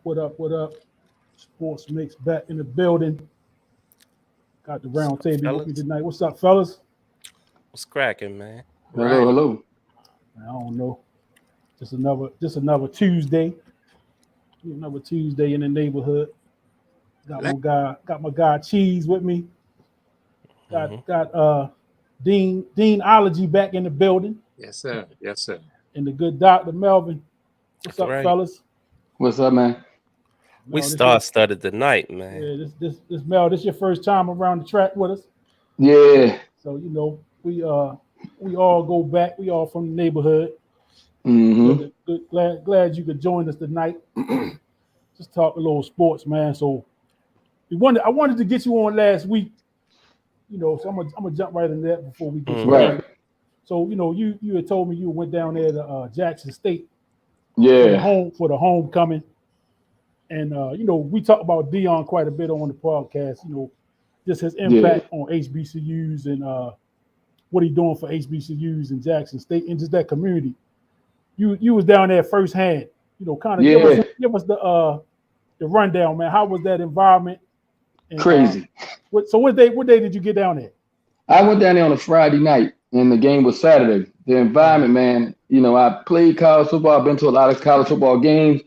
What up? What up? Sports Mix back in the building. Got the round table with me Fellas, tonight. What's up, fellas? what's cracking, man? Hello, hello. I don't know. Just another Tuesday. Another Tuesday in the neighborhood. Got my guy Cheese with me. Hmm. Got Deanology back in the building. Yes, sir. Yes, sir. And the good Dr. Melvin. What's That's up, right. fellas? What's up, man? We Mel, star-studded tonight, man. this Mel, this your first time around the track with us. Yeah. So we all go back. We all from the neighborhood. Mm-hmm. Glad you could join us tonight. Just talk a little sports, man. So I wanted to get you on last week. So I'm gonna jump right into that before we get Mhm. started. Right. So you had told me you went down there to Jackson State Yeah. for the homecoming, and we talked about Dion quite a bit on the podcast. Just his impact on HBCUs and what he's doing for HBCUs in Jackson State and just that community. You was down there firsthand. Kind of Yeah. give us the rundown, man. How was that environment? And, Crazy. What day did you get down there? I went down there on a Friday night, and the game was Saturday. The environment, man. I played college football. I've been to a lot of college football games.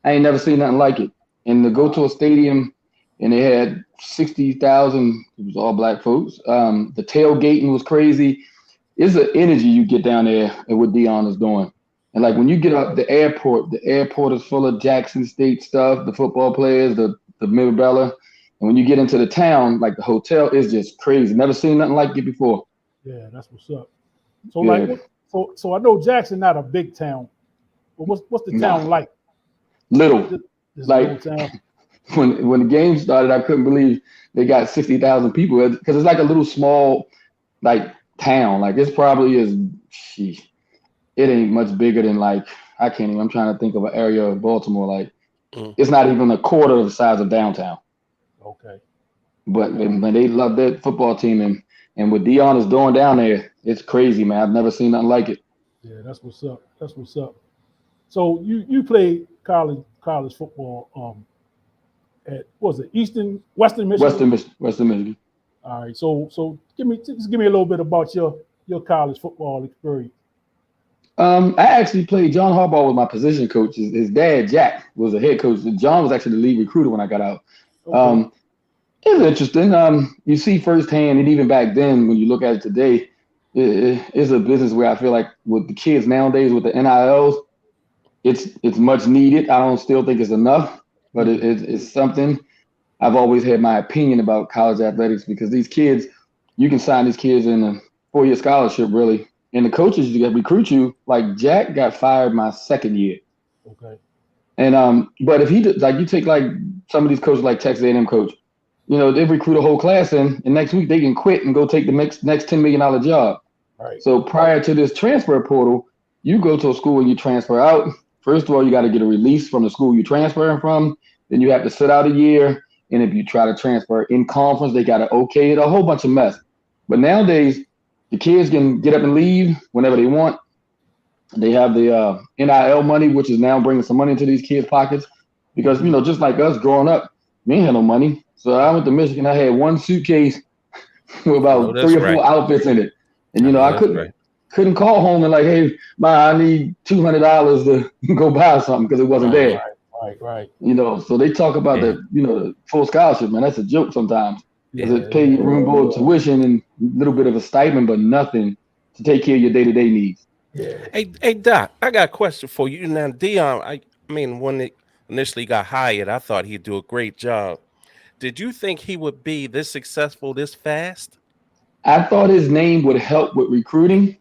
I ain't never seen nothing like it. And to go to a stadium, and they had 60,000. It was all black folks. The tailgating was crazy. It's an energy you get down there and what Dion is doing. And like when you get up the airport is full of Jackson State stuff, the football players, the Mirabella. And when you get into the town, like the hotel is just crazy. Never seen nothing like it before. Yeah, that's what's up. So so I know Jackson not a big town, but what's the town like? Little. This Like little town. when the game started, I couldn't believe they got 60,000 people because it's like a little small like town. Like this probably is. Sheesh, it ain't much bigger than like I can't even. I'm trying to think of an area of Baltimore. Like Mm. it's not even a quarter of the size of downtown. Okay. But when they love that football team and what Dion is doing down there, it's crazy, man. I've never seen nothing like it. Yeah, that's what's up. That's what's up. So you played college football at what was it Western Michigan? Western Michigan. All right. So give me a little bit about your college football experience. I actually played. John Harbaugh was my position coach. His dad, Jack, was a head coach. John was actually the lead recruiter when I got out. Okay. It's interesting. You see firsthand, and even back then, when you look at it today, it's a business where I feel like with the kids nowadays with the NILs, it's much needed. I don't still think it's enough, but it's something. I've always had my opinion about college athletics because these kids, you can sign these kids in a 4-year scholarship, really. And the coaches that recruit you, like Jack got fired my second year. Okay. And but if he did, like you take like some of these coaches like Texas A&M coach, they recruit a whole class in, and next week they can quit and go take the next $10 million job. All right. So prior to this transfer portal, you go to a school and you transfer out. First of all, you got to get a release from the school you're transferring from. Then you have to sit out a year. And if you try to transfer in conference, they got to okay it, a whole bunch of mess. But nowadays, the kids can get up and leave whenever they want. They have the NIL money, which is now bringing some money into these kids' pockets. Because, just like us growing up, we ain't had no money. So I went to Michigan. I had one suitcase with about 3 or 4 outfits in it. And, I couldn't call home and like, hey, I need $200 to go buy something because it wasn't there. Right. So they talk about the full scholarship, man. That's a joke sometimes. Because it pay your room, board, tuition, and a little bit of a stipend, but nothing to take care of your day-to-day needs. Yeah. Hey, Doc, I got a question for you. Now, Dion, I mean, when it initially got hired, I thought he'd do a great job. Did you think he would be this successful this fast? I thought his name would help with recruiting.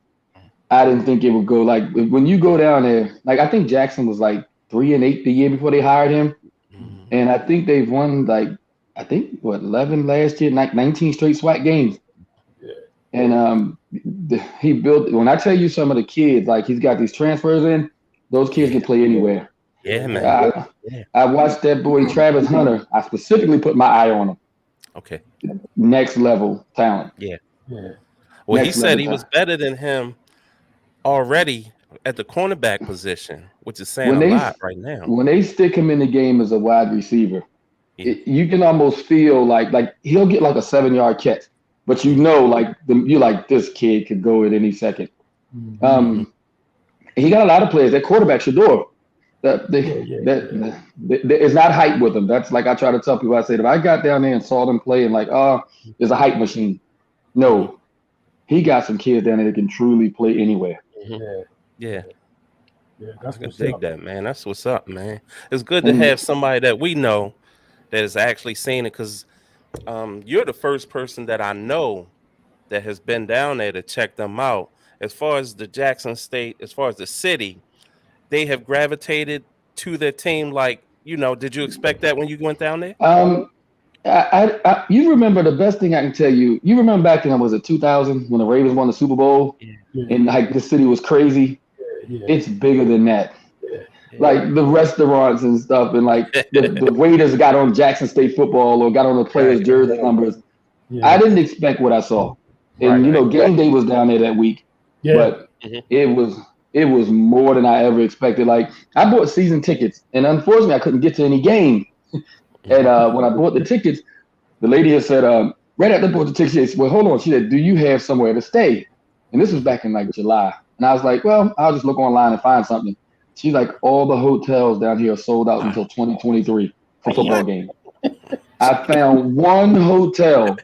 I didn't think it would go like when you go down there. Like I think Jackson was like 3-8 the year before they hired him, and I think they've won 11 last year, 19 straight SWAC games. Yeah. And he built. When I tell you some of the kids, like he's got these transfers in, those kids can play anywhere. Yeah, man. I watched that boy Travis Hunter. I specifically put my eye on him. Okay. Next level talent. Yeah. Yeah. Well, Next he said level he was talent. better than him already at the cornerback position, which is saying When a they lot right now. when they stick him in the game as a wide receiver, Yeah. you can almost feel like he'll get like a 7-yard catch, but you know, like you like this kid could go at any second. He got a lot of players. That quarterback Shador, it's not hype with him. That's like I try to tell people. I said if I got down there and saw them play and like, there's a hype machine. No, he got some kids down there that can truly play anywhere. Yeah. That's I can what's dig up. that, man. That's what's up, man. It's good to have somebody that we know that has actually seen it, because you're the first person that I know that has been down there to check them out. As far as the Jackson State, as far as the city, they have gravitated to their team. Like, did you expect that when you went down there? You remember the best thing I can tell you. You remember back in was it 2000 when the Ravens won the Super Bowl and like the city was crazy. It's bigger than that. Like the restaurants and stuff, and like the waiters got on Jackson State football or got on the players' jersey numbers. I didn't expect what I saw, and game day was down there that week, but it was more than I ever expected. Like I bought season tickets, and unfortunately, I couldn't get to any game. And when I bought the tickets, the lady had said, right after I bought the tickets, she said, well, hold on. She said, do you have somewhere to stay? And this was back in like July. And I was like, well, I'll just look online and find something. She's like, all the hotels down here are sold out until 2023 for football games. I found one hotel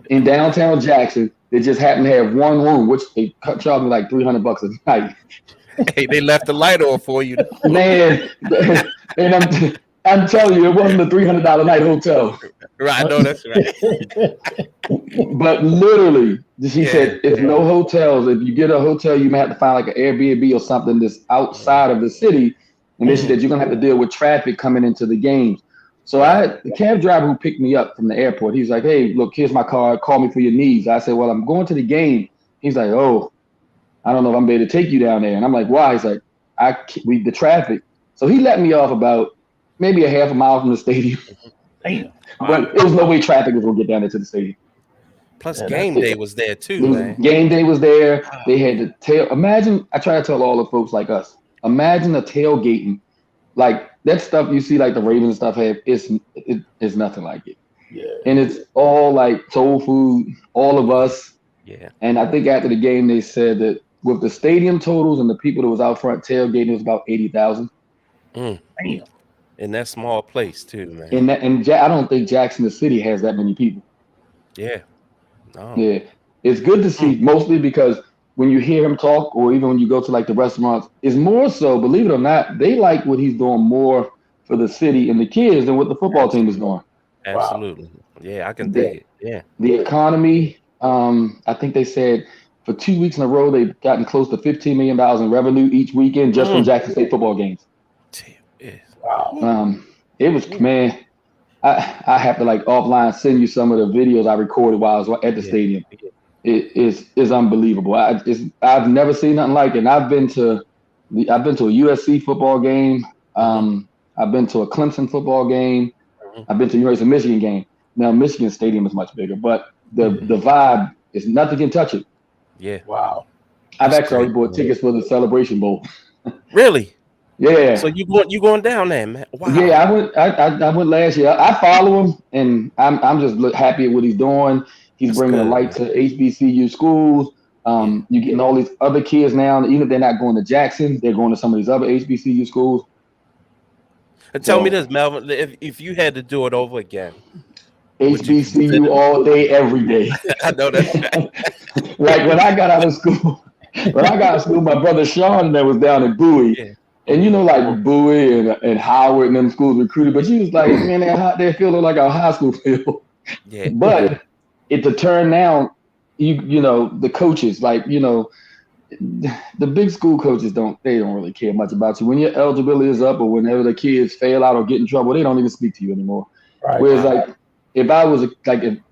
in downtown Jackson that just happened to have one room, which they charged me like $300 a night. Hey, they left the light on for you. Man, and I'm telling you, it wasn't a $300 a night hotel. Right, I know that's right. But literally, she said, if no hotels, if you get a hotel, you may have to find like an Airbnb or something that's outside of the city. And then she said, you're going to have to deal with traffic coming into the games. So the cab driver who picked me up from the airport, he's like, hey, look, here's my card. Call me for your needs. I said, well, I'm going to the game. He's like, oh, I don't know if I'm able to take you down there. And I'm like, why? He's like, the traffic. So he let me off about maybe a half a mile from the stadium. Damn. But there was no way traffic was going to get down there to the stadium. Plus, game day was there too, man. Game day was there. They had the tail. Imagine, I try to tell all the folks like us, imagine a tailgating. Like that stuff you see, like the Ravens stuff have, it's nothing like it. Yeah. And it's all like soul food, all of us. Yeah. And I think after the game, they said that with the stadium totals and the people that was out front tailgating, it was about 80,000. Damn. In that small place too, man. I don't think Jackson, the city, has that many people. Yeah. No. Yeah. It's good to see, mostly because when you hear him talk, or even when you go to like the restaurants, it's more so, believe it or not, they like what he's doing more for the city and the kids than what the football team is doing. Absolutely. Wow. Yeah, I can dig it. Yeah. The economy, I think they said for 2 weeks in a row, they've gotten close to $15 million in revenue each weekend just from Jackson State football games. Wow. It was, man, I have to like offline send you some of the videos I recorded while I was at the stadium. It is unbelievable. I've never seen nothing like it. And I've been to a USC football game. I've been to a Clemson football game. I've been to University of Michigan game. Now Michigan Stadium is much bigger, but the vibe is nothing can touch it. Yeah. Wow. I've actually already bought tickets for the Celebration Bowl. Really? Yeah. So you going down there, man? Wow. Yeah, I went last year. I follow him, and I'm just happy at what he's doing. He's bringing a light to HBCU schools. You're getting all these other kids now. Even if they're not going to Jackson, they're going to some of these other HBCU schools. And tell me this, Melvin, if you had to do it over again. HBCU all day, every day. I know that. Like when I got out of school, my brother Sean that was down in Bowie. Yeah. And like Bowie and Howard and them schools recruited, but you was like, man, they're feeling like a high school field. Yeah. But to turn now, the coaches, like, the big school coaches don't really care much about you. When your eligibility is up or whenever the kids fail out or get in trouble, they don't even speak to you anymore. Right. Whereas like if I was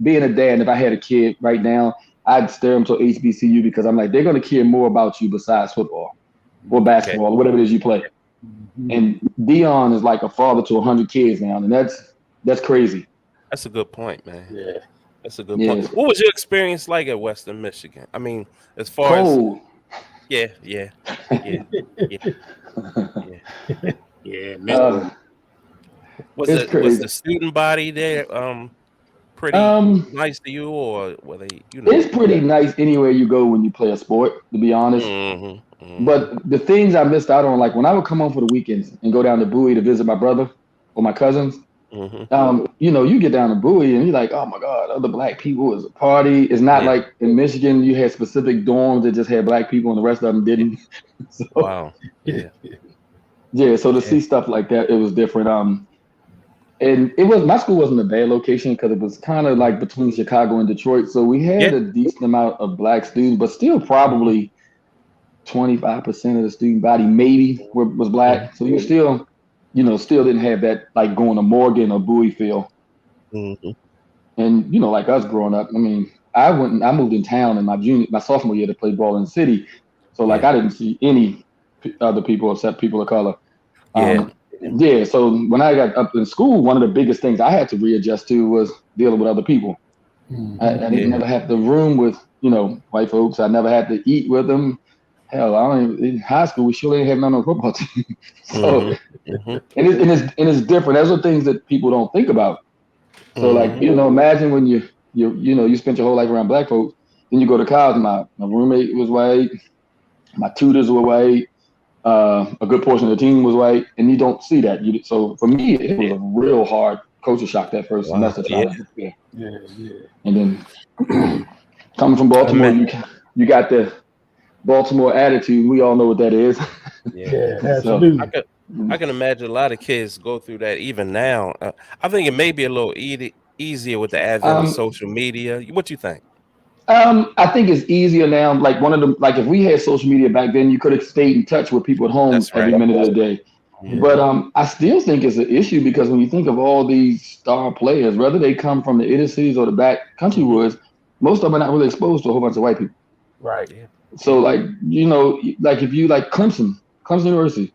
being a dad and if I had a kid right now, I'd steer them to HBCU because I'm like, they're going to care more about you besides football or basketball or whatever it is you play. And Dion is like a father to 100 kids now, and that's crazy. That's a good point, man. Yeah. That's a good point. What was your experience like at Western Michigan? I mean, as far as Yeah, yeah, yeah, yeah. Yeah, man. It's Was crazy. the student body there pretty Um, nice to you, or were they, it's pretty nice anywhere you go when you play a sport, to be honest. Mm-hmm, mm-hmm, But the things I missed out on, like when I would come home for the weekends and go down to Bowie to visit my brother or my cousins, mm-hmm. you get down to Bowie and you're like, oh my God, other black people is a party. It's not Yeah, like in Michigan, you had specific dorms that just had black people and the rest of them yeah. didn't. So Wow. Yeah, yeah, so to yeah, see stuff like that, it was different. And it was my school wasn't a bad location because it was kind of mhm. like between Chicago and Detroit. So we had Yeah. a decent amount of black students, but still Mm-hmm, probably 25% of the student body maybe was mm-hmm, black. So you still, still didn't have that like going to Morgan or Bowie feel. mm-hmm. And like us growing up, I mean, I moved in town in my sophomore year to play ball in the city. So like Yeah, I didn't see any other people except people of color. yeah, yeah, Yeah, so when I got up in school, one of the biggest things I had to readjust to was dealing with other people. I didn't yeah, never have to room with, white folks. I never had to eat with them. Hell, I don't even, in high school, we surely didn't have none on the football team. So, mm-hmm, mm-hmm, and it's different. Those are things that people don't think about. So, like, mm-hmm. imagine when you spent your whole life around black folks, then you go to college. My roommate was white, my tutors were white, a good portion of the team was white, and you don't see that. So for me, it was Yeah. a real hard culture shock that first Wow. semester Yeah, trying to get there. Yeah, yeah. And then coming from I Baltimore, met. you got the Baltimore attitude. We all know what that is. Yeah, Yeah, So I absolutely. could. I can imagine a lot of kids go through that even now. I think it may be a little easier with the advent of um, social media. What you think? I think it's easier now. Like if we had social media back then, you could have stayed in touch with people at home That's every right. minute of the day. Yeah. But I still think it's an issue because when you think of all these star players, whether they come from the inner cities or the back country Mm-hmm. woods, most of them are not really exposed to a whole bunch of white people. Right. Yeah. So Yeah. like like if you like Clemson University,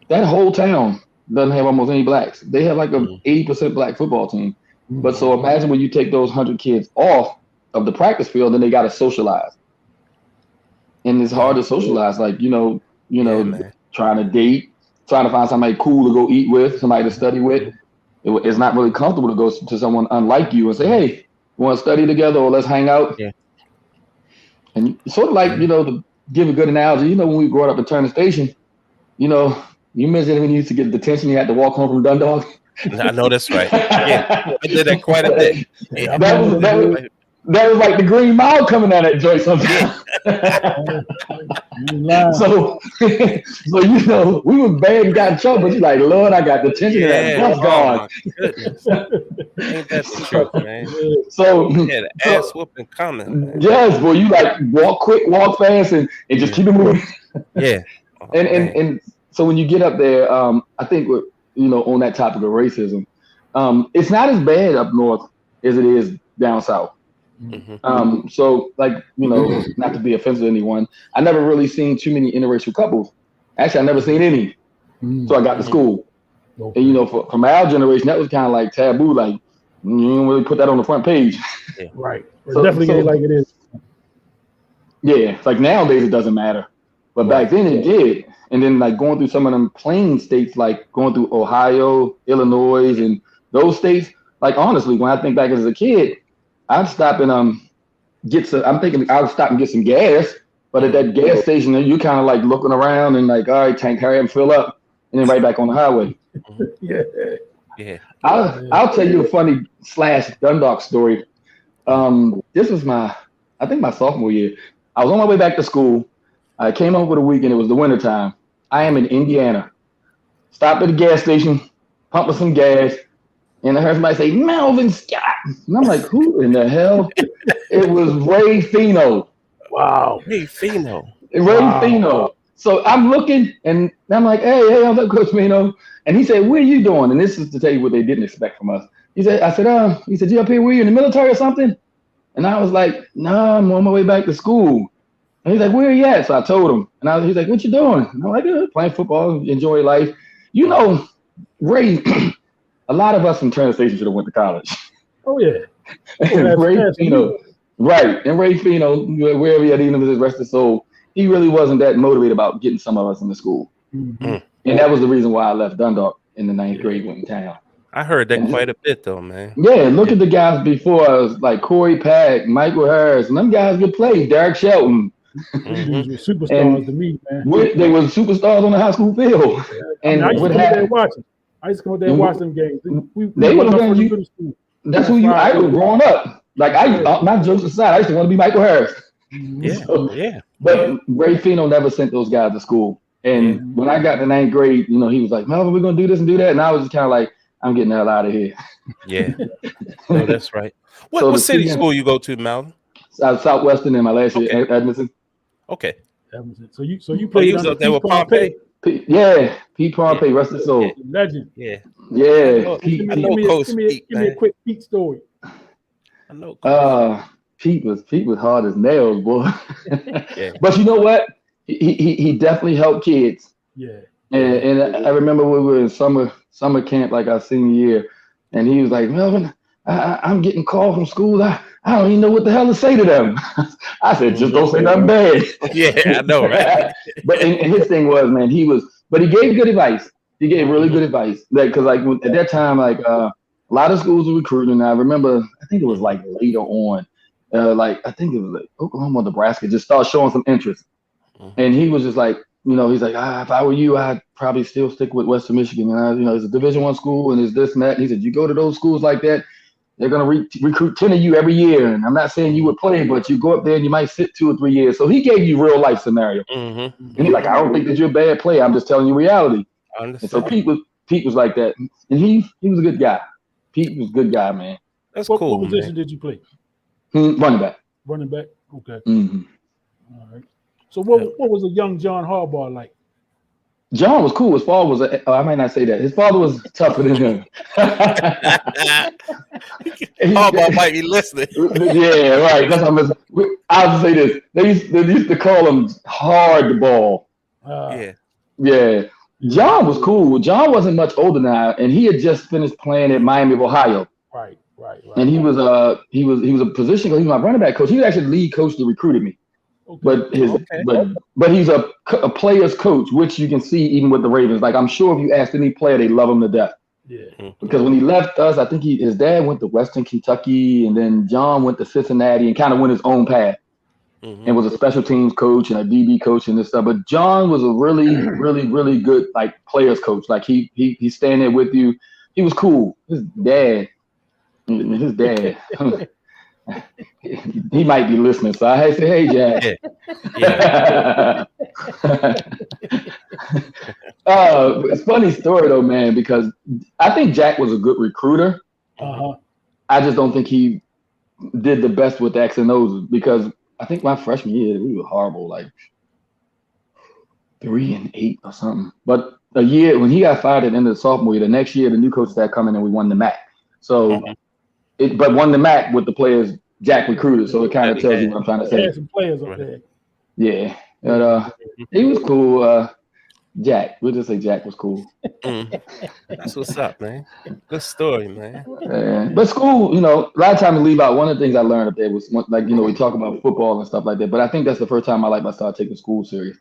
that whole town doesn't have almost any blacks. They have like a Mm-hmm. 80% black football team. But so Mhm. imagine when you take those 100 kids off of the practice field, then they got to socialize, and it's hard Yeah. to socialize. Like Yeah, man. trying to date, trying to find somebody cool to go eat with, somebody to study with. It's not really comfortable to go to someone unlike you and say, "Hey, want to study together or let's hang out?" Yeah. And sort of like Yeah. to give a good analogy, when we grew up at Turner Station, you know, you mentioned when you used to get detention, you had to walk home from Dundalk. I know that's right. Yeah, that I did that quite a bit. Yeah, I Yeah. remember was them that was days. that was like the Green Mile coming out of that joint Yeah. sometimes. You ain't lying. so we were bad and got in trouble, but you're like, Lord, I got detention and that Yeah. bus Oh gone. my goodness. Ain't that the truth, man? Yeah. so You had ass so whooping coming, man. yes, boy, you like walk quick, walk fast, and just Yeah. keep it moving. Yeah. Oh And man. so when you get up there, I think on that topic of racism, it's not as bad up north as it is down south. Mm-hmm. So like not to be offensive to anyone, I never really seen too many interracial couples. Actually, I never Mm-hmm. seen any. So I got to Mm-hmm. school, Okay. and from our generation, that was kind of like taboo. Like you don't really put that on the front page. Yeah. Right. It So definitely ain't so like it is. yeah, like nowadays it doesn't matter, but back Right. then it did. And then like going through some of them plain states, like going through Ohio, Illinois, and those states. Like honestly, when I think back as a kid, I'd stop and get some. I'm thinking I would stop and get some gas, but at that gas station, you kind of like looking around and like, all right, tank, hurry up and fill up, and then right back on the highway. Mm-hmm. Yeah. Yeah. I'll tell you a funny / Dundalk story. This was I think my sophomore year. I was on my way back to school. I came home for the weekend. It was the wintertime. I am in Indiana. Stopped at the gas station, pumping some gas, and I heard somebody say, Melvin Scott. And I'm like, who in the hell? It was Ray Fino. Wow. Hey, Fino. Ray Fino. So I'm looking and I'm like, hey, I'm Coach Fino. And he said, what are you doing? And this is to tell you what they didn't expect from us. He said, you up here, were you in the military or something? And I was like, no, I'm on my way back to school. And he's like, where are you at? So I told him. And he's like, what you doing? And I'm like, playing football, enjoy life. Ray, a lot of us from Turner Station should have went to college. Oh yeah. And Ray Fino, right. And Ray Fino, wherever he had, even with his rest of his soul, he really wasn't that motivated about getting some of us into school. Mm-hmm. And that was the reason why I left Dundalk in the 9th grade, went in town. I heard that quite a bit though, man. Yeah, look at the guys before us, like Corey Pack, Michael Harris, and them guys could play. Derek Shelton. These dudes were superstars to me, man. They were superstars on the high school field. And I used to what come there happened? watching. I used to come there and watch them games. They would have been you. That's who you idol growing up. Like not jokes aside, I used to want to be Michael Harris. Yeah. But Ray Fino never sent those guys to school. And when I got to 9th grade, he was like, Melvin, we're gonna do this and do that. And I was just kind of like, I'm getting the hell out of here. Yeah. No, that's right. What city school you go to, Melvin? Southwestern in my last year, Edmonton. Okay. So you played. You was up there with Pompey? Yeah, Pete Pompey, rest his soul. Legend. Yeah. I know Coach Pete. Give me a quick Pete story. I know. Pete was hard as nails, boy. But you know what? He definitely helped kids. Yeah. And I remember we were in summer camp like our senior year, and he was like, Melvin, I'm getting calls from school. I don't even know what the hell to say to them. I said, just don't say nothing bad. Yeah, I know, right? But and his thing was, man, he gave good advice. He gave really good advice. Because at that time, a lot of schools were recruiting. And I remember, I think it was like later on, I think it was like Oklahoma or Nebraska just started showing some interest. And he was just like, he's like, if I were you, I'd probably still stick with Western Michigan. And it's a Division I school, and it's this and that. And he said, you go to those schools like that, they're going to recruit 10 of you every year. And I'm not saying you would play, but you go up there and you might sit 2 or 3 years. So he gave you real life scenario. And he's like, I don't think that you're a bad player. I'm just telling you reality. And so Pete was like that. And he was a good guy. Pete was a good guy, man. That's cool. What position did you play? Running back. Running back? Okay. Mm-hmm. All right. So what was a young John Harbaugh like? John was cool. His father was I might not say that. His father was tougher than him. Harbaugh might be listening. Yeah, right. That's what I'll say this. They used to call him hard ball. Yeah. John was cool. John wasn't much older now, and he had just finished playing at Miami of Ohio. Right. And he was a position coach. He was my running back coach. He was actually the lead coach that recruited me. Okay. But he's a player's coach, which you can see even with the Ravens. Like, I'm sure if you asked any player, they love him to death. Yeah. Because when he left us, I think his dad went to Western Kentucky, and then John went to Cincinnati and kind of went his own path. And was a special teams coach and a DB coach and this stuff. But John was a really, really, really good players coach. Like he's standing there with you. He was cool. His dad. He might be listening, so I say, "Hey, Jack." Yeah. It's a funny story though, man, because I think Jack was a good recruiter. I just don't think he did the best with X and O's, because I think my freshman year we were horrible, like 3-8 or something. But a year when he got fired at the end of the sophomore year, the next year the new coach started coming and we won the MAC. So. But won the MAC with the players Jack recruited, so it kind of tells you what I'm trying to say. Had some players up there. Yeah, but he was cool. Jack, we'll just say Jack was cool. That's what's up, man. Good story, man. But school, a lot of times to leave out, one of the things I learned up there was we talk about football and stuff like that. But I think that's the first time in my life I started taking school serious.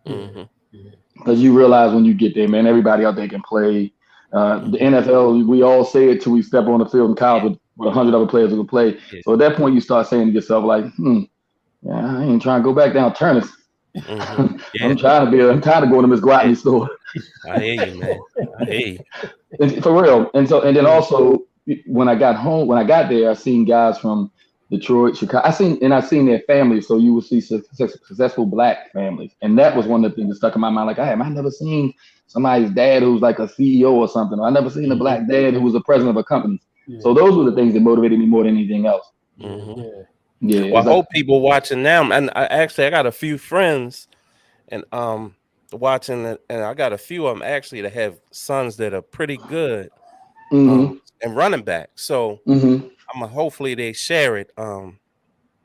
Because you realize when you get there, man, everybody out there can play. The NFL, we all say it till we step on the field in college with 100 other players who can play. So at that point, you start saying to yourself, like, I ain't trying to go back down Turnus. I'm tired of going to Miss Gladney's store. I hear you, man. I hear you. And for real. And then also when I got there, I seen guys from Detroit, Chicago. I seen their families. So you will see successful Black families, and that was one of the things that stuck in my mind. Like, I never seen somebody's dad who's like a CEO or something. I never seen a Black dad who was the president of a company. Yeah. So those were the things that motivated me more than anything else. Yeah. Well, I hope people watching now, and I got a few friends, and watching it, and I got a few of them actually that have sons that are pretty good, and running back. So hopefully they share it,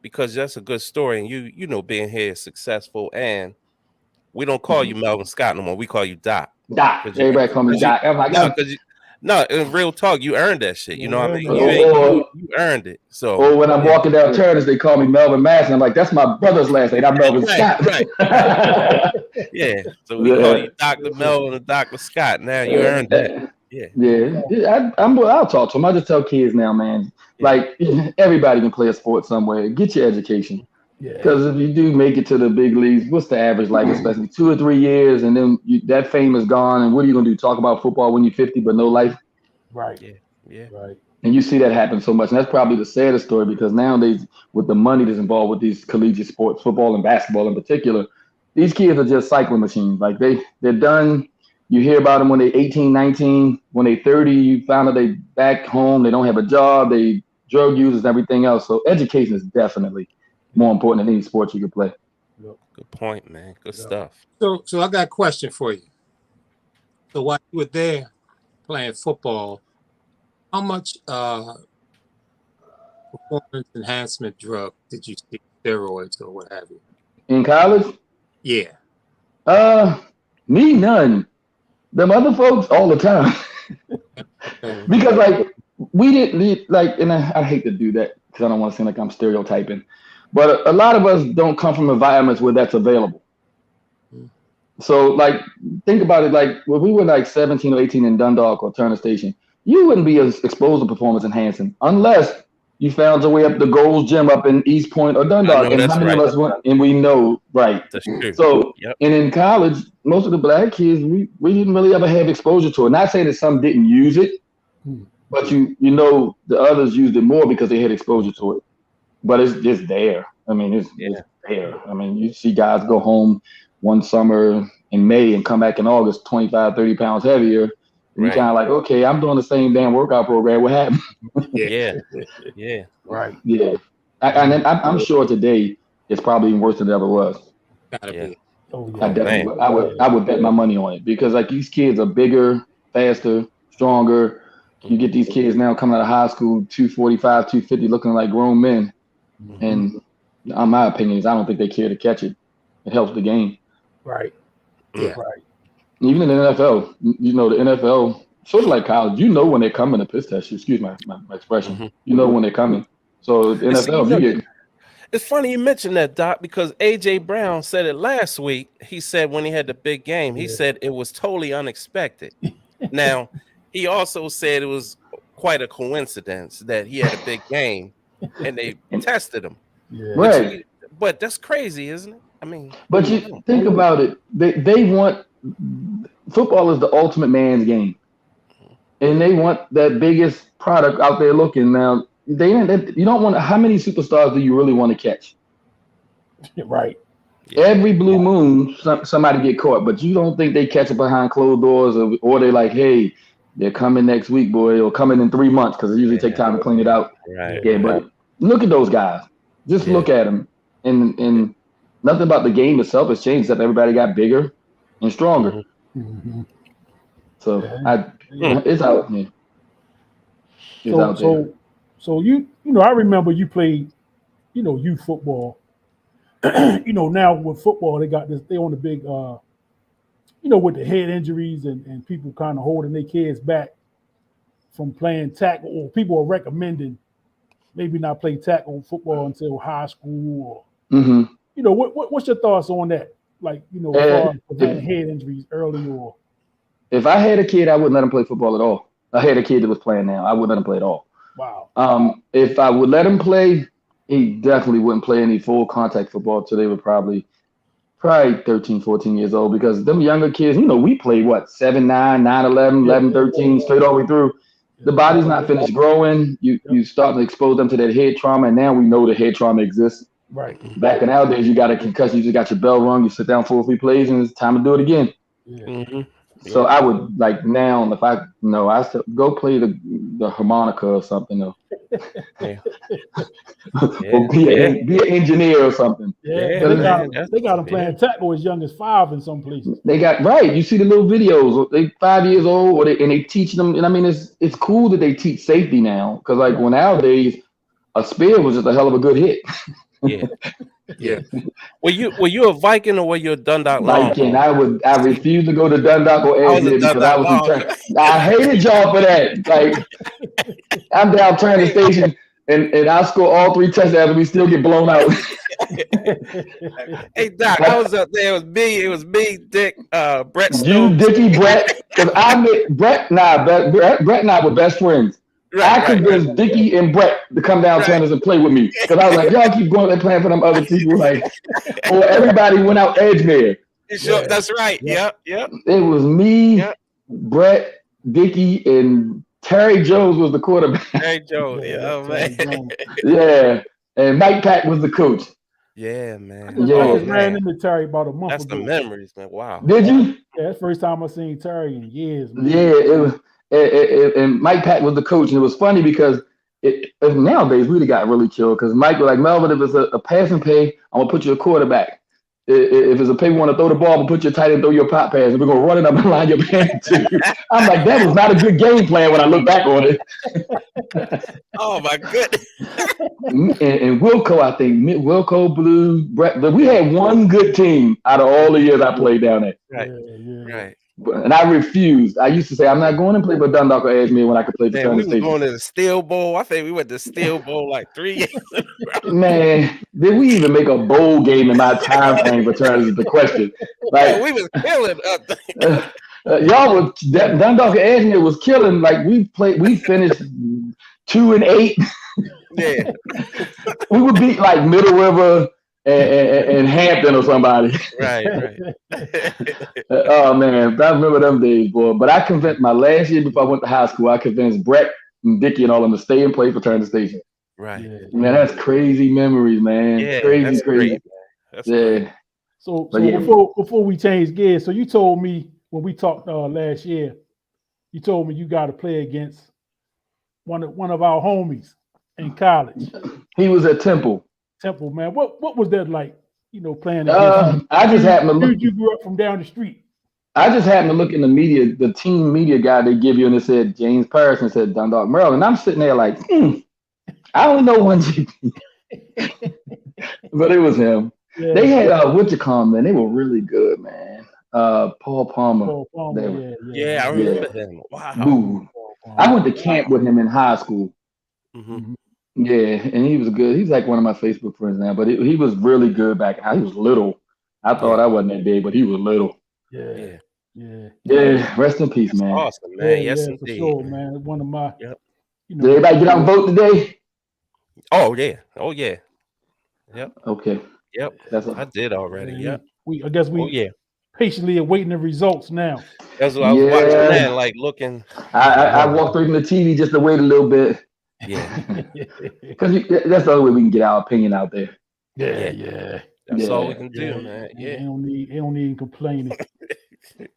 because that's a good story. And you being here is successful, and we don't call you Melvin Scott no more. We call you Doc. Doc. Everybody call me Doc. No, in real talk, you earned that shit. You know what I mean? You earned it. So, or when I'm walking down Turners, they call me Melvin Madison. I'm like, that's my brother's last name. I'm Melvin Scott. Right. Yeah. So we call you Dr. Melvin and Dr. Scott. Now you earned that. Yeah. I'll talk to them. I just tell kids now, man. Like everybody can play a sport somewhere. Get your education. Because if you do make it to the big leagues, what's the average like? Especially 2 or 3 years, and then that fame is gone. And what are you gonna do? Talk about football when you're 50, but no life? Right. Yeah. Right. And you see that happen so much, and that's probably the saddest story because nowadays, with the money that's involved with these collegiate sports, football and basketball in particular, these kids are just cycling machines. Like they're done. You hear about them when they're 18, 19. When they're 30, you find out they back home. They don't have a job. They drug users and everything else. So education is definitely more important than any sport you could play. Good point, man. Good stuff. So I got a question for you. So while you were there playing football, how much performance enhancement drug did you take, steroids or what have you? In college? Yeah. Me none. Them other folks all the time. Because like we didn't like, and I hate to do that because I don't want to seem like I'm stereotyping, but a lot of us don't come from environments where that's available. So like think about it, like when we were like 17 or 18 in Dundalk or Turner Station, you wouldn't be as exposed to performance enhancing unless you found your way up the Gold's Gym up in East Point or Dundalk. And how many of us went? And we know, right. That's true. So, and in college, most of the black kids, we didn't really ever have exposure to it. Not saying that some didn't use it, but you know the others used it more because they had exposure to it. But it's just there. I mean, it's there. I mean, you see guys go home one summer in May and come back in August 25, 30 pounds heavier. And you're kind of like, okay, I'm doing the same damn workout program. What happened? Yeah. Right. Yeah. And I'm sure today it's probably even worse than it ever was. Gotta be. Oh, yeah. I definitely I would bet my money on it because like these kids are bigger, faster, stronger. You get these kids now coming out of high school, 245, 250, looking like grown men. And in my opinion is I don't think they care to catch it. It helps the game. Right. Yeah. Right. Even in the NFL, you know, the NFL, sort of like college, you know when they're coming to piss test you. Excuse my expression. You know when they're coming. So the NFL, it's funny you mentioned that, Doc, because A.J. Brown said it last week. He said when he had the big game, he said it was totally unexpected. Now, he also said it was quite a coincidence that he had a big game and they tested him. Yeah. Right. But that's crazy, isn't it? I mean, but you think about it. They want football is the ultimate man's game, and they want that biggest product out there looking. Now, you don't want. How many superstars do you really want to catch? Right. Every blue moon, somebody get caught, but you don't think they catch it behind closed doors, or they're like, hey, they're coming next week, boy, or coming in 3 months because it usually take time to clean it out. Right. Yeah, but look at those guys. Just look at them, and nothing about the game itself has changed except everybody got bigger and stronger. So it's out here. It's out there. So you know, I remember you played, you know, youth football. You know, now with football, they on the big, you know, with the head injuries and people kind of holding their kids back from playing tackle, or people are recommending maybe not play tackle football until high school, or you know, what's your thoughts on that? Like, you know, preventing head injuries early, or if I had a kid, I wouldn't let him play football at all. I had a kid that was playing now, I wouldn't let him play at all. Wow. If I would let him play, he definitely wouldn't play any full contact football until they were probably 13, 14 years old, because them younger kids, you know, we played 7, 9, 9, 11, 11, 13, straight all the way through. The body's not finished growing. You start to expose them to that head trauma, and now we know the head trauma exists. Right. Back in our days, you got a concussion, you just got your bell rung, you sit down 4 or 3 plays, and it's time to do it again. Yeah. So I would like now, if I still go play the harmonica or something, or be an engineer or something. Yeah, they got them playing tackle as young as 5 in some places. They got You see the little videos. They 5 years old, and they teach them. And I mean, it's cool that they teach safety now, because like when nowadays a spear was just a hell of a good hit. Yeah. Were you a Viking or were you a Dundalk Viking. Longhorn? I refused to go to Dundalk or I was a Edgemere because I Dundalk was Longhorn. I hated y'all for that. Like I'm down turning the station and I score all 3 touchdowns and we still get blown out. Hey Doc, I was up there. It was me, Dick, Brett You, Stokes. Dickie, Brett, because I met Brett. Nah, Brett and I were best friends. I Right. convinced Dickie and Brett to come down Right. Turners and play with me because I was like, y'all keep going and playing for them other people. Like, or everybody went out Edgemere. Sure, that's right. Yep. It was me, Brett, Dickie, and Terry Jones was the quarterback. Hey Joe, man. Yeah, and Mike Pack was the coach. Yeah, man. I Yeah. just ran into Terry about a month That's ago. the memories, man. Wow. Did you? Yeah, that's the first time I seen Terry in years, man. Yeah, it was. And Mike Pack was the coach, and it was funny because nowadays really got really chill because Mike was like, Melvin, if it's a passing play, I'm gonna put you a quarterback. If it's a play we want to throw the ball, we'll put your tight end, throw your pop pass, and we're gonna run it up and line your pass to you. I'm like, that was not a good game plan when I look back on it. Oh my goodness. And Wilco, I think Wilco, Blue, Brett, but we had one good team out of all the years I played down there. Right. And I refused. I used to say, I'm not going to play for Dundalk or Edgemere when I could play for Man, Turner we was Station. going to the Steel Bowl. I think we went to Steel Bowl like 3 years in a row. Man, did we even make a bowl game in my time frame for Turner is the question. Like, Man, we was killing up there. y'all was Dundalk and Edgemere was killing. Like we finished 2-8. Yeah. We would beat like Middle River and Hampton or somebody. Right. Oh man, I remember them days, boy. But I convinced my last year before I went to high school, I convinced Brett and Dickie and all of them to stay and play for Turner Station. Right. Man, that's crazy memories, man. Yeah, crazy. that's great, man. That's great. So yeah. before we change gears, so you told me when we talked last year, you told me you got to play against one of our homies in college. He was at Temple. Temple, man. What was that like? You know, playing against him? I just happened to look. You grew up from down the street. I just happened to look in the media, the team media guy they give you, and it said James Paris and said Dundalk, Maryland. And I'm sitting there like, I only know one GP, but it was him. Yeah. They had man. They were really good, man. Paul Palmer. Yeah, I remember him. Wow. Ooh. I went to camp with him in high school. Mm-hmm. Yeah, and he was good. He's like one of my Facebook friends now, but he was really good back. He was little. I thought I wasn't that big, but he was little. Yeah. Rest in peace, man. Awesome, man. Yes, for sure, man. One of my. Yep. You know, did everybody get out and vote today? Oh yeah. Yep. Okay. Yep. I did already. Yep. I guess we patiently awaiting the results now. That's what I was watching, man. Like looking. I walked away from the TV just to wait a little bit. Yeah. Because that's the only way we can get our opinion out there. Yeah. That's all we can do, man. Yeah. He don't need complaining.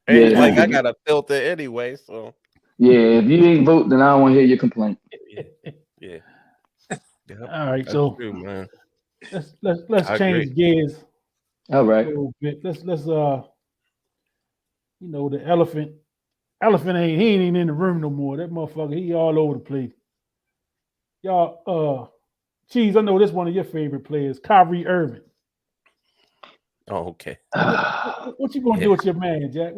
Like I got a filter anyway, so. Yeah, if you ain't vote, then I don't want to hear your complaint. Yeah. All right, so true, man. let's change gears. All right. A little bit. Let's the elephant ain't even in the room no more. That motherfucker, he all over the place. Y'all, Cheese, I know this one of your favorite players, Kyrie Irving. Oh, okay. What you gonna do with your man, Jack?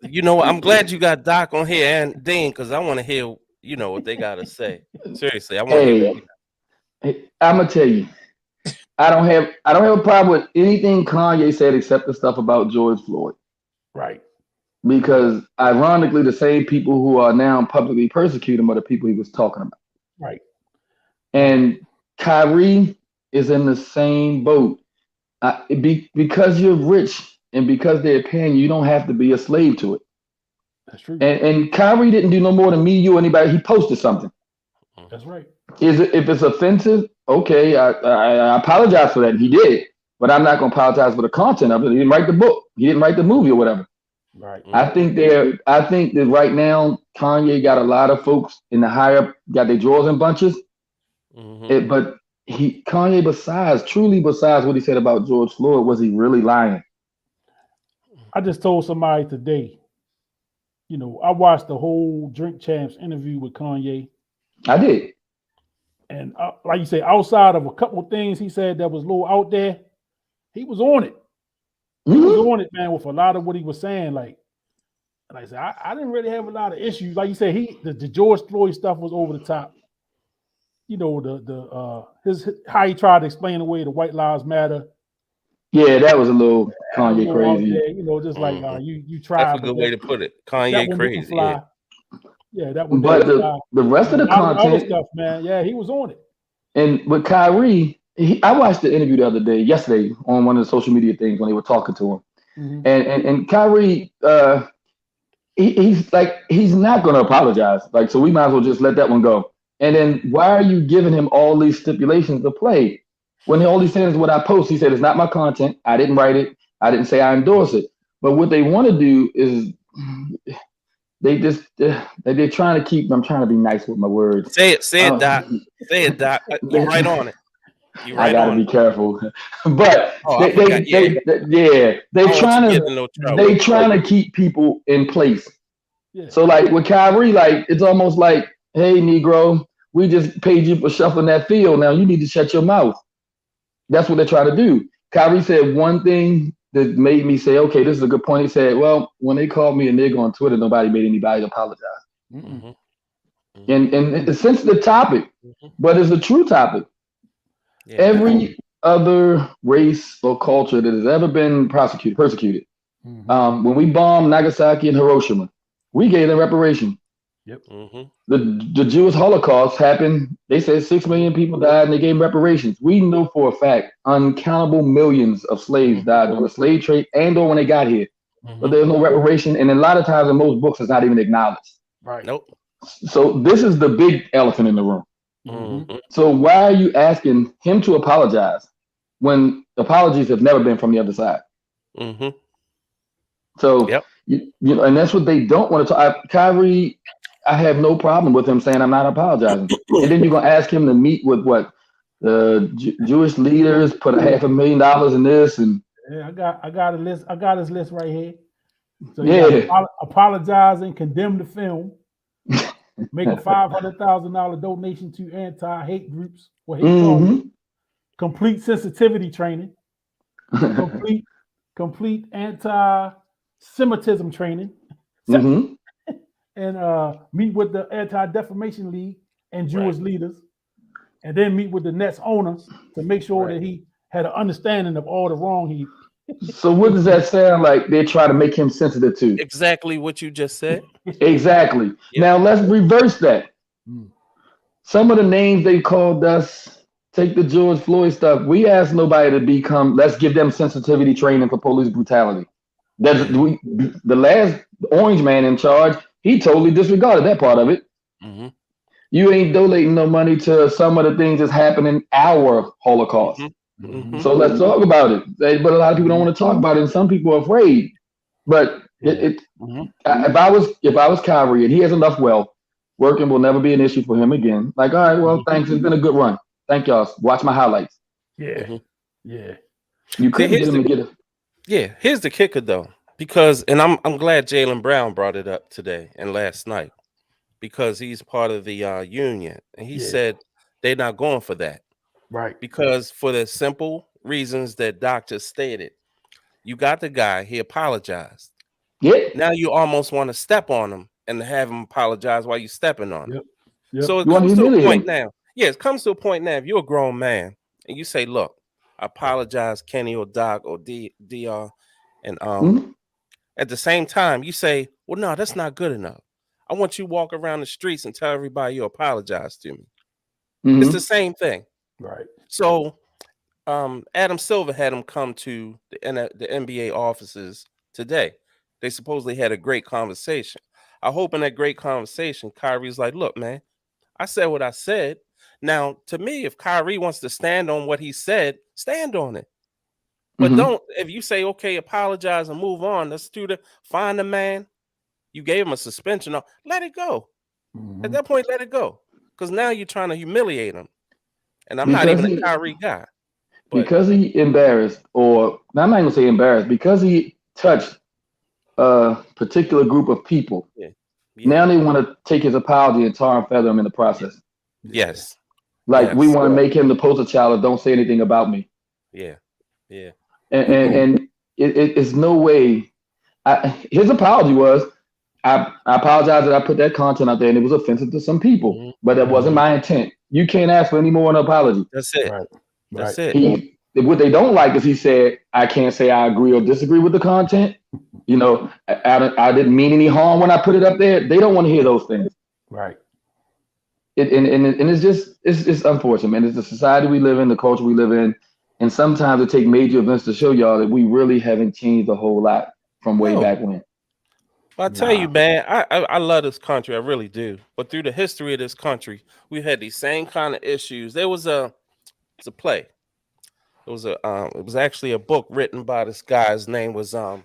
You know, I'm glad you got Doc on here and Dean because I want to hear, what they gotta say. Seriously, I want to hear. Hey, I'm gonna tell you, I don't have a problem with anything Kanye said except the stuff about George Floyd. Right. Because ironically, the same people who are now publicly persecuting are the people he was talking about. Right. And Kyrie is in the same boat. Because you're rich and because they're paying you, don't have to be a slave to it. That's true. And Kyrie didn't do no more than me, you, anybody. He posted something. That's right. If it's offensive, okay, I apologize for that. He did, but I'm not going to apologize for the content of it. He didn't write the book. He didn't write the movie or whatever. Right. I think that right now Kanye got a lot of folks in the higher got their drawers in bunches. Mm-hmm. But Kanye, besides what he said about George Floyd, was he really lying? I just told somebody today, I watched the whole Drink Champs interview with Kanye. I did. And like you say, outside of a couple of things he said that was a little out there, he was on it. He was on it, man, with a lot of what he was saying. Like I said, I didn't really have a lot of issues. Like you said, the George Floyd stuff was over the top. You know, his how he tried to explain away the White Lives Matter. Yeah, that was a little Kanye crazy. There, you know, just like you tried. That's a good way to put it. Kanye that one crazy. didn't fly. Yeah, that one. But the rest of the content stuff, man. Yeah, he was on it. And with Kyrie, I watched the interview yesterday on one of the social media things when they were talking to him, and Kyrie, he's not going to apologize. Like, so we might as well just let that one go. And then why are you giving him all these stipulations to play? When all he's saying is what I post, he said it's not my content. I didn't write it. I didn't say I endorse it. But what they want to do is they're trying to keep. I'm trying to be nice with my words. Say it, Doc. Say it, Doc. You're right on it. I gotta be careful. But they're trying to keep people in place. Yeah. So like with Kyrie, like it's almost like, hey, Negro, we just paid you for shuffling that field. Now you need to shut your mouth. That's what they're trying to do. Kyrie said one thing that made me say, okay, this is a good point. He said, well, when they called me a nigga on Twitter, nobody made anybody apologize. And it's a sensitive topic, but it's a true topic. Yeah. Every other race or culture that has ever been persecuted. When we bombed Nagasaki and Hiroshima, we gave them reparation. Yep. The Jewish Holocaust happened. They said 6 million people died and they gave reparations. We know for a fact uncountable millions of slaves died on the slave trade and or when they got here. But there's no reparation. And a lot of times in most books, it's not even acknowledged. Right. Nope. So this is the big elephant in the room. So why are you asking him to apologize when apologies have never been from the other side? So, you know, and that's what they don't want to talk. Kyrie, I have no problem with him saying I'm not apologizing. And then you're going to ask him to meet with what? The Jewish leaders, put $500,000 in this. And yeah, I got a list. I got his list right here. So apologize and condemn the film. Make a $500,000 donation to anti-hate groups or hate complete sensitivity training, complete anti-Semitism training, and meet with the Anti-Defamation League and Jewish leaders, and then meet with the Nets owner to make sure that he had an understanding of all the wrong he. So what does that sound like? They're trying to make him sensitive to exactly what you just said. Exactly. Yep. Now let's reverse that. Some of the names they called us, take the George Floyd stuff. We asked nobody to let's give them sensitivity training for police brutality. The last orange man in charge, he totally disregarded that part of it. You ain't donating no money to some of the things that's happening in our Holocaust. So let's talk about it. But a lot of people don't want to talk about it, and some people are afraid. But if I was Kyrie and he has enough wealth, working will never be an issue for him again. Like, all right, well, thanks. It's been a good run. Thank y'all. Watch my highlights. Yeah. You couldn't get him to get it. Yeah, here's the kicker though, because I'm glad Jaylen Brown brought it up today and last night, because he's part of the union, and he said they're not going for that. Right. Because for the simple reasons that Doc just stated, you got the guy, he apologized. Yeah. Now you almost want to step on him and have him apologize while you're stepping on him. Yep. So it comes to a point now. Yeah, it comes to a point now. If you're a grown man and you say, look, I apologize, Kenny or Doc or DR, and at the same time, you say, well, no, that's not good enough. I want you to walk around the streets and tell everybody you apologize to me. It's the same thing. Right. So Adam Silver had him come to the NBA offices today. They supposedly had a great conversation. I hope in that great conversation, Kyrie's like, look, man, I said what I said. Now, to me, if Kyrie wants to stand on what he said, stand on it. But don't, if you say, okay, apologize and move on, let's do find the man. You gave him a suspension. Let it go. At that point, let it go. Because now you're trying to humiliate him. And I'm not even a Kyrie guy. Because he embarrassed, or I'm not going to say embarrassed, because he touched a particular group of people. Now they want to take his apology and tar and feather him in the process. Yes. Like we Yes. want to make him the poster child of don't say anything about me. Yeah. Yeah. And it's no way. His apology was, I apologize that I put that content out there and it was offensive to some people, Mhm. but that wasn't my intent. You can't ask for any more an apology. That's it. Right. That's Right. it. What they don't like is he said, I can't say I agree or disagree with the content. You know, I didn't mean any harm when I put it up there. They don't want to hear those things. Right. And it's just it's unfortunate, man. It's the society we live in, the culture we live in, and sometimes it takes major events to show y'all that we really haven't changed a whole lot from way No. back when. Well, I tell you, man, I love this country. I really do. But through the history of this country, we've had these same kind of issues. There was it's a play. It was actually a book written by this guy. His name was I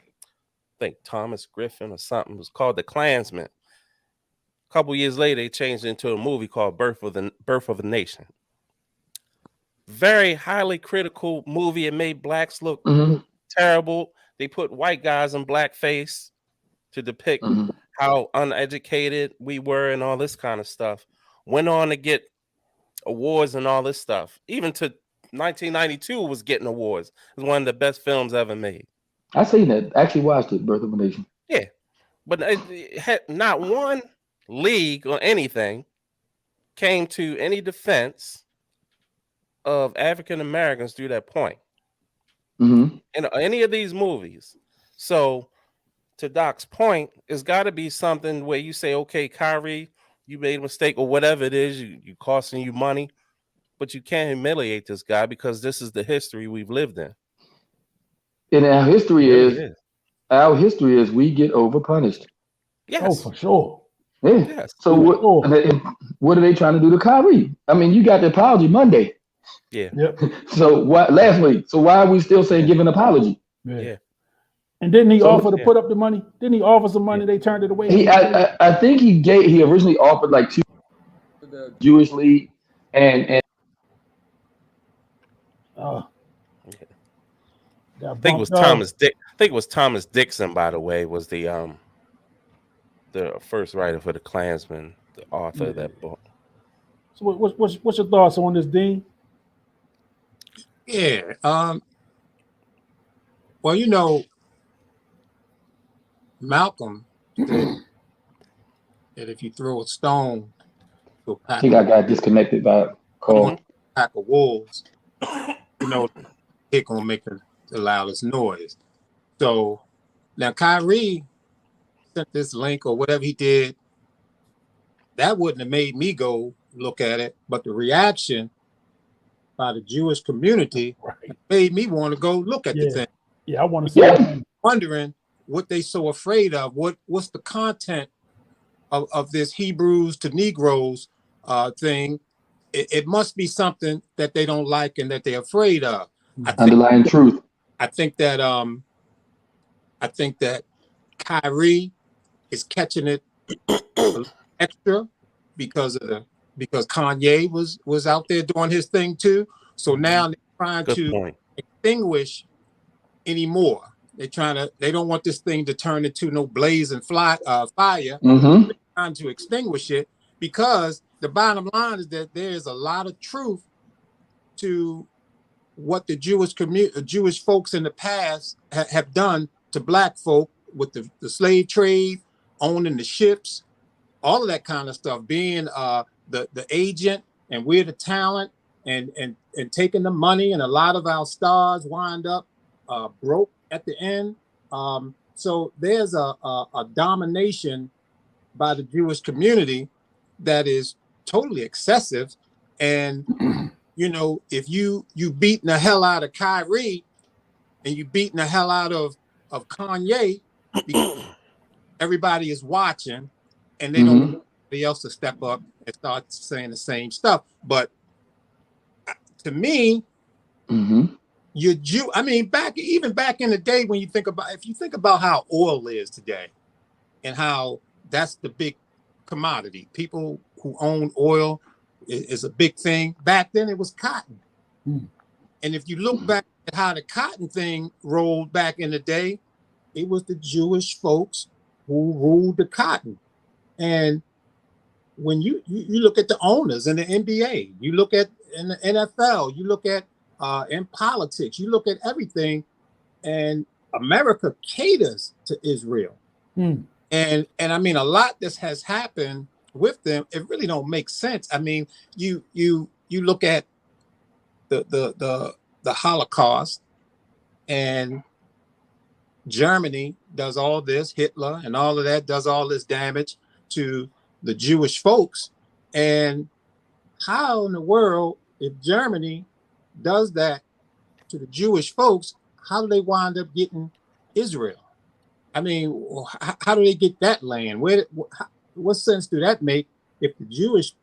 think Thomas Griffin or something. It was called The Klansman. A couple years later, they changed it into a movie called Birth of a Nation. Very highly critical movie. It made blacks look Mm-hmm. terrible. They put white guys in blackface to depict Mm-hmm. how uneducated we were and all this kind of stuff. Went on to get awards and all this stuff. Even to 1992 was getting awards. It was one of the best films ever made. I seen that. Actually watched it, Birth of a Nation. Yeah, but it had not one league or anything came to any defense of African Americans through that point Mm-hmm. in any of these movies. So to Doc's point, it's got to be something where you say, okay, Kyrie, you made a mistake or whatever it is, you costing you money, but you can't humiliate this guy because this is the history we've lived in. And It really our history is we get overpunished. Oh, Yes. for sure. Yeah. Yes. So Sure. what are they trying to do to Kyrie? I mean, you got the apology Monday. Yeah. Yep. So what last week? So why are we still saying give an apology? Yeah. Yeah. And didn't he So- offer to put up the money? Didn't he offer some money? They turned it away. I think he originally offered like $2 to the Jewish League and Got I think it was bumped up. I think it was Thomas Dixon, by the way, was the first writer for the Klansman, the author of that book. So what's your thoughts on this, Dean? Yeah. Well, you know, Malcolm said that if you throw a stone to a I pack, think I got disconnected by a call. Mhm. pack of wolves, you know, it gonna make the loudest noise. So now Kyrie sent this link or whatever he did. That wouldn't have made me go look at it, but the reaction by the Jewish community Right. made me want to go look at the thing, Yeah, I want to see. Yeah. wondering what they so afraid of. What's the content of this Hebrews to Negroes thing? It must be something that they don't like and that they're afraid of. Underlying truth. I think that Kyrie is catching it extra because Kanye was out there doing his thing too. So now they're trying Good to point. extinguish anymore. They don't want this thing to turn into no blazing fire. Mm-hmm. Trying to extinguish it because the bottom line is that there is a lot of truth to what the Jewish folks in the past have done to black folk with the slave trade, owning the ships, all of that kind of stuff, being the agent, and we're the talent, and taking the money, and a lot of our stars wind up broke at the end. So there's a domination by the Jewish community that is totally excessive. And you know, if you beating the hell out of Kyrie and you beating the hell out of Kanye, everybody is watching, and they don't want anybody else to step up and start saying the same stuff. But to me, I mean, back in the day, when if you think about how oil is today, and how that's the big commodity, people who own oil is a big thing. Back then, it was cotton. And if you look back at how the cotton thing rolled back in the day, it was the Jewish folks who ruled the cotton. And when you look at the owners in the NBA, you look at in the NFL, you look at in politics, you look at everything, and America caters to Israel. And I mean, a lot that has happened with them, it really don't make sense. I mean, you look at the Holocaust, and Germany does all this, Hitler and all of that does all this damage to the Jewish folks. And how in the world, if Germany does that to the Jewish folks, how do they wind up getting Israel? I mean, how do they get that land? What sense do that make if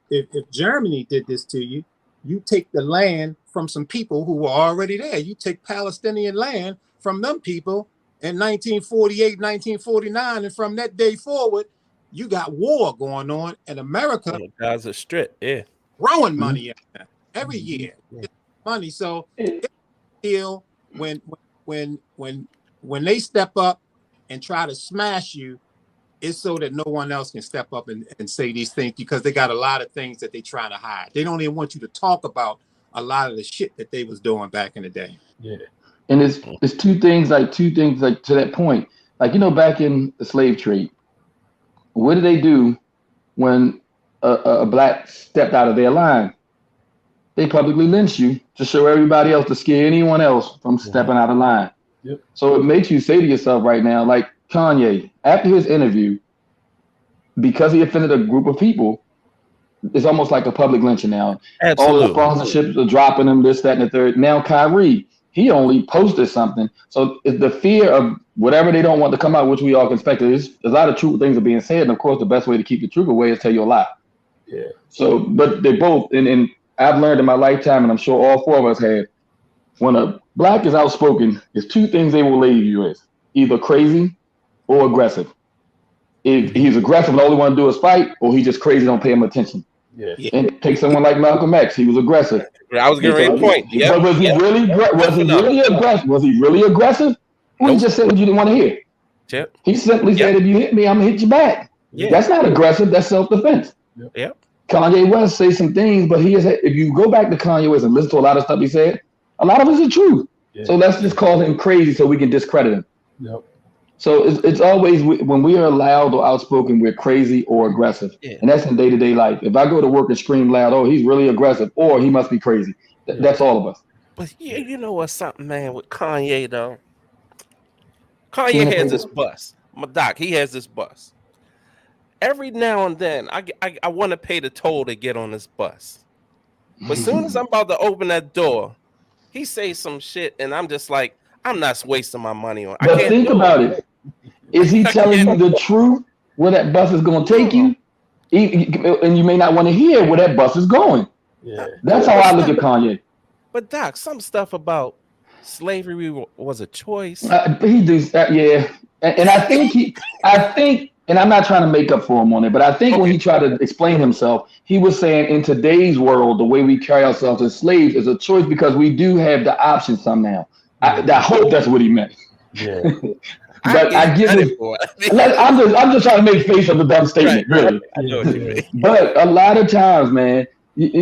if Germany did this to you? You take the land from some people who were already there. You take Palestinian land from them people in 1948, 1949, and from that day forward, you got war going on in America. Gaza Strip, throwing money at that every year, money. So it's still when they step up and try to smash you, it's so that no one else can step up and say these things, because they got a lot of things that they trying to hide. They don't even want you to talk about a lot of the shit that they was doing back in the day. Yeah. And it's two things like to that point. Like, back in the slave trade, what did they do when a black stepped out of their line? They publicly lynched you to show everybody else, to scare anyone else from stepping out of line. Yep. So it makes you say to yourself right now, like Kanye, after his interview, because he offended a group of people, it's almost like a public lynching now. Absolutely. All the sponsorships are dropping him, this, that, and the third. Now Kyrie, he only posted something. So it's the fear of whatever they don't want to come out, which we all can expect. There's a lot of truthful things are being said. And of course, the best way to keep the truth away is tell you a lie. Yeah. So, but they both, and I've learned in my lifetime, and I'm sure all four of us have, when a black is outspoken, there's two things they will label you as: either crazy or aggressive. If he's aggressive and all he want to do is fight, or he just crazy, don't pay him attention. Yeah. And take someone like Malcolm X, he was aggressive. I was getting ready to point. But was he really aggressive? Was he really aggressive? Or he just said what you didn't want to hear? Yep. He simply said, if you hit me, I'm gonna hit you back. Yeah. That's not aggressive, that's self-defense. Yep. Kanye West say some things, but if you go back to Kanye West and listen to a lot of stuff he said, a lot of it is the truth. Yeah. So let's just call him crazy so we can discredit him. Yep. So it's always, when we are loud or outspoken, we're crazy or aggressive. Yeah. And that's in day-to-day life. If I go to work and scream loud, oh, he's really aggressive, or he must be crazy. That's all of us. But you know what's something, man, with Kanye, though? Kanye has this bus. My doc, he has this bus. Every now and then, I want to pay the toll to get on this bus. But as soon as I'm about to open that door, he says some shit, and I'm just like, I'm not wasting my money on. But think about it. Is he telling you the truth where that bus is going to take you? And you may not want to hear where that bus is going. Yeah. That's how I look at Kanye. But Doc, some stuff about slavery was a choice. He does that, yeah. And I think and I'm not trying to make up for him on it, but I think when he tried to explain himself, he was saying in today's world, the way we carry ourselves as slaves is a choice because we do have the option somehow. I hope that's what he meant. Yeah. But I give it. I'm just trying to make face of the dumb statement, really. I know what you mean. But a lot of times, man,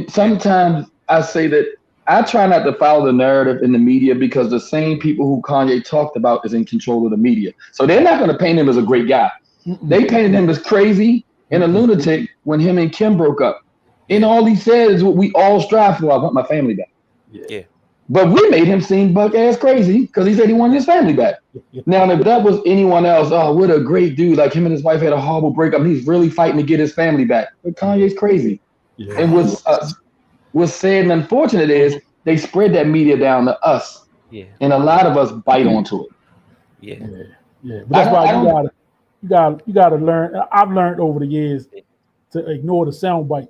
sometimes I say that I try not to follow the narrative in the media because the same people who Kanye talked about is in control of the media. So they're not going to paint him as a great guy. They painted him as crazy and a lunatic when him and Kim broke up. And all he said is what we all strive for. I want my family back. Yeah. But we made him seem buck ass crazy because he said he wanted his family back. Now, if that was anyone else, oh, what a great dude. Like him and his wife had a horrible breakup. And he's really fighting to get his family back. But Kanye's crazy. Yeah. And what's sad and unfortunate is they spread that media down to us. Yeah. And a lot of us bite onto it. Yeah. Yeah. But that's why you gotta learn. I've learned over the years to ignore the sound bite.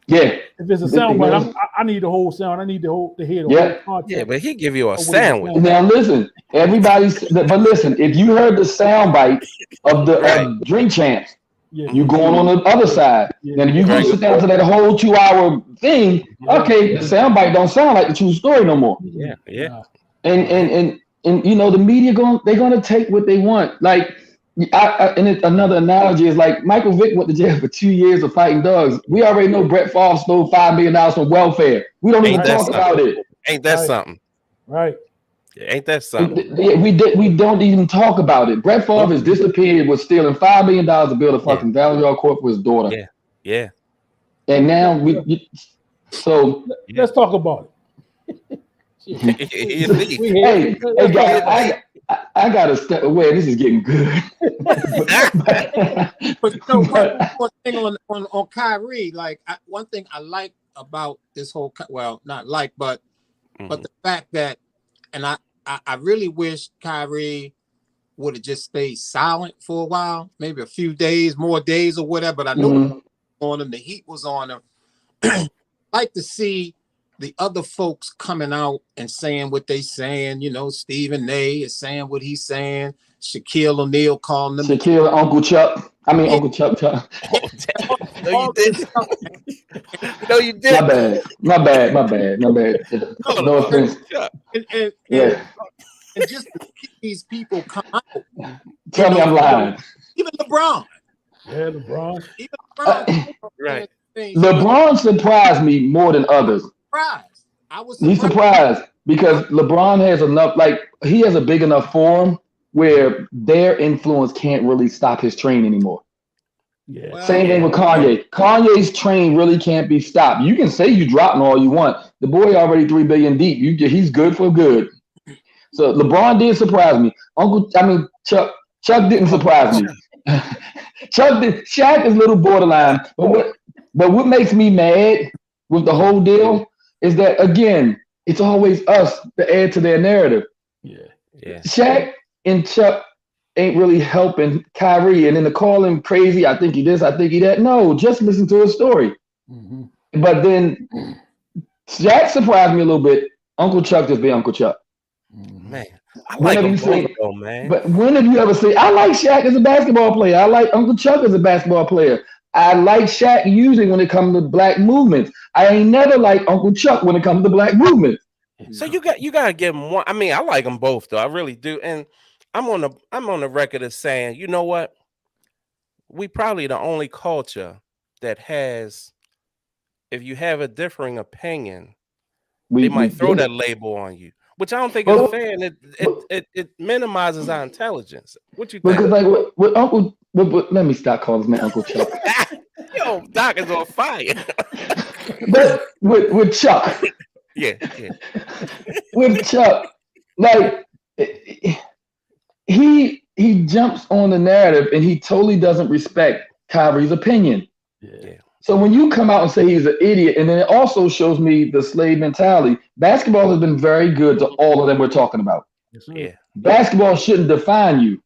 Yeah. If it's a sound bite, I need the whole sound. I need to hear the whole content. Yeah, but he give you a sandwich. Now listen, but listen, if you heard the sound bite of the Drink Champs, you going on the other side. And if you go sit down to that whole 2-hour thing, okay, the sound bite don't sound like the true story no more. Yeah. And you know, the media they're gonna take what they want. Like Another analogy is like Michael Vick went to jail for 2 years of fighting dogs. We already know Brett Favre stole $5 million from welfare. We don't even talk about it. Ain't that something? Right. Ain't that something? We don't even talk about it. Brett Favre has disappeared with stealing $5 million to build a fucking Valley Court for his daughter. Yeah. And now let's talk about it. Hey guys, I gotta step away. This is getting good. But one thing on Kyrie, like one thing I like about this whole, not like, but the fact that, and I really wish Kyrie would have just stayed silent for a while, maybe a few days, more days or whatever. But I know on him, the heat was on him. Like to see the other folks coming out and saying what they saying. Stephen A is saying what he's saying. Shaquille O'Neal calling them. Uncle Chuck. Uncle Chuck. No, you didn't. No, you didn't. My bad. No offense. And just to see these people come out. Tell me I'm lying. Even LeBron. Yeah, LeBron. Even LeBron. Right. LeBron surprised me more than others. He's surprised because LeBron has enough, he has a big enough forum where their influence can't really stop his train anymore. Yeah. Well, Same thing with Kanye. Kanye's train really can't be stopped. You can say you dropping all you want. The boy already 3 billion deep. He's good for good. So LeBron did surprise me. Chuck didn't surprise me. Shaq is a little borderline. But what makes me mad with the whole deal is that, again, it's always us to add to their narrative. Yeah. Shaq and Chuck ain't really helping Kyrie, and then to call him crazy, I think he this, I think he that. No, just listen to his story. Mm-hmm. But then Shaq surprised me a little bit. Uncle Chuck just be Uncle Chuck. Man, I like him both, though, man. But when have you ever seen? I like Shaq as a basketball player. I like Uncle Chuck as a basketball player. I like Shaq usually when it comes to black movements. I ain't never like Uncle Chuck when it comes to black movements. So you gotta give him one. I mean, I like them both, though. I really do. And I'm on the record of saying, you know what? We probably the only culture that has, if you have a differing opinion, they might throw that label on you, which I don't think is fair. And it minimizes our intelligence. What you think? Because with Uncle, let me stop calling him Uncle Chuck. Yo, Doc is on fire. But with Chuck, yeah, with Chuck, he jumps on the narrative and he totally doesn't respect Kyrie's opinion. Yeah. So when you come out and say he's an idiot, and then it also shows me the slave mentality. Basketball has been very good to all of them we're talking about. Yeah. Basketball shouldn't define you.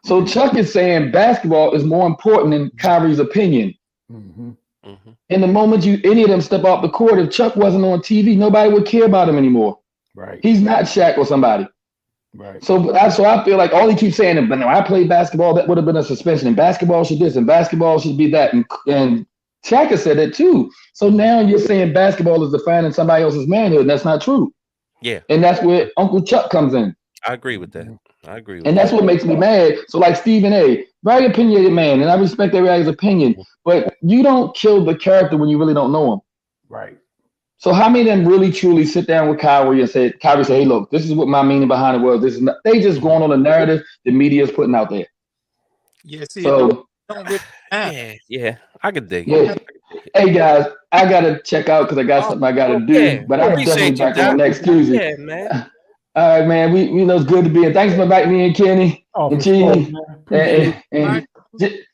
So Chuck is saying basketball is more important than Kyrie's opinion. Mm-hmm. Mm-hmm. And the moment any of them step off the court, if Chuck wasn't on TV, nobody would care about him anymore. Right. He's not Shaq or somebody. Right. So I feel like all he keeps saying, but no, I played basketball, that would have been a suspension, and basketball should this, and basketball should be that, and Shaq has said that too. So now you're saying basketball is defining somebody else's manhood, and that's not true. Yeah. And that's where Uncle Chuck comes in. I agree with that. And that's what makes me mad. So like Stephen A, very opinionated man, and I respect everybody's opinion, but you don't kill the character when you really don't know him. Right. So how many of them really truly sit down with Kyrie and say, hey, look, this is what my meaning behind it was. This is not, they just going on a narrative the media is putting out there. Yeah, see, so yeah, I could dig it. Hey guys, I gotta check out because I got something I gotta do. But I'm definitely back on next Tuesday. Yeah, man. All right, man. We know it's good to be here. Thanks for inviting me and Kenny and Gene. And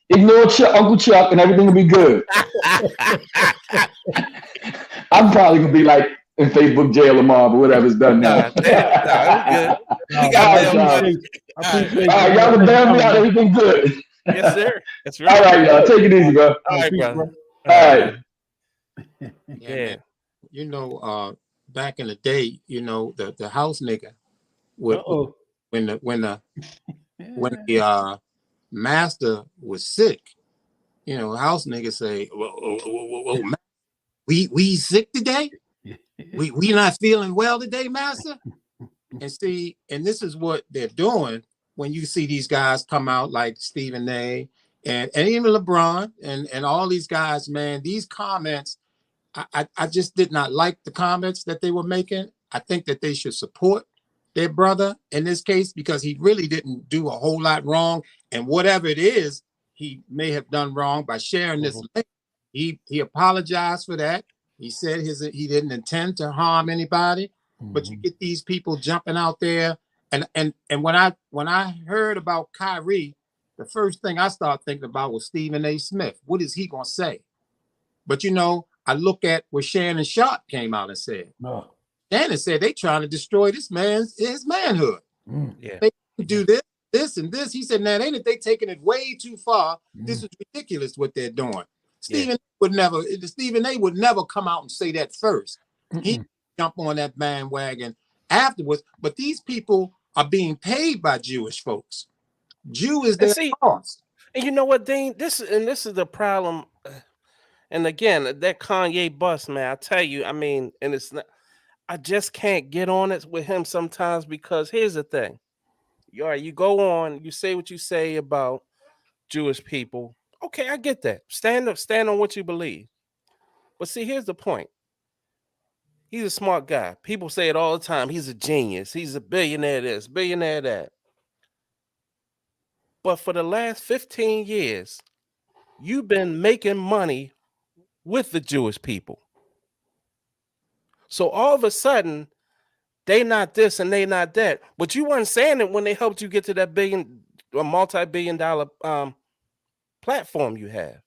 ignore Uncle Chuck and everything will be good. I'm probably gonna be like in Facebook jail tomorrow, but whatever's done now. Good. All right, y'all can bail me out. Everything good. Yes, sir. That's right. All right, y'all. Take it easy, bro. All right, bro. All right. Yeah. Back in the day, the house nigga would when the master was sick, house nigga say, whoa, we sick today? We not feeling well today, master? And see, and this is what they're doing when you see these guys come out like Stephen A. and even LeBron and all these guys, man, these comments, I just did not like the comments that they were making. I think that they should support their brother in this case because he really didn't do a whole lot wrong. And whatever it is, he may have done wrong by sharing this link. He apologized for that. He said he didn't intend to harm anybody. But you get these people jumping out there. And when I heard about Kyrie, the first thing I started thinking about was Stephen A. Smith. What is he gonna say? But I look at what Shannon Sharp came out and said. No. Shannon said they trying to destroy his manhood. Yeah. They do this, and this. He said, "Man, ain't it they taking it way too far? This is ridiculous what they're doing." Stephen A. would never come out and say that first. He jump on that bandwagon afterwards. But these people are being paid by Jewish folks. Jew is their boss. And you know what, Dean? This is the problem. And again, that Kanye bust, man, I tell you, I mean, and it's not, I just can't get on it with him sometimes because here's the thing. You go on, you say what you say about Jewish people. Okay, I get that. Stand on what you believe. But see, here's the point. He's a smart guy. People say it all the time. He's a genius. He's a billionaire this, billionaire that. But for the last 15 years, you've been making money with the Jewish people. So all of a sudden, they not this and they not that. But you weren't saying it when they helped you get to that multi-billion-dollar platform you have.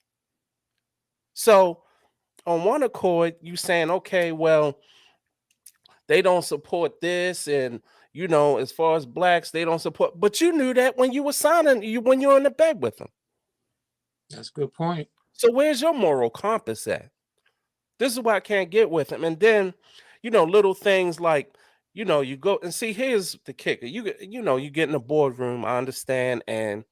So on one accord, you saying, okay, well, they don't support this, and as far as blacks, they don't support. But you knew that when you were signing, when you were in the bed with them. That's a good point. So where's your moral compass at? This is why I can't get with him. And then, little things like, you go and see, here's the kicker. You get in the boardroom, I understand, and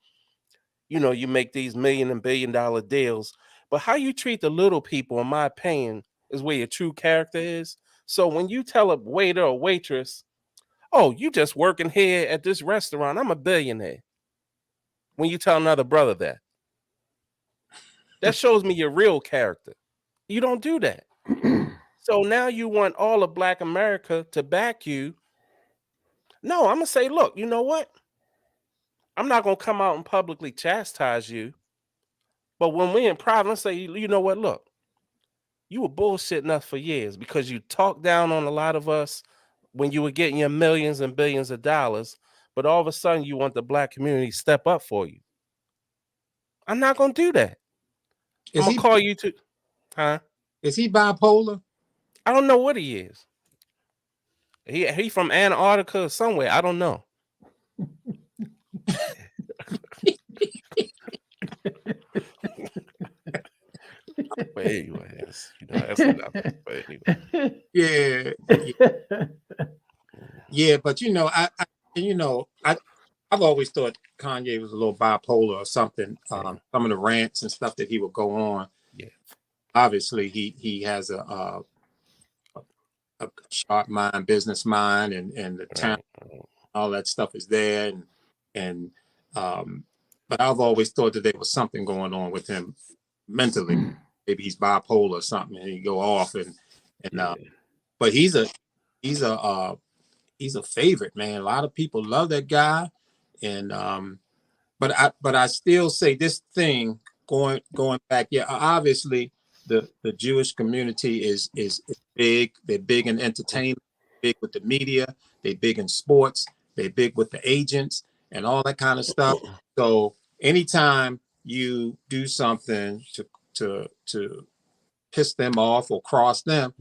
you make these million and billion-dollar deals. But how you treat the little people, in my opinion, is where your true character is. So when you tell a waiter or waitress, oh, you just working here at this restaurant, I'm a billionaire. When you tell another brother that shows me your real character. You don't do that. So now you want all of Black America to back you. No, I'm going to say, look, you know what? I'm not going to come out and publicly chastise you. But when we're in private, let's say, you know what? Look, you were bullshitting us for years because you talked down on a lot of us when you were getting your millions and billions of dollars. But all of a sudden, you want the Black community to step up for you. I'm not going to do that. I'm going to call you to, huh? Is he bipolar? I don't know what he is. He from Antarctica or somewhere. I don't know. But anyway, that's enough. But anyway. Yeah, but I've always thought Kanye was a little bipolar or something. Some of the rants and stuff that he would go on. Yeah. Obviously, he has a sharp mind, business mind, and the talent, all that stuff is there. But I've always thought that there was something going on with him mentally. Maybe he's bipolar or something, and he go off but he's a favorite, man. A lot of people love that guy, and but I still say this thing going back. Yeah, obviously the Jewish community is big. They're big in entertainment, big with the media. They're big in sports. They're big with the agents and all that kind of stuff. So anytime you do something to piss them off or cross them,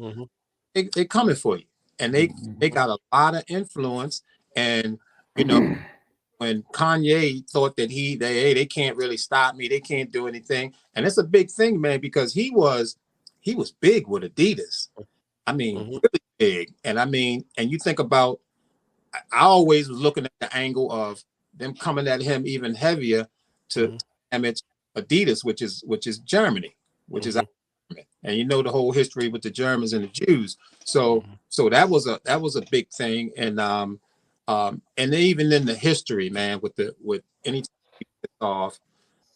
they're coming for you, and they got a lot of influence. And when Kanye thought that they can't really stop me, they can't do anything, and it's a big thing, man, because he was big with Adidas. I mean, really big. And I mean, and you think about, I always was looking at the angle of them coming at him even heavier to damage Adidas, which is Germany, which is, and the whole history with the Germans and the Jews. So that was a big thing. And And then even in the history, man, with any off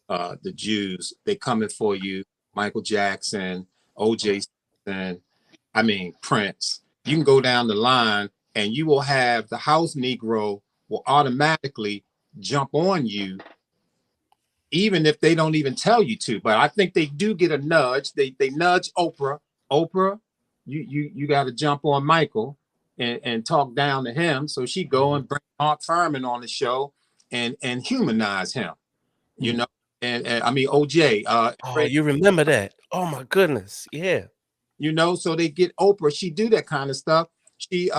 the Jews, they coming for you. Michael Jackson, O.J. Simpson, I mean Prince. You can go down the line, and you will have the house Negro will automatically jump on you, even if they don't even tell you to. But I think they do get a nudge. They nudge Oprah. Oprah, you got to jump on Michael and talk down to him. So she go and bring Mark Furman on the show and humanize him. You know, and I mean OJ. Oh, you remember that? Oh my goodness, yeah. You know, so they get Oprah. She do that kind of stuff. She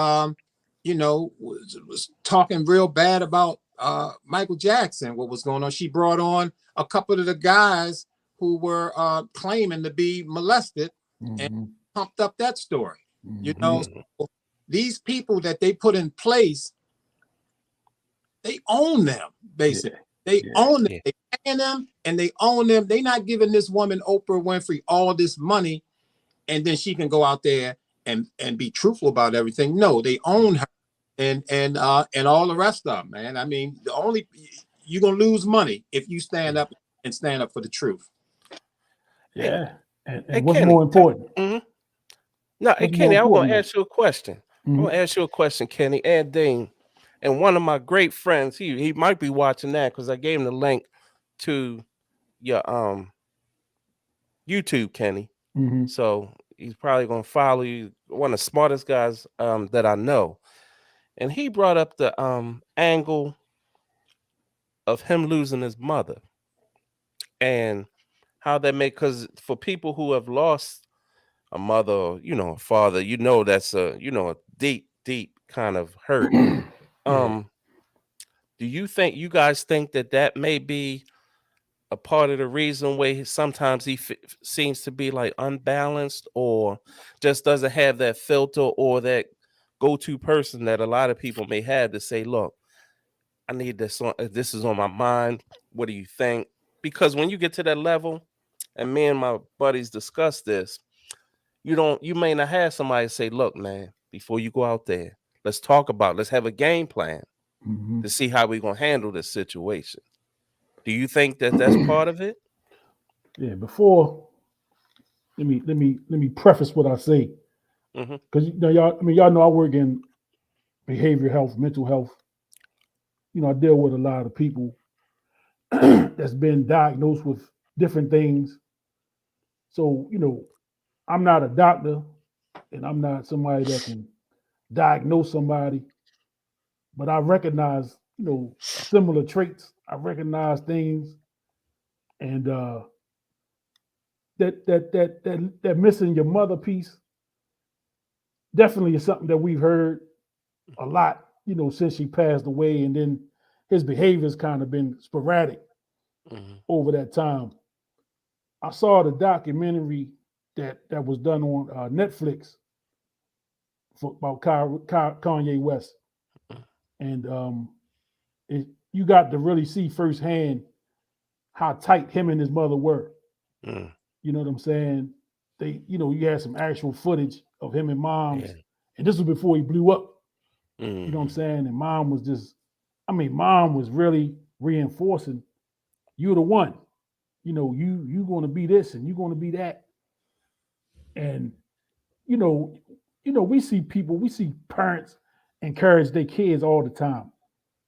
you know, was talking real bad about Michael Jackson, what was going on. She brought on a couple of the guys who were claiming to be molested and pumped up that story. You know, so these people that they put in place, they own them, basically. They own them. They paying them and they own them. They not giving this woman Oprah Winfrey all this money and then she can go out there and be truthful about everything. No, they own her and all the rest of them, man. I mean, you're gonna lose money if you stand up for the truth. Yeah. And what's Kenny, more important? No, and Kenny, I was gonna ask you a question. I'm gonna ask you a question, Kenny and Dean. And one of my great friends, he might be watching that because I gave him the link to your YouTube, Kenny. So he's probably gonna follow you. One of the smartest guys that I know. And he brought up the angle of him losing his mother and how that because for people who have lost a mother or, you know, a father, you know, that's a, you know, a deep, deep kind of hurt. Do you guys think that may be a part of the reason why sometimes he seems to be like unbalanced or just doesn't have that filter or that go-to person that a lot of people may have to say, look, I need this on, this is on my mind. What do you think? Because when you get to that level, and me and my buddies discuss this, you may not have somebody say, look, man, before you go out there, let's talk about, let's have a game plan to see how we're going to handle this situation. Do you think that that's part of it? Yeah, before, let me preface what I say. Because you know, y'all know I work in behavioral health, mental health. You know, I deal with a lot of people that's been diagnosed with different things. So, you know, I'm not a doctor and I'm not somebody that can diagnose somebody, but I recognize, you know, similar traits. I recognize things, and that missing your mother piece definitely is something that we've heard a lot, you know, since she passed away, and then his behavior's kind of been sporadic over that time. I saw the documentary that was done on Netflix about Kanye West, and you got to really see firsthand how tight him and his mother were. You know what I'm saying? They, you know, you had some actual footage of him and Mom's, and this was before he blew up. You know what I'm saying? And Mom was just, Mom was really reinforcing, you're the one. You know, you going to be this and you're going to be that. And you know, we see parents encourage their kids all the time.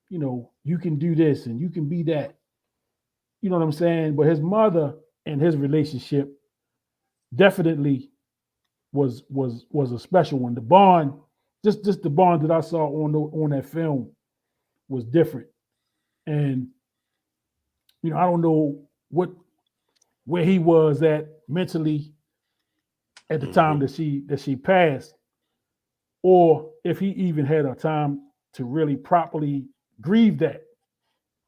You know, you can do this and you can be that. You know what I'm saying? But his mother and his relationship definitely was a special one. The bond, just the bond that I saw on that film was different. And you know, I don't know where he was at mentally at the time that she passed, or if he even had a time to really properly grieve that.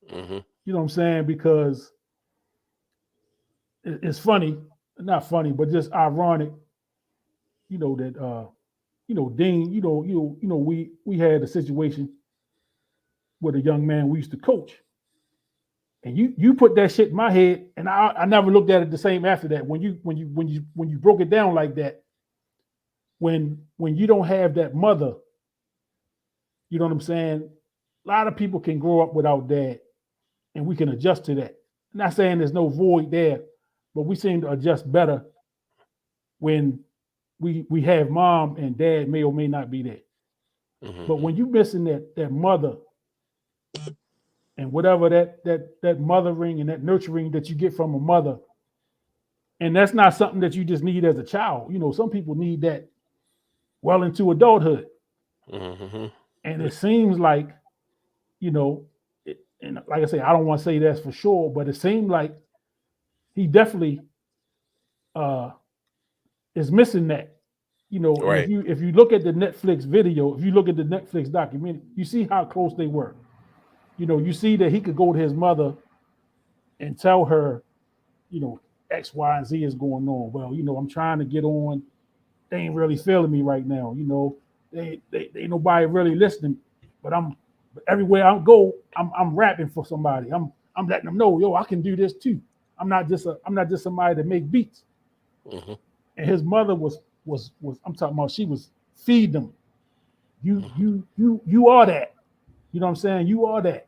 You know what I'm saying? Because it's funny, not funny, but just ironic. You know that you know, Dean. You know, we had a situation with a young man we used to coach, and you put that shit in my head, and I never looked at it the same after that. When you broke it down like that, when you don't have that mother, you know what I'm saying, a lot of people can grow up without dad, and we can adjust to that. I'm not saying there's no void there, but we seem to adjust better when we have mom and dad may or may not be there. Mm-hmm. But when you missing that mother and whatever that mothering and that nurturing that you get from a mother, and that's not something that you just need as a child. You know, some people need that well into adulthood. Mm-hmm. And it seems like, you know, and like I say, I don't want to say that's for sure, but it seemed like he definitely is missing that. You know, and Right. if you look at the Netflix video, if you look at the Netflix documentary, you see how close they were. You know, you see that he could go to his mother and tell her, you know, X, Y, and Z is going on. Well, you know, I'm trying to get on. They ain't really feeling me right now. You know, they ain't nobody really listening. But everywhere I go, I'm rapping for somebody. I'm letting them know, yo, I can do this too. I'm not just somebody that make beats. Mm-hmm. And his mother was I'm talking about, she was feed them. You are that. You know what I'm saying? You are that.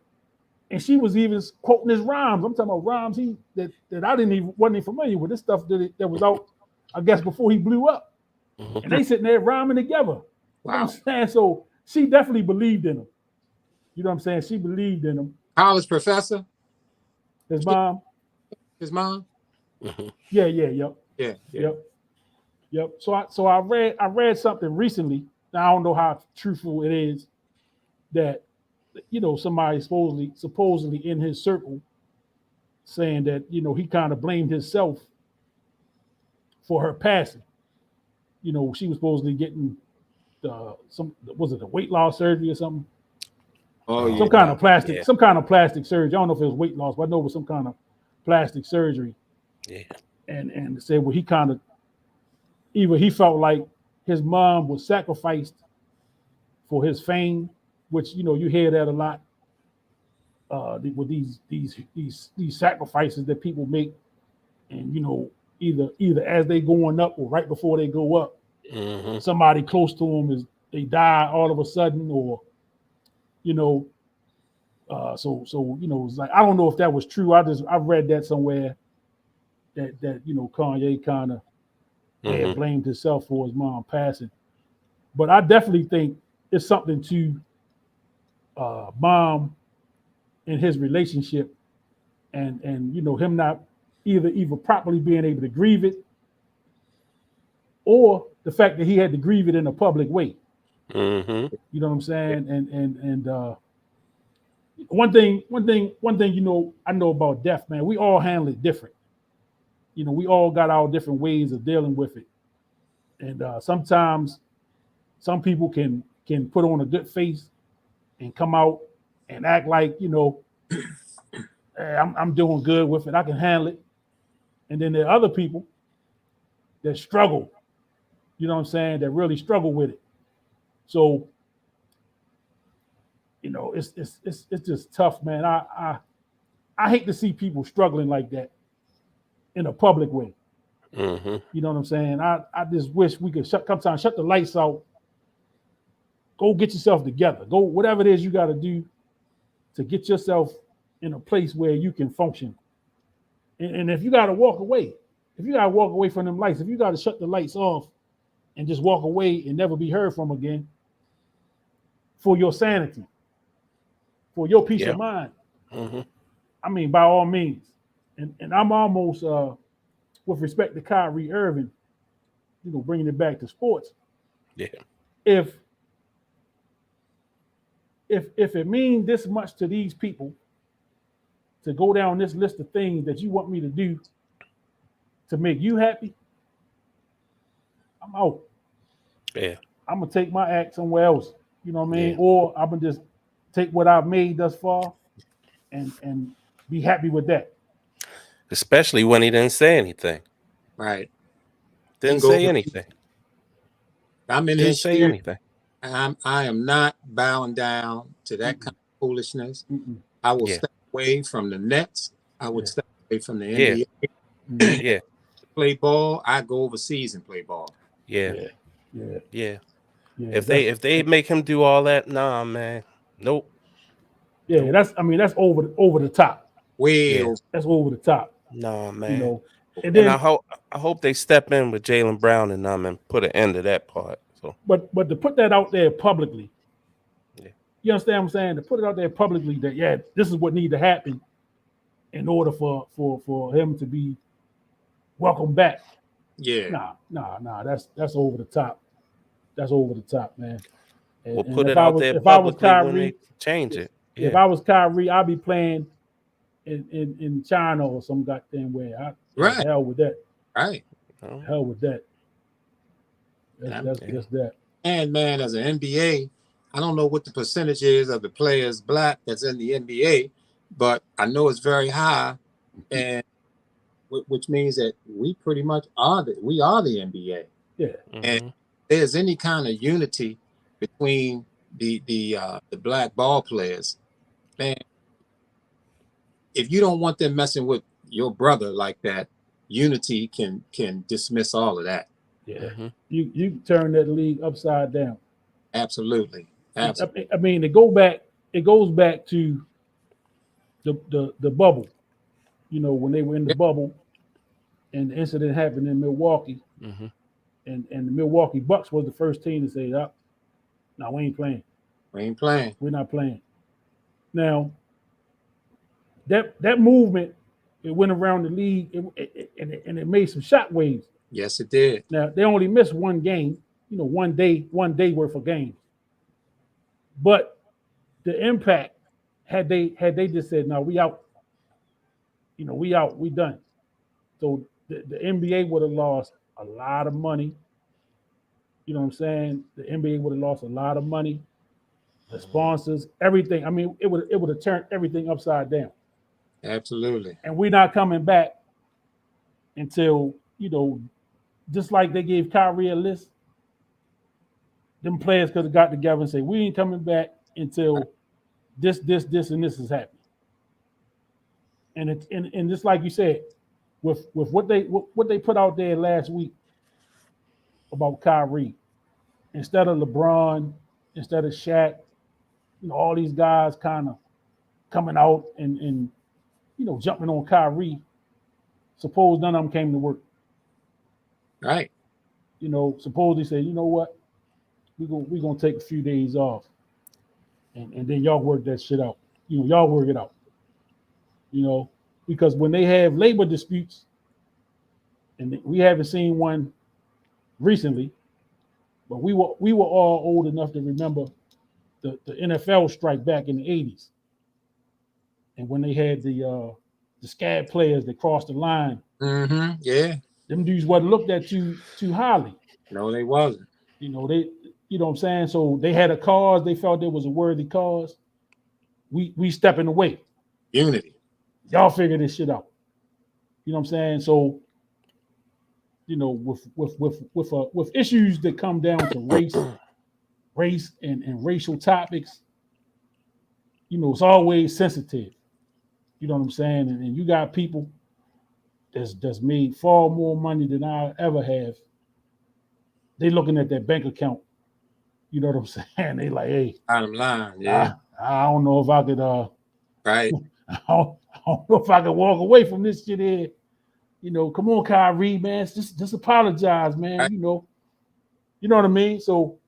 And she was even quoting his rhymes. I'm talking about rhymes that I wasn't even familiar with. This stuff that was out, I guess, before he blew up. Mm-hmm. And they sitting there rhyming together. You know what I'm saying? So she definitely believed in him. You know what I'm saying? She believed in him. College professor? His mom? His mom? Mm-hmm. Yep. Yeah. Yep. So I read something recently. Now I don't know how truthful it is, that, you know, somebody supposedly in his circle saying that, you know, he kind of blamed himself for her passing. You know, she was supposedly getting was it a weight loss surgery or something? Oh yeah. Some kind of plastic surgery. I don't know if it was weight loss, but I know it was some kind of plastic surgery. Yeah. And said, well, he kind of, either he felt like his mom was sacrificed for his fame, which, you know, you hear that a lot with these sacrifices that people make, and, you know, either as they going up or right before they go up, Mm-hmm. somebody close to them they die all of a sudden, or, you know, so you know, it's like, I don't know if that was true. I read that somewhere that you know, Kanye kind of Mm-hmm. blamed himself for his mom passing. But I definitely think it's something to mom and his relationship, and you know, him not either properly being able to grieve it, or the fact that he had to grieve it in a public way. Mm-hmm. You know what I'm saying? And one thing, you know, I know about death, man. We all handle it different. You know, we all got our different ways of dealing with it. And sometimes some people can put on a good face and come out and act like, you know, hey, I'm doing good with it. I can handle it. And then there are other people that struggle. You know what I'm saying? That really struggle with it. So, you know, it's just tough, man. I hate to see people struggling like that in a public way. Mm-hmm. You know what I'm saying? I just wish we could shut the lights out. Go get yourself together. Go whatever it is you got to do to get yourself in a place where you can function. And if you got to walk away, from them lights, if you got to shut the lights off and just walk away and never be heard from again, for your sanity, for your peace of mind, Mm-hmm. I mean, by all means. And I'm almost, with respect to Kyrie Irving, you know, bringing it back to sports. Yeah. If it means this much to these people to go down this list of things that you want me to do to make you happy, I'm out. Yeah. I'm gonna take my act somewhere else. You know what I mean? Yeah. Or I'm gonna just take what I've made thus far and be happy with that. Especially when he didn't say anything. Right. Didn't say anything. I'm in Didn't his say shoes. anything. I am not bowing down to that kind of foolishness. I will Yeah. step away from the Nets. I would step away from the Yeah. NBA. Yeah. Play ball. I go overseas and play ball. Yeah. Yeah. Yeah. Yeah. If they make him do all that, nah, man. Nope. Yeah, that's over the top. Way Yeah. over. That's over the top. No, man. You know, and And then I hope they step in with Jaylen Brown and them and put an end to that part. So but to put that out there publicly, yeah. you understand what I'm saying? To put it out there publicly that this is what needs to happen in order for him to be welcome back. Yeah. Nah. That's over the top. That's over the top, man. We'll And put it out there publicly when they change it. Yeah. if I was Kyrie, I'd be playing in China or some goddamn way. Right. Hell with that. Right. Hell with that. That's that. And man, as an NBA, I don't know what the percentage is of the players black that's in the NBA, but I know it's very high, and which means that we pretty much are the NBA. Yeah. And if there's any kind of unity between the black ball players, man, if you don't want them messing with your brother like that, unity can dismiss all of that. Yeah. You turn that league upside down. Absolutely. Absolutely. I mean, it goes back to the bubble. You know, when they were in the bubble and the incident happened in Milwaukee, and the Milwaukee Bucks was the first team to say, no, we ain't playing. We ain't playing. We're not playing. Now, that movement, it went around the league and it made some shockwaves. Yes, it did. Now, they only missed one game, you know, one day worth of games. But the impact, had they just said, no, we out, you know, we out, we done. So the NBA would have lost a lot of money. You know what I'm saying? The NBA would have lost a lot of money. The sponsors, everything. I mean, it would have turned everything upside down. Absolutely. And we're not coming back until, you know, just like they gave Kyrie a list, them players could have got together and say, we ain't coming back until this, and this is happening. And it's and just like you said, with what they put out there last week about Kyrie, instead of LeBron, instead of Shaq, you know, all these guys kind of coming out and you know, jumping on Kyrie. Suppose none of them came to work. Right. You know, suppose they say, you know what, we're gonna take a few days off, and then y'all work that shit out. You know, y'all work it out. You know, because when they have labor disputes, and we haven't seen one recently, but we were all old enough to remember the NFL strike back in the 80s. And when they had the scab players that crossed the line, yeah, them dudes wasn't looked at too highly. No, they wasn't. You know, you know what I'm saying? So they had a cause, they felt there was a worthy cause. We stepping away. Unity. Y'all figure this shit out. You know what I'm saying? So, you know, with issues that come down to race and racial topics, you know, it's always sensitive. You know what I'm saying? And you got people that's made far more money than I ever have. They looking at that bank account. You know what I'm saying? They like, hey, bottom line, yeah. I don't know if I could right. I don't know if I could walk away from this shit here. You know, come on, Kyrie, man. Just apologize, man. Right. You know what I mean? So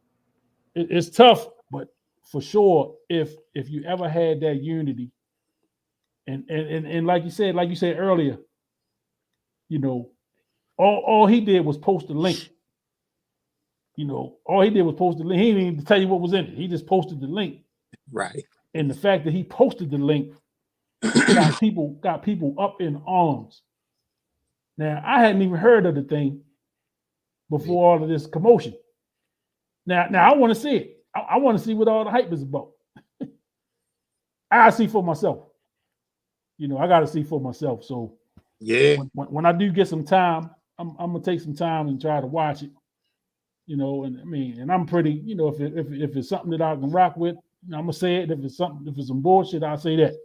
it's tough, but for sure, if you ever had that unity, and like you said earlier, you know, all he did was post a link. You know, all he did was post the link. He didn't even tell you what was in it. He just posted the link. Right. And the fact that he posted the link got people up in arms. Now, I hadn't even heard of the thing before all of this commotion. Now I want to see it. I want to see what all the hype is about. I see for myself. You know, I got to see for myself. So yeah, when I do get some time, I'm gonna take some time and try to watch it. You know, and I mean, and I'm pretty. You know, if it's something that I can rock with, I'm gonna say it. If it's some bullshit, I'll say that.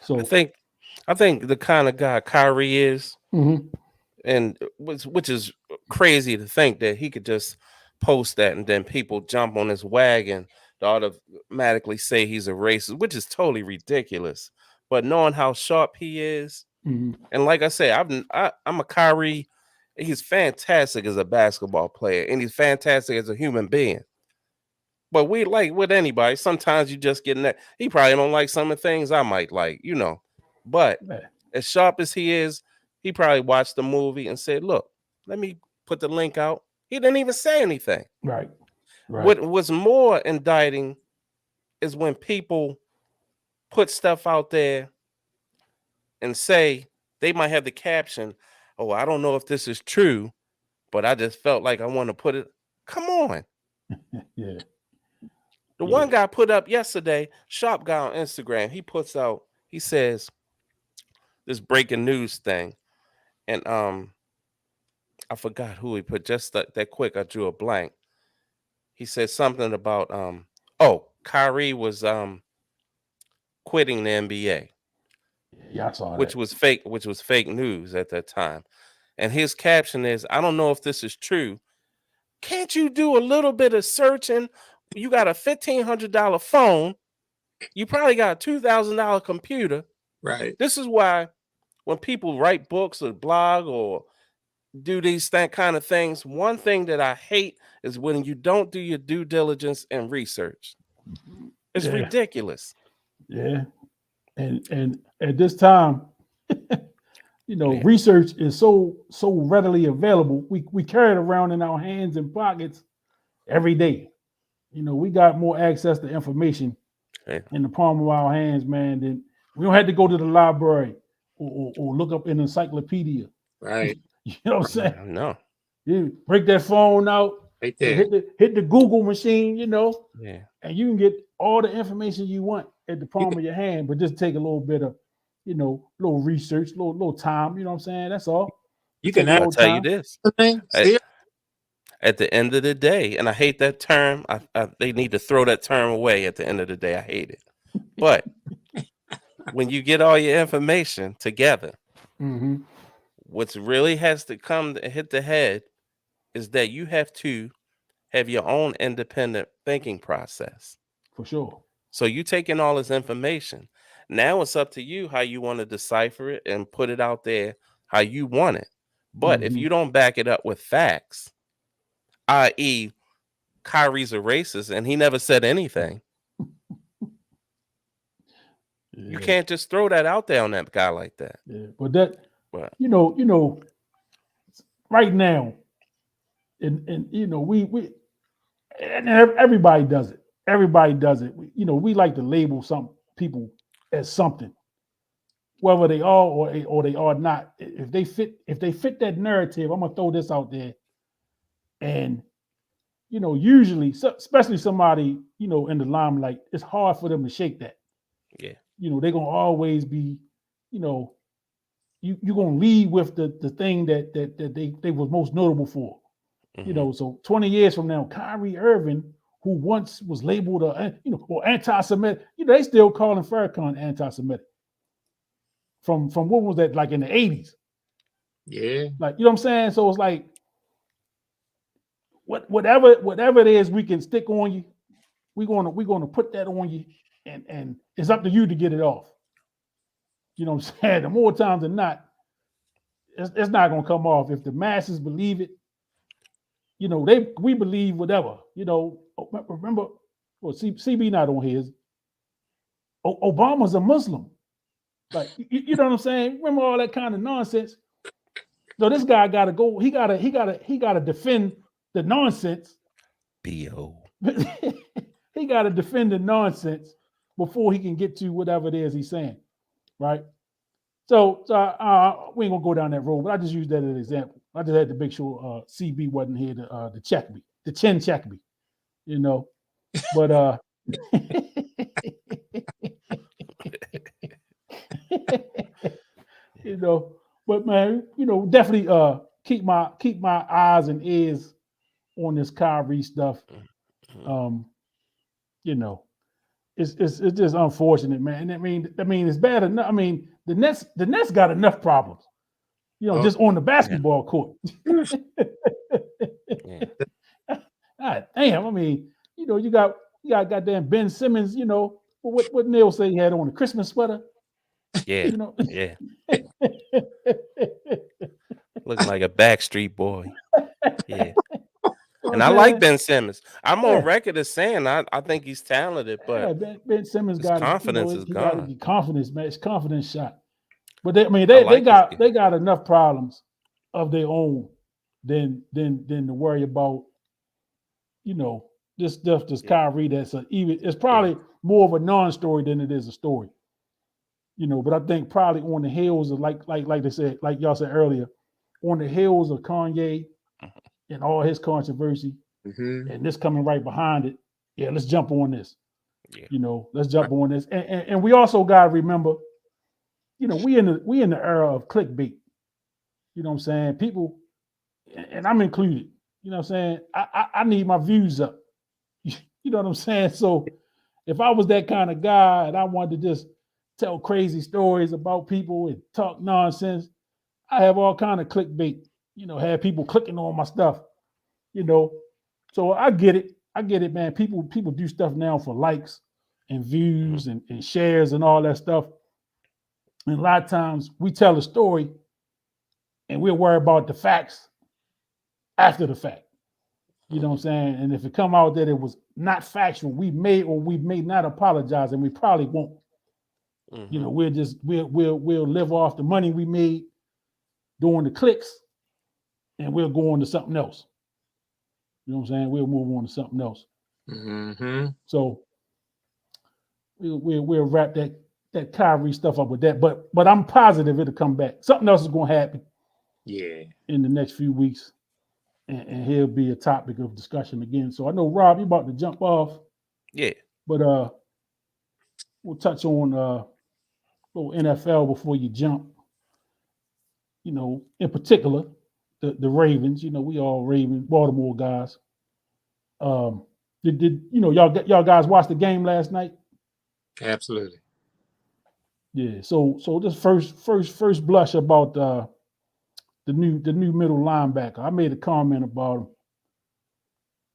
So I think the kind of guy Kyrie is, and which is crazy to think that he could just post that and then people jump on his wagon to automatically say he's a racist, which is totally ridiculous. But knowing how sharp he is, and like I say, I'm a Kyrie. He's fantastic as a basketball player, and he's fantastic as a human being. But we like with anybody, sometimes you just get in that. He probably don't like some of the things I might like, you know. But as sharp as he is, he probably watched the movie and said, "Look, let me put the link out." He didn't even say anything. Right. What was more indicting is when people put stuff out there and say they might have the caption, "Oh, I don't know if this is true, but I just felt like I want to put it." Come on. Yeah. The one guy put up yesterday, sharp guy on Instagram, he puts out, he says this breaking news thing. And I forgot who he put, just that quick, I drew a blank. He said something about Kyrie was quitting the NBA. Yeah, I saw which that. was fake news at that time. And his caption is, "I don't know if this is true. Can't you do a little bit of searching? You got a $1,500 phone. You probably got a $2,000 computer." Right. This is why when people write books or blog or do these kind of things, one thing that I hate is when you don't do your due diligence and research. It's ridiculous. Yeah. And at this time, research is so readily available. We carry it around in our hands and pockets every day. We got more access to information in the palm of our hands, man. Than we don't have to go to the library or look up an encyclopedia. Right. You know what I'm saying? No. You break that phone out, right there. hit the Google machine, Yeah. and you can get all the information you want at the palm of your hand, but just take a little bit of, little research, little time. You know what I'm saying? That's all. You can I'll tell you this. At the end of the day, and I hate that term. They need to throw that term away at the end of the day. I hate it. But when you get all your information together, what's really has to come to hit the head is that you have to have your own independent thinking process. For sure. So you taking all this information. Now it's up to you how you want to decipher it and put it out there how you want it. But if you don't back it up with facts, i.e., Kyrie's a racist and he never said anything. You can't just throw that out there on that guy like that. Yeah, but right now, and we and everybody does it. Everybody does it. We like to label some people as something, whether they are or they are not. If they fit that narrative, I'm gonna throw this out there. And usually, especially somebody in the limelight, it's hard for them to shake that. Yeah. They're gonna always be, you're gonna lead with the thing that they was most notable for. So 20 years from now, Kyrie Irving, who once was labeled or anti-Semitic, they still calling Farrakhan anti-Semitic. From what was that, like in the 80s? Yeah. Like, what I'm saying? So it's like whatever it is we can stick on you, we're gonna put that on you, and it's up to you to get it off. You know what I'm saying? The more times than not, it's not gonna come off. If the masses believe it, we believe whatever. Remember, well, CB not on his. Obama's a Muslim. Like, you know what I'm saying? Remember all that kind of nonsense. So this guy gotta go. He gotta defend the nonsense. B.O. He gotta defend the nonsense before he can get to whatever it is he's saying, right? So we ain't gonna go down that road, but I just used that as an example. I just had to make sure CB wasn't here to check me, to chin check me, But but man, definitely keep my eyes and ears on this Kyrie stuff. It's just unfortunate, man. I mean, it's bad enough. I mean, the Nets got enough problems, just on the basketball court. God damn. I mean, you got You got goddamn Ben Simmons, you know, what Neil say he had on, a Christmas sweater. Yeah, You know. yeah. Looking like a Backstreet Boy. Yeah. And I like Ben Simmons. I'm on record as saying I think he's talented, but Ben Simmons his got confidence is he got to gone. get confidence, man. It's confidence shot. But they like got enough problems of their own than to worry about, you know, this stuff. This Kyrie, it's probably more of a non-story than it is a story. You know, but I think probably on the heels of like they said, like y'all said earlier, on the heels of Kanye and all his controversy, and this coming right behind it. Yeah, let's jump on this. Yeah. You know, let's jump on this. And we also gotta remember, you know, we in the era of clickbait. You know what I'm saying? People, and I'm included, you know what I'm saying? I need my views up. You know what I'm saying? So if I was that kind of guy and I wanted to just tell crazy stories about people and talk nonsense, I have all kind of clickbait, you know, have people clicking on my stuff, you know. So I get it, man. People do stuff now for likes and views and shares and all that stuff. And a lot of times we tell a story and we'll worry about the facts after the fact. You know what I'm saying? And if it come out that it was not factual, we may not apologize, and we probably won't. You know, we'll live off the money we made doing the clicks, and we'll go on to something else. You know what I'm saying? We'll move on to something else. So we'll wrap that Kyrie stuff up with that. But I'm positive it'll come back. Something else is going to happen. Yeah. In the next few weeks, and he'll be a topic of discussion again. So I know Rob, you're about to jump off. Yeah. But we'll touch on little NFL before you jump. You know, in particular, the Ravens. You know, we all Baltimore guys. Did you know y'all guys watch the game last night? Absolutely. Yeah. So this first blush about the new middle linebacker. I made a comment about him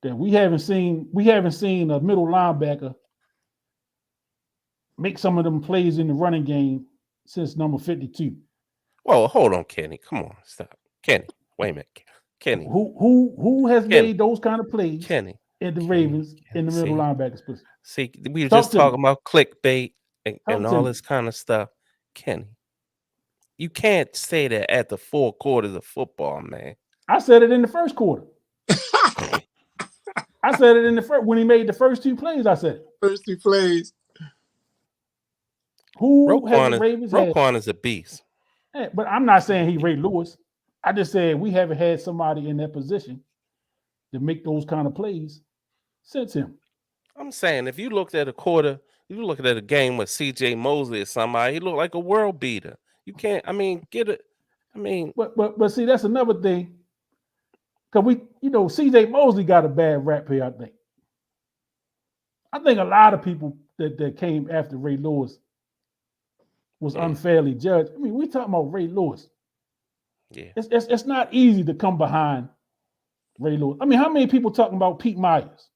that we haven't seen a middle linebacker make some of them plays in the running game since number 52. Whoa, hold on, Kenny. Come on, stop. Kenny, wait a minute. Kenny. Who has made those kind of plays Kenny, in the Ravens in the middle linebacker position? See, we were just talking about clickbait and all this kind of stuff. Kenny, you can't say that at the 4 quarters of football, man. I said it in the first quarter. I said it in the first when he made the first 2 plays. I said it. First 2 plays. Who has the Ravens had? Roquan is a beast. But I'm not saying he Ray Lewis. I just said we haven't had somebody in that position to make those kind of plays since him. I'm saying if you looked at a quarter, you looked at a game with C.J. Mosley or somebody, he looked like a world beater. You can't. I mean, get it. I mean, but see, that's another thing. Because C.J. Mosley got a bad rap here. I think a lot of people that came after Ray Lewis was unfairly judged. I mean, we talking about Ray Lewis. Yeah, it's not easy to come behind Ray Lewis. I mean, how many people talking about Pete Myers?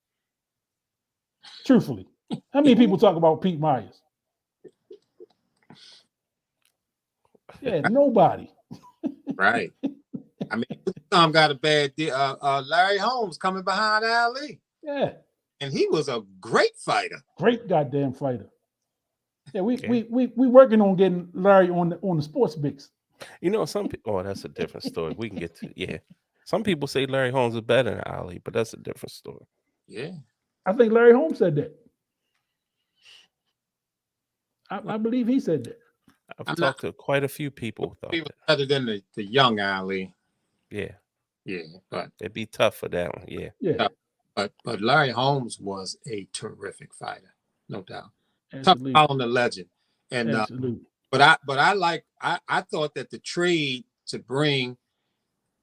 Truthfully, how many people talk about Pete Myers? Yeah, nobody. Right. I mean, Tom got a bad deal. Larry Holmes coming behind Ali. Yeah. And he was a great fighter. Great goddamn fighter. Yeah, we working on getting Larry on the sports mix. You know, some people. Oh, that's a different story. We can get to. Yeah, some people say Larry Holmes is better than Ali, but that's a different story. Yeah, I think Larry Holmes said that. I believe he said that. I've talked to quite a few people. Other than the young Ali. Yeah, but it'd be tough for that one. Yeah. But Larry Holmes was a terrific fighter, no doubt. Absolutely. Tough on the legend, and absolutely. But I thought that the trade to bring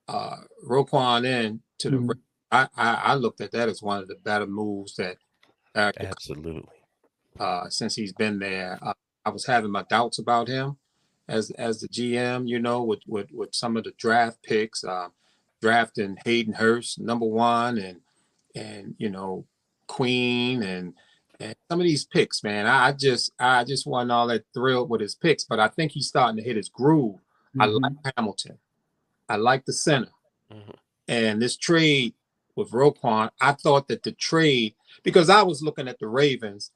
Roquan in to the I looked at that as one of the better moves that absolutely since he's been there. I was having my doubts about him as the GM, you know, with some of the draft picks, drafting Hayden Hurst #1 and you know Queen and some of these picks, man. I just wasn't all that thrilled with his picks, but I think he's starting to hit his groove. I like Hamilton. I like the center. And this trade with Roquan, I thought that the trade, because I was looking at the Ravens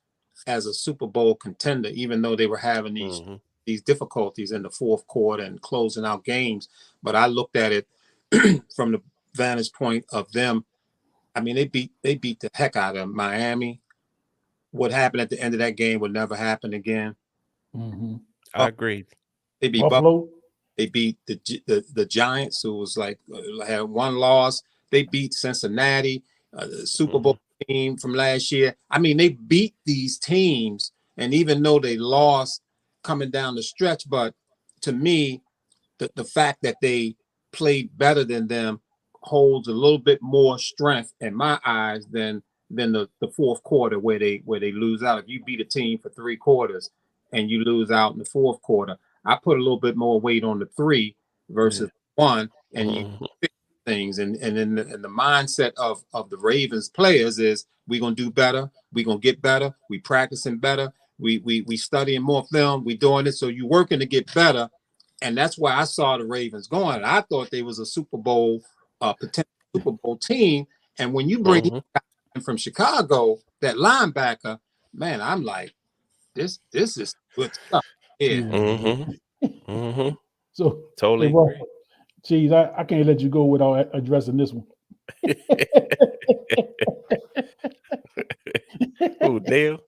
as a Super Bowl contender, even though they were having these difficulties in the fourth quarter and closing out games. But I looked at it from the vantage point of them. I mean, they beat the heck out of Miami. What happened at the end of that game would never happen again. I agree. They beat Buffalo. They beat the Giants, who was like had one loss. They beat Cincinnati, the Super Bowl team from last year. I mean, they beat these teams, and even though they lost coming down the stretch, but to me, the fact that they played better than them holds a little bit more strength in my eyes than the fourth quarter where they lose out. If you beat a team for 3 quarters and you lose out in the fourth quarter, I put a little bit more weight on the 3 versus 1, and you fix things. And in the mindset of the Ravens players is we're gonna do better, we're gonna get better, we practicing better, we studying more film, we doing it. So you working to get better, and that's why I saw the Ravens going. I thought they was a Super Bowl potential Super Bowl team. And when you bring him from Chicago, that linebacker, man, I'm like, this is good stuff. So totally agree. Geez, I can't let you go without addressing this one. Oh, Dale.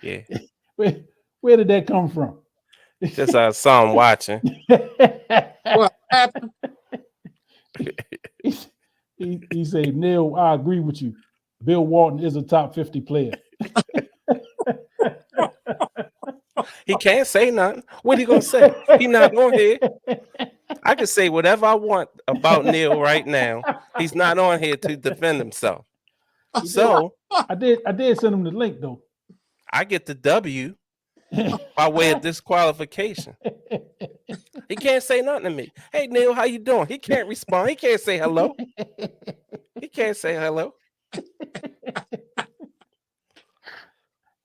Yeah. Where did that come from? Just I saw him watching. What happened? He said, Neil, I agree with you. Bill Walton is a top 50 player. He can't say nothing. What he gonna say? He not on here. I can say whatever I want about Neil right now. He's not on here to defend himself. So I did send him the link though. I get the W by way of disqualification. He can't say nothing to me. Hey Neil, how you doing? He can't respond. He can't say hello. He can't say hello.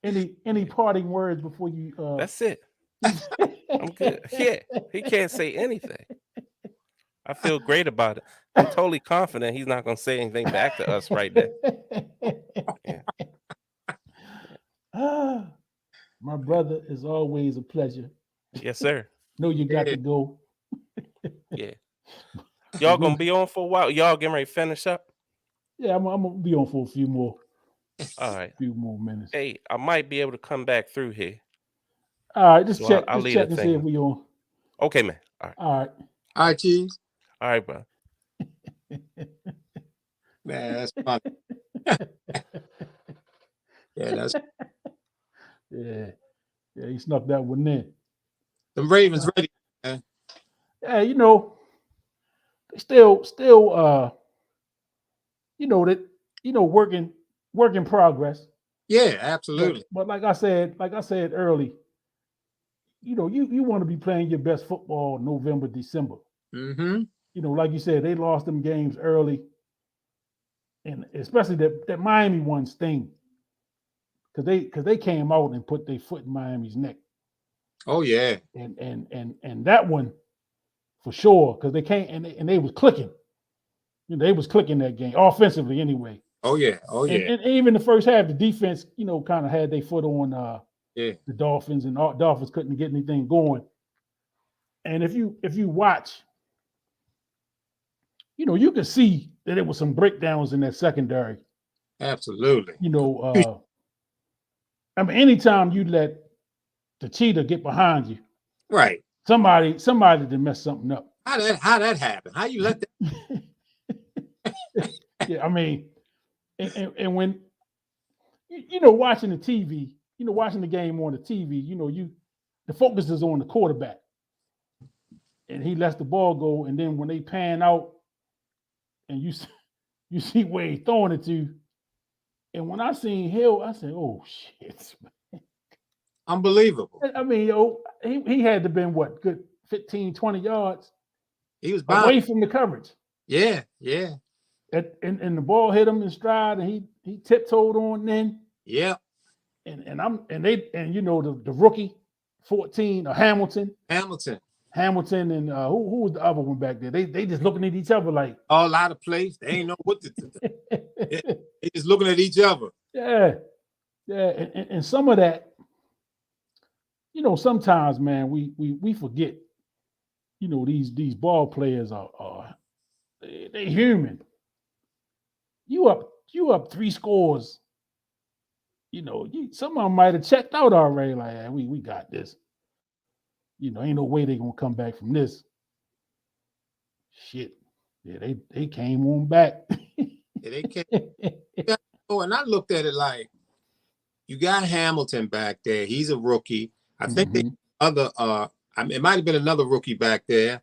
Any parting words before you That's it. I'm good. Yeah, he can't say anything. I feel great about it. I'm totally confident he's not gonna say anything back to us right there. Yeah. My brother, is always a pleasure. Yes, sir. Know you got to go. Yeah. Y'all gonna be on for a while? Y'all getting ready to finish up? Yeah, I'm gonna be on for a few more. All right. Few more minutes. Hey, I might be able to come back through here. All right, just So check. I'll Just check and see if we on. Okay, man. All right. All right. All right, Cheese. All right, bro. Man, that's funny. That's yeah. He snuck that one in. The Ravens ready, man. Yeah, you know, they still work in progress. Yeah, absolutely. But like I said early, you want to be playing your best football November, December. Like you said, they lost them games early, and especially that Miami one sting, because they came out and put their foot in Miami's neck. Oh yeah, and that one for sure, because they came and they was clicking. They was clicking that game offensively anyway. Oh yeah. And even the first half, the defense, kind of had their foot on the Dolphins, and Dolphins couldn't get anything going. And if you watch, you can see that there was some breakdowns in that secondary. Absolutely. I mean, anytime you let the cheetah get behind you, right? Somebody to mess something up. How that happen? How you let that? Yeah, I mean, and when watching the TV, watching the game on the TV, the focus is on the quarterback, and he lets the ball go, and then when they pan out, and you see where he's throwing it to, and when I seen Hill, I said, "Oh shit, man. Unbelievable." I mean, he had to been what, good 15, 20 yards. He was away from the coverage. Yeah. And the ball hit him in stride, and He tiptoed on then. Yeah. And you know the rookie, 14, Hamilton. Hamilton and who was the other one back there? They just looking at each other like all out of place. They ain't know what to do. They just looking at each other. Yeah. And some of that, you know, sometimes, man, we forget, you know, these ball players are they human. You up 3 scores. You know, some of them might have checked out already. Like, hey, we got this. You know, ain't no way they gonna come back from this. Shit. Yeah, they came on back. Yeah, they came. Oh, and I looked at it like, you got Hamilton back there. He's a rookie. I think they it might have been another rookie back there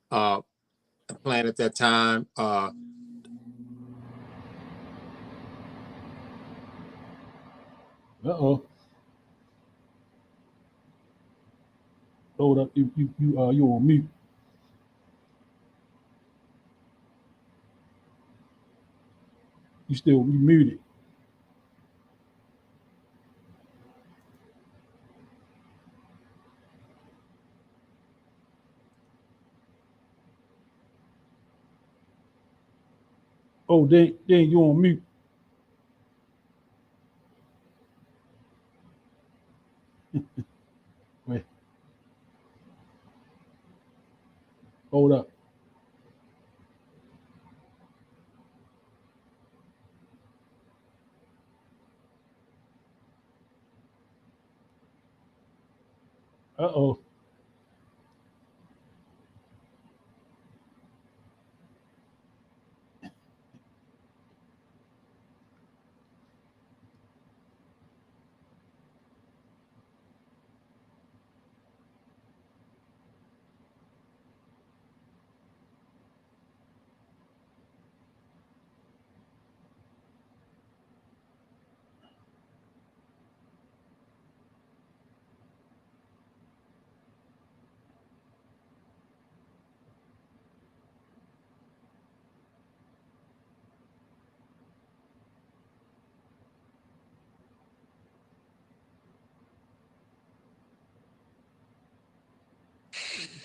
playing at that time. Hold up, you on mute. You muted. Oh, then you on mute. Wait. Hold up. Uh-oh.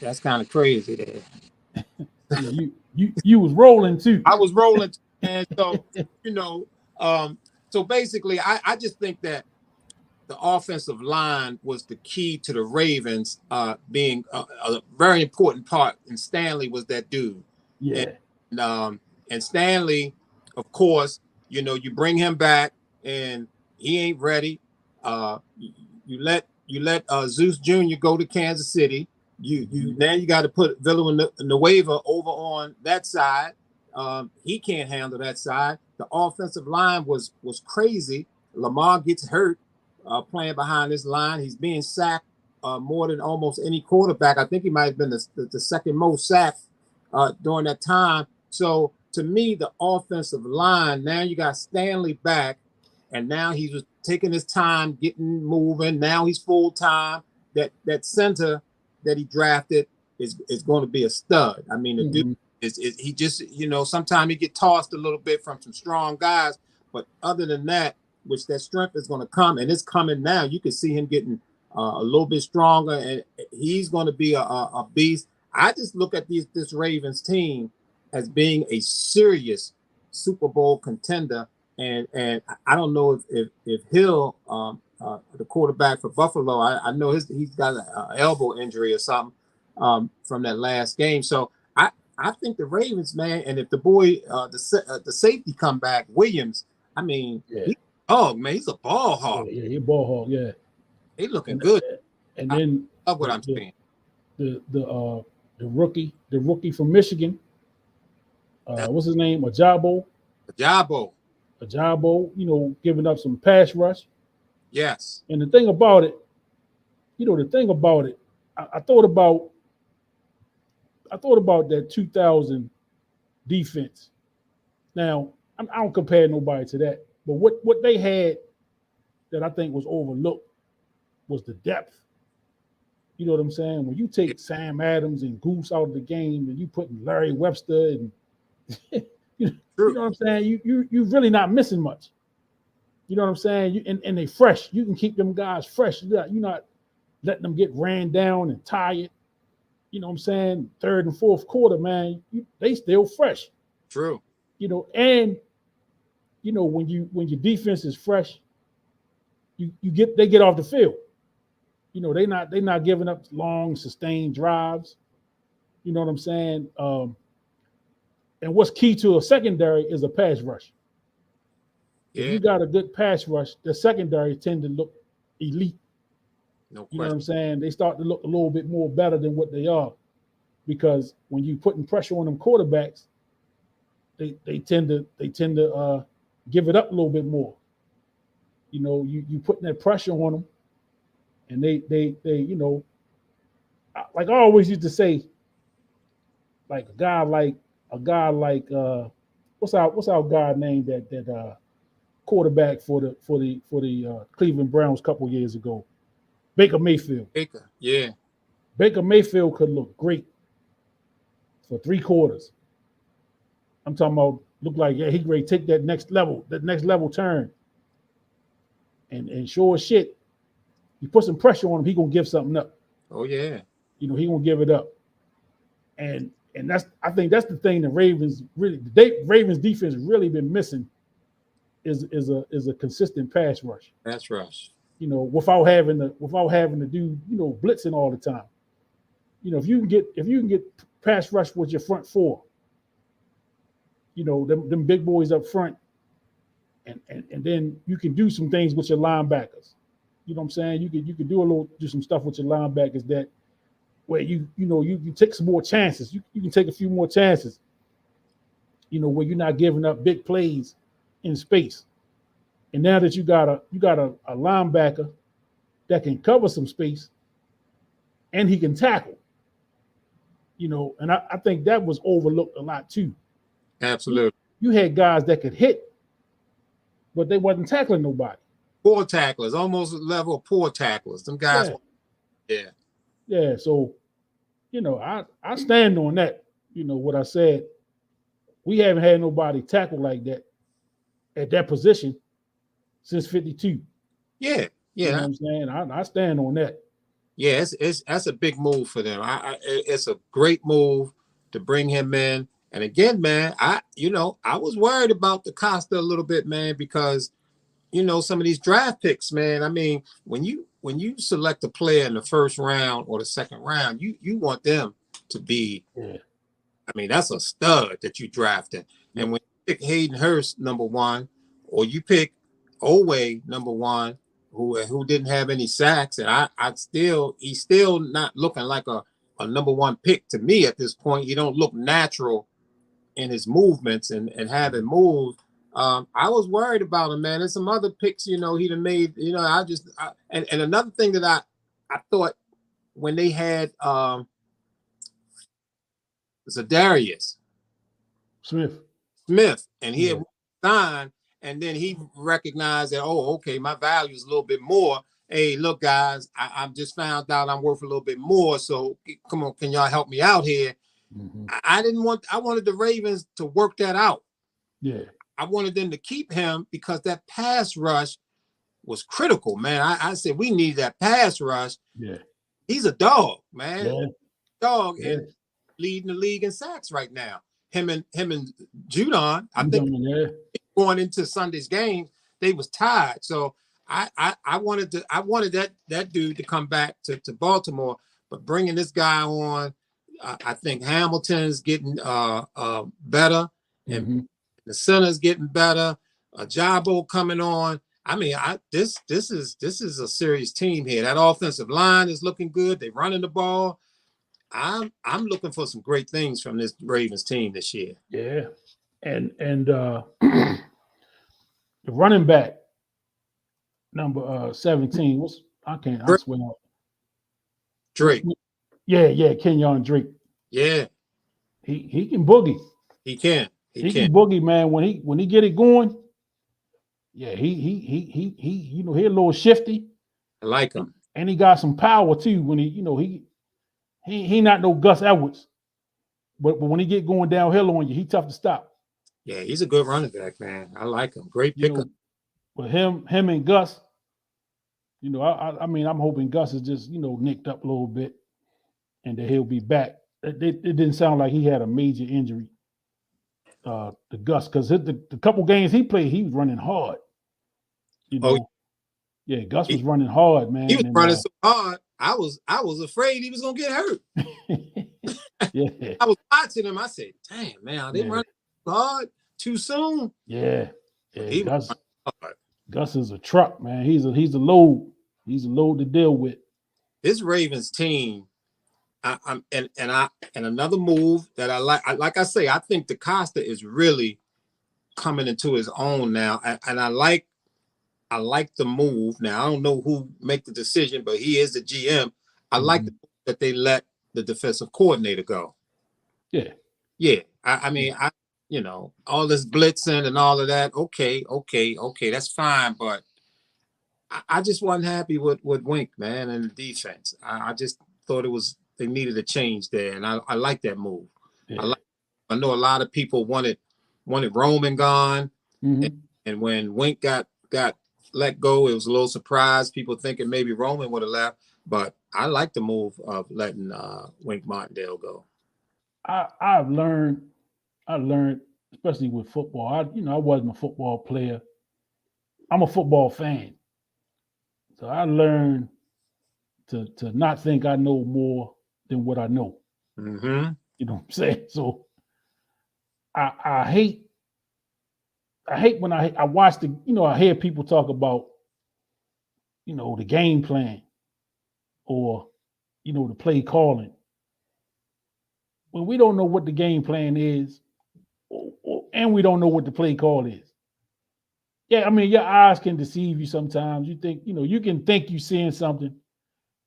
That's kind of crazy there. Yeah, you was rolling too. I was rolling, and so you know, so basically, I just think that the offensive line was the key to the Ravens being a very important part, and Stanley was that dude. Yeah. And Stanley, of course, you know, you bring him back, and he ain't ready. You let Zeus Jr. go to Kansas City. You now you got to put Villanueva over on that side. He can't handle that side. The offensive line was crazy. Lamar gets hurt playing behind this line. He's being sacked more than almost any quarterback. I think he might have been the second most sacked during that time. So to me, the offensive line, now you got Stanley back, and now he's just taking his time, getting moving. Now he's full time. That center that he drafted is going to be a stud. I mean, the dude is he just, you know, sometimes he get tossed a little bit from some strong guys, but other than that, which that strength is going to come, and it's coming now. You can see him getting a little bit stronger, and he's going to be a beast. I just look at this Ravens team as being a serious Super Bowl contender, and I don't know if Hill, the quarterback for Buffalo, I know he's got an elbow injury or something from that last game. So I think the Ravens, man, and if the boy the safety come back, Williams, I mean, man, he's a ball hog. Yeah, he's a ball hog. Yeah, he looking good. And then I love what I'm saying. The rookie from Michigan. What's his name? Ajabo, you know, giving up some pass rush. Yes. And the thing about it, I thought about that 2000 defense. Now, I don't compare nobody to that, but what they had that I think was overlooked was the depth. You know what I'm saying? When you take Sam Adams and Goose out of the game, and you put Larry Webster and you know what I'm saying? You're really not missing much. You know what I'm saying? And they fresh. You can keep them guys fresh. You're not letting them get ran down and tired. You know what I'm saying? Third and fourth quarter, man, they still fresh. True. You know, and you know when your defense is fresh, they get off the field. You know, they not giving up long sustained drives. You know what I'm saying? And what's key to a secondary is a pass rush. Yeah. If you got a good pass rush, the secondary tend to look elite. No question. You know what I'm saying? They start to look a little bit more better than what they are, because when you putting pressure on them quarterbacks, they tend to give it up a little bit more. You know, you putting that pressure on them, and they you know, like I always used to say, like a guy like what's our guy name that quarterback for the Cleveland Browns a couple years ago, Baker Mayfield. Yeah. Baker Mayfield could look great for 3 quarters. I'm talking about look like, yeah, he great, take that next level turn. And sure as shit, you put some pressure on him, he gonna give something up. Oh yeah. You know, he gonna give it up. And I think that's the thing the Ravens defense really been missing is a consistent pass rush. Pass rush. You know, without having to do, you know, blitzing all the time. You know, if you can get pass rush with your front four, you know, them big boys up front, and then you can do some things with your linebackers. You know what I'm saying? You could do some stuff with your linebackers that where you take some more chances. You can take a few more chances. You know, where you're not giving up big plays in space. And now that you got a linebacker that can cover some space and he can tackle, you know, and I think that was overlooked a lot too. Absolutely. You had guys that could hit, but they wasn't tackling nobody. Poor tacklers, almost level of poor tacklers. Them guys. Yeah. Yeah. So, you know, I stand on that. You know what I said. We haven't had nobody tackle like that at that position since '52. Yeah. You know what I'm saying? I stand on that. Yeah, that's a big move for them. It's a great move to bring him in. And again, man, I was worried about the Costa a little bit, man, because you know some of these draft picks, man. I mean, when you select a player in the first round or the second round, you want them to be. Yeah. I mean, that's a stud that you drafted. Yeah. And when you pick Hayden Hurst number 1, or you pick Owe number 1, who didn't have any sacks, and he's still not looking like a number 1 pick to me at this point. He don't look natural in his movements and having moved. I was worried about him, man. There's some other picks, you know, he'd have made, you know, and another thing that I thought when they had Zadarius Smith, and he had signed, and then he recognized that, oh, okay, my value is a little bit more. Hey, look, guys, I've just found out I'm worth a little bit more. So come on, can y'all help me out here? Mm-hmm. I wanted the Ravens to work that out. Yeah. I wanted them to keep him because that pass rush was critical, man. I said we need that pass rush. Yeah. He's a dog, man. Yeah. Dog, and leading the league in sacks right now. Him and Judon, I think going into Sunday's game, they was tied. So I wanted that dude to come back to Baltimore, but bringing this guy on, I think Hamilton's getting better, and the center's getting better. Jabo coming on. I mean, this is a serious team here. That offensive line is looking good. They're running the ball. I'm looking for some great things from this Ravens team this year. Yeah, and the running back number 17. I swear. Drake. Yeah, Kenyon Drake. Yeah, he can boogie. He can boogie, man. When he get it going. Yeah, he you know, he a little shifty. I like him, and he got some power too. When he not no Gus Edwards, but when he get going downhill on you, he tough to stop. Yeah, he's a good running back, man. I like him. Great pickup. But him and Gus, I mean, I'm hoping Gus is just, nicked up a little bit and that he'll be back. It didn't sound like he had a major injury, to Gus, because the couple games he played, he was running hard. Yeah, Gus was running hard, man. He was running so hard. I was afraid he was gonna get hurt. Yeah. I was watching him. I said, "Damn, man, are they running hard too soon?" Yeah. He was Gus is a truck, man. He's a load. He's a load to deal with. This Ravens team, and another move that I like. Like I say, I think DeCosta is really coming into his own now, and I like the move. Now I don't know who make the decision, but he is the GM. I like that they let the defensive coordinator go. Yeah. I mean, all this blitzing and all of that. Okay, that's fine. But I just wasn't happy with Wink, man, and the defense. I just thought they needed a change there, and I like that move. Yeah. I know a lot of people wanted Roman gone, mm-hmm. and when Wink got let go, it was a little surprise. People thinking maybe Roman would have left, but I like the move of letting Wink Martindale go. I learned, especially with football. I wasn't a football player. I'm a football fan. So I learned to not think I know more than what I know. Mm-hmm. You know what I'm saying? So I hate when I watch I hear people talk about, the game plan or, the play calling. When we don't know what the game plan is, and we don't know what the play call is. Yeah, I mean, your eyes can deceive you sometimes. You think, you can think you're seeing something.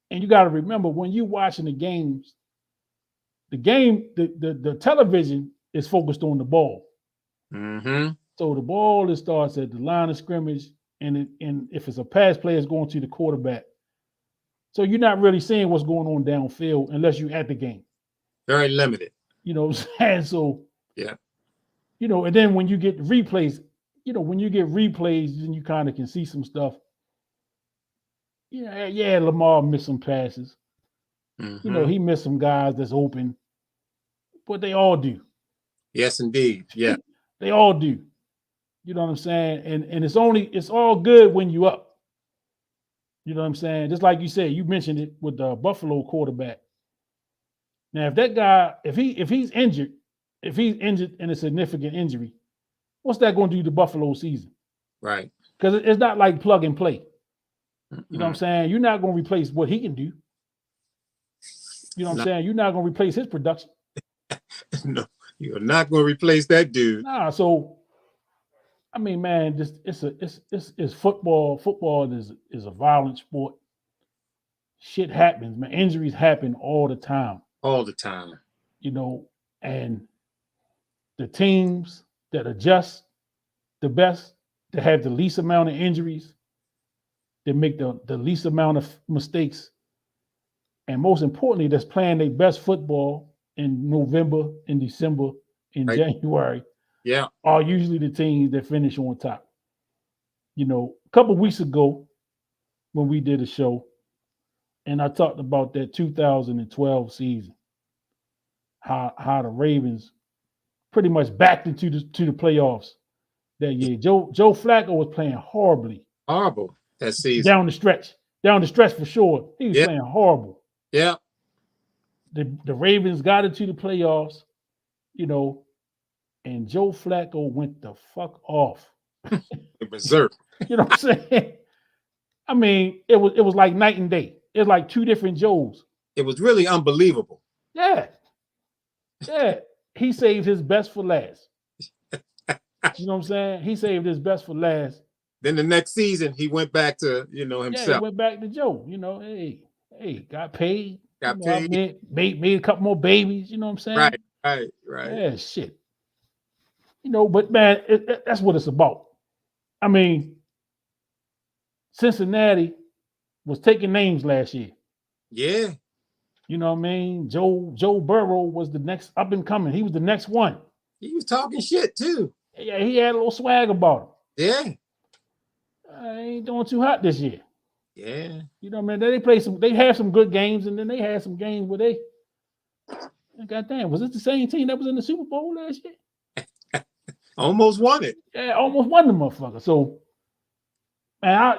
And you got to remember, when you're watching the games, the television is focused on the ball. Mm-hmm. So the ball starts at the line of scrimmage, and if it's a pass play, it's going to the quarterback. So you're not really seeing what's going on downfield unless you're at the game. Very limited. You know what I'm saying? So, yeah. And then when you get replays, then you kind of can see some stuff. Yeah, Lamar missed some passes. Mm-hmm. He missed some guys that's open, but they all do. Yes, indeed. Yeah. They all do. You know what I'm saying? And it's all good when you up. You know what I'm saying? Just like you said, you mentioned it with the Buffalo quarterback. Now, if that guy, if he's injured in a significant injury, what's that going to do to Buffalo season? Right. Because it's not like plug and play. You know what I'm saying? You're not going to replace what he can do. You know what I'm saying? You're not going to replace his production. No, you're not going to replace that dude. Nah, so I mean, man, it's football. Football is a violent sport. Shit happens, man. Injuries happen all the time. All the time. And the teams that adjust the best, that have the least amount of injuries, that make the least amount of mistakes, and most importantly, that's playing their best football in November, in December, in January, are usually the teams that finish on top. A couple of weeks ago, when we did a show, and I talked about that 2012 season, how the Ravens pretty much backed into the playoffs that year. Joe Flacco was playing horribly. Horrible that season. Down the stretch for sure. He was playing horrible. Yeah. The Ravens got into the playoffs, and Joe Flacco went the fuck off. Berserk. You know what I'm saying? I mean, it was like night and day. It was like two different Joes. It was really unbelievable. Yeah. He saved his best for last. You know what I'm saying? He saved his best for last. Then the next season, he went back to, himself. Yeah, he went back to Joe. Hey, got paid. Made a couple more babies. You know what I'm saying? Right. Yeah, shit. But man, that's what it's about. I mean, Cincinnati was taking names last year. Yeah. You know what I mean? Joe Burrow was the next up and coming. He was the next one. He was talking shit too. Yeah, he had a little swag about him. Yeah. ain't doing too hot this year. Yeah. You know, man, they have some good games, and then they had some games where they goddamn, was it the same team that was in the Super Bowl last year? Almost won it. Yeah, almost won the motherfucker. So, man,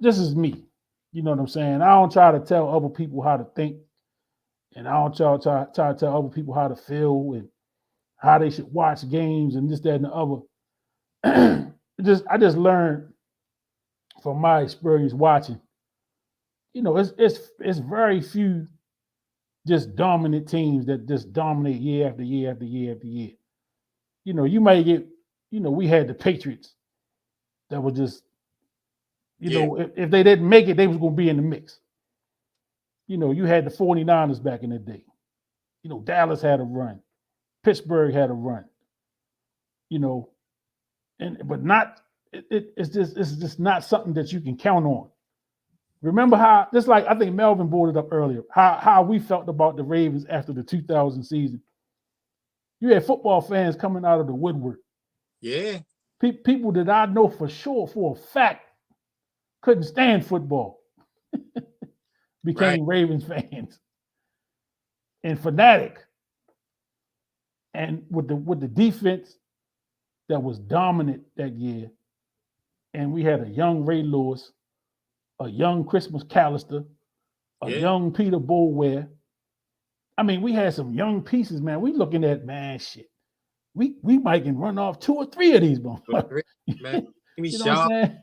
this is me. You know what I'm saying? I don't try to tell other people how to think, and I don't try to tell other people how to feel and how they should watch games and this, that, and the other. I just learned from my experience watching. You know, it's very few just dominant teams that just dominate year after year after year after year. You know, you might get, we had the Patriots that were just, know, if they didn't make it, they was going to be in the mix. You know, you had the 49ers back in the day. You know, Dallas had a run. Pittsburgh had a run. You know, but not, it's just not something that you can count on. Remember how, just like I think Melvin brought it up earlier, how we felt about the Ravens after the 2000 season. You had football fans coming out of the woodwork. Yeah. People that I know for sure, for a fact, couldn't stand football became Ravens fans and fanatic. And with the defense that was dominant that year, and we had a young Ray Lewis, a young Christmas Callister, a young Peter Boulware. I mean, we had some young pieces, man. We looking at, man, shit. We might can run off 2 or 3 of these motherfuckers. Man, you know what I'm saying?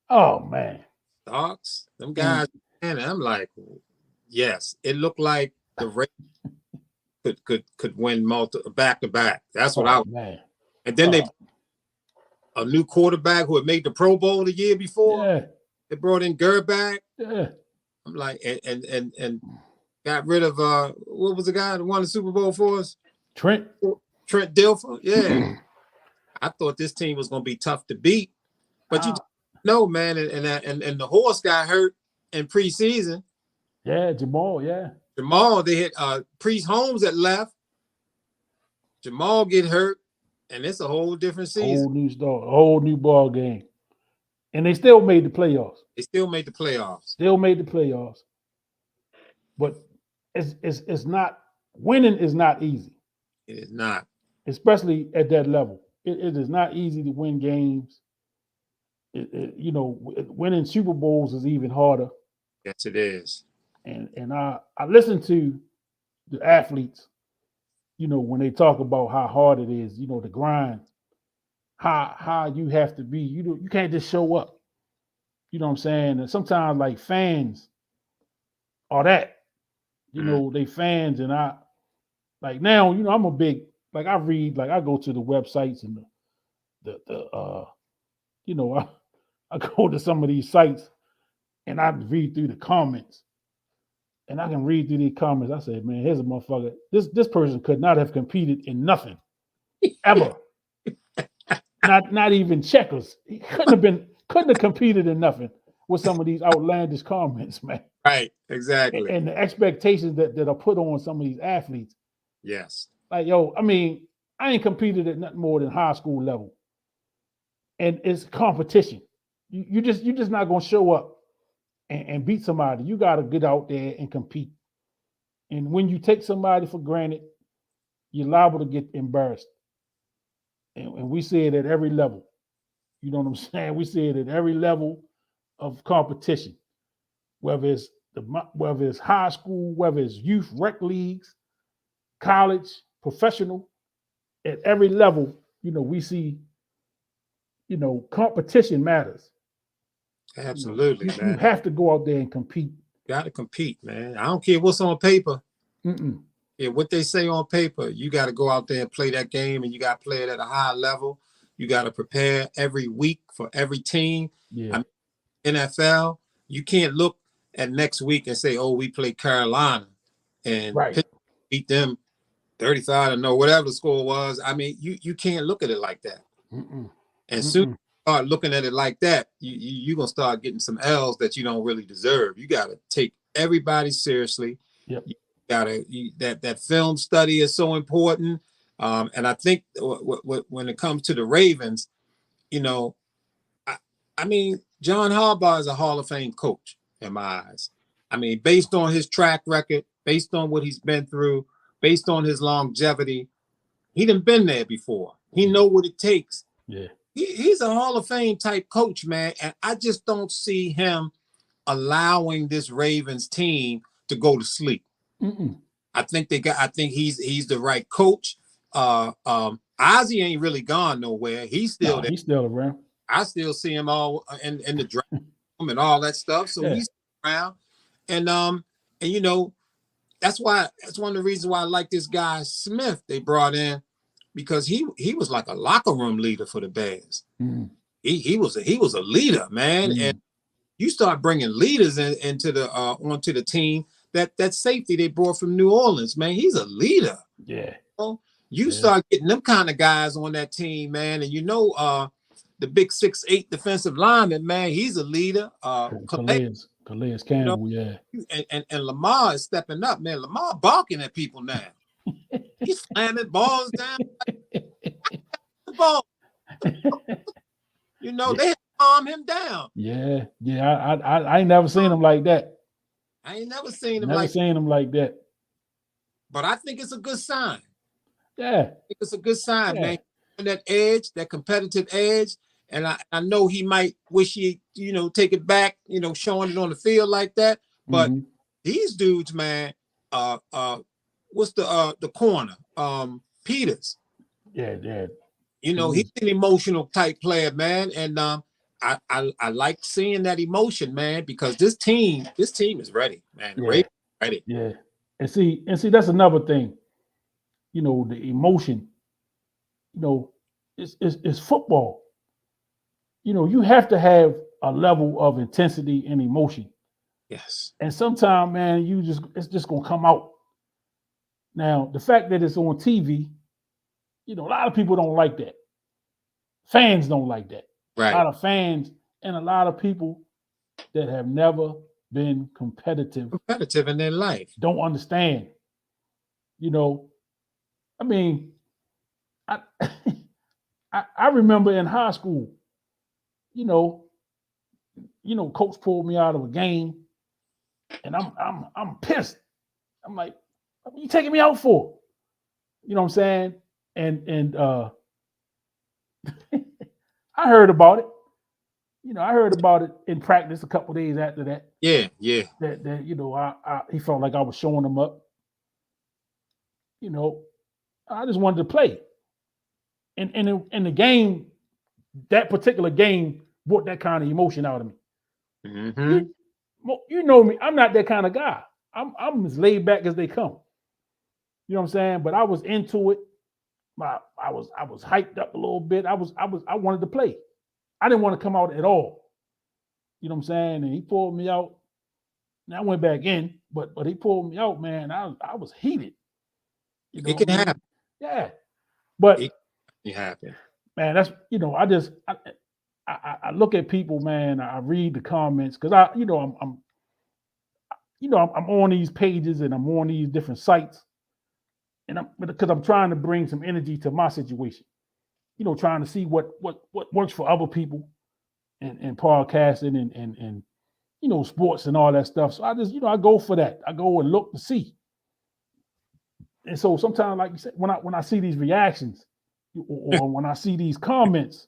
Oh, man. Dogs, them guys, and I'm like, yes, it looked like the Ravens could win back to back. That's what man. And then they a new quarterback who had made the Pro Bowl the year before. Yeah. They brought in Gerback. Yeah. I'm like, and got rid of what was the guy that won the Super Bowl for us? Trent Dilfer. Yeah. I thought this team was gonna be tough to beat, but you know, man, and the horse got hurt in preseason. Yeah, Jamal. Yeah, Jamal. They hit Priest Holmes that left. Jamal get hurt, and it's a whole different season. Whole new start, whole new ball game, and they still made the playoffs. Still made the playoffs, but it's not winning is not easy. It is not, especially at that level. It is not easy to win games. Winning Super Bowls is even harder. Yes, it is. And I listen to the athletes, when they talk about how hard it is, the grind, how you have to be. You can't just show up. You know what I'm saying? And sometimes like fans are that. They fans, and I like now, I'm a big, like I read, like I go to the websites and I go to some of these sites and I read through the comments, and I can read through these comments. I say, man, here's a motherfucker. This person could not have competed in nothing ever. not even checkers. He couldn't have competed in nothing with some of these outlandish comments, man. Right, exactly. And the expectations that are put on some of these athletes. Yes. Like, yo, I mean, I ain't competed at nothing more than high school level. And it's competition. You're just not gonna show up and beat somebody. You gotta get out there and compete. And when you take somebody for granted, you're liable to get embarrassed. And we see it at every level. You know what I'm saying? We see it at every level of competition, whether it's high school, whether it's youth rec leagues, college, professional. At every level, we see, competition matters. Absolutely, man. You have to go out there and compete. Got to compete, man. I don't care what's on paper. Mm-mm. Yeah, what they say on paper, you got to go out there and play that game, and you got to play it at a high level. You got to prepare every week for every team. Yeah. NFL, you can't look at next week and say, oh, we play Carolina and beat them 35 or whatever the score was. I mean, you can't look at it like that. Mm-mm. And soon as you start looking at it like that, you're going to start getting some L's that you don't really deserve. You got to take everybody seriously. Yep. You got to, that film study is so important. And I think when it comes to the Ravens, I mean, John Harbaugh is a Hall of Fame coach in my eyes. I mean, based on his track record, based on what he's been through, based on his longevity, he done been there before. He know what it takes. Yeah. He's a Hall of Fame type coach, man. And I just don't see him allowing this Ravens team to go to sleep. I think he's the right coach. Ozzie ain't really gone nowhere. He's still there. He's still around. I still see him all in the draft and all that stuff. So he's around. And you know, that's one of the reasons why I like this guy Smith they brought in, because he was like a locker room leader for the Bears. He was a leader, man. And you start bringing leaders into the onto the team. That safety they brought from New Orleans, man, he's a leader. Yeah. You start getting them kind of guys on that team, man. And you know, the big 6'8" defensive lineman, man, he's a leader. Calais Campbell, you know, and Lamar is stepping up, man. Lamar barking at people now. He's slamming balls down. The ball. You know, they calm him down. Yeah. I ain't never seen him like that. I ain't never seen him like that. But I think it's a good sign. Yeah. I think it's a good sign, man. And that edge, that competitive edge. And I know he might wish he, you know, take it back, you know, showing it on the field like that. But these dudes, man, what's the corner? Peters. Yeah. You know, he's an emotional type player, man. And I like seeing that emotion, man, because this team is ready, man. Ready. Yeah. And see, that's another thing. You know, the emotion, you know, it's football. You know, you have to have a level of intensity and emotion. Yes. And sometimes, man, it's just gonna come out. Now, the fact that it's on TV, you know, a lot of people don't like that. Fans don't like that. Right. A lot of fans and a lot of people that have never been competitive in their life don't understand. You know, I mean, I remember in high school, you know, coach pulled me out of a game, and I'm pissed. I'm like, what are you taking me out for? You know what I'm saying? And I heard about it. You know, I heard about it in practice a couple days after that. Yeah. That you know, he felt like I was showing him up. You know, I just wanted to play. And in the game, that particular game brought that kind of emotion out of me. You know me, I'm not that kind of guy. I'm as laid back as they come. You know what I'm saying? But I was into it. I was hyped up a little bit. I wanted to play. I didn't want to come out at all. You know what I'm saying? And he pulled me out. And I went back in, but he pulled me out, man. I was heated. You know, it can happen. Yeah. But it happen. Man, that's, you know, I look at people, man. I read the comments because I'm on these pages and I'm on these different sites, and because I'm trying to bring some energy to my situation. You know, trying to see what works for other people, and podcasting and you know, sports and all that stuff. So I just, you know, I go for that. I go and look to see. And so sometimes, like you said, when I see these reactions or when I see these comments,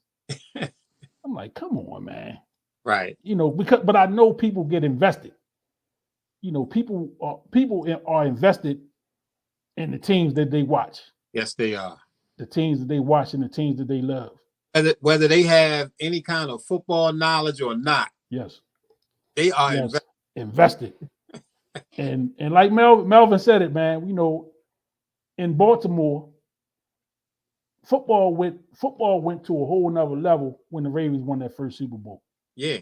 I'm like, come on, man. Right. You know, but I know people get invested. You know, people are invested in the teams that they watch. Yes, they are. The teams that they watch and the teams that they love. Whether they have any kind of football knowledge or not. Yes. They are invested. and like Melvin said it, man, you know, in Baltimore, football went to a whole nother level when the Ravens won that first Super Bowl. Yeah.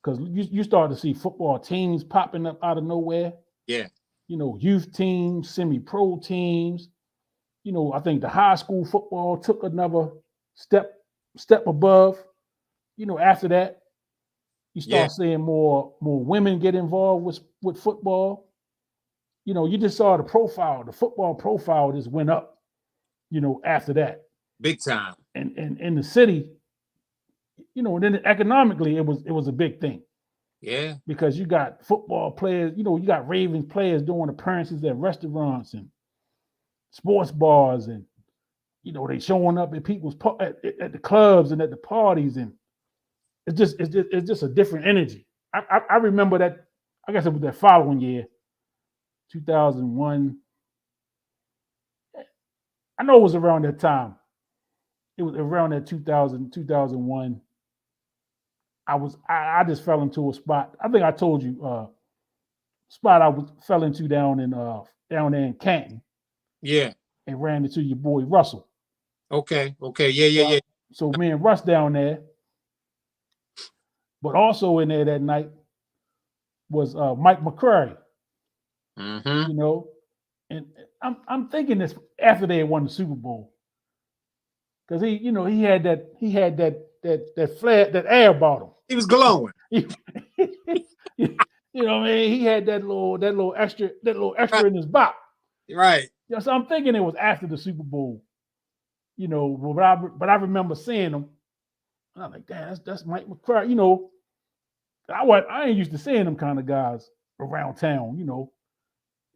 Because you start to see football teams popping up out of nowhere. Yeah. You know, youth teams, semi-pro teams. You know, I think the high school football took another step above. You know, after that, you start seeing more women get involved with football. You know, you just saw the football profile just went up, you know, after that. Big time. And in the city, you know, and then economically, it was a big thing. Yeah. Because you got football players, you know, you got Ravens players doing appearances at restaurants and sports bars, and you know, they showing up at people's at the clubs and at the parties, and it's just a different energy. I remember that. I guess it was that following year, 2001. I know it was around that time. It was around that 2000, 2001. I just fell into a spot. I think I told you, spot fell into down there in Canton. Yeah. And ran into your boy Russell. Okay. Yeah. So me and Russ down there. But also in there that night was Mike McCrary. Mm-hmm. You know, and I'm thinking this after they had won the Super Bowl. Because he had that flare, that air bottle. He was glowing. You know what I mean? He had that little extra in his bop. Right. You know, so I'm thinking it was after the Super Bowl. You know, but I remember seeing him. And I'm like, damn, that's Mike McCrary. You know, I ain't used to seeing them kind of guys around town, you know.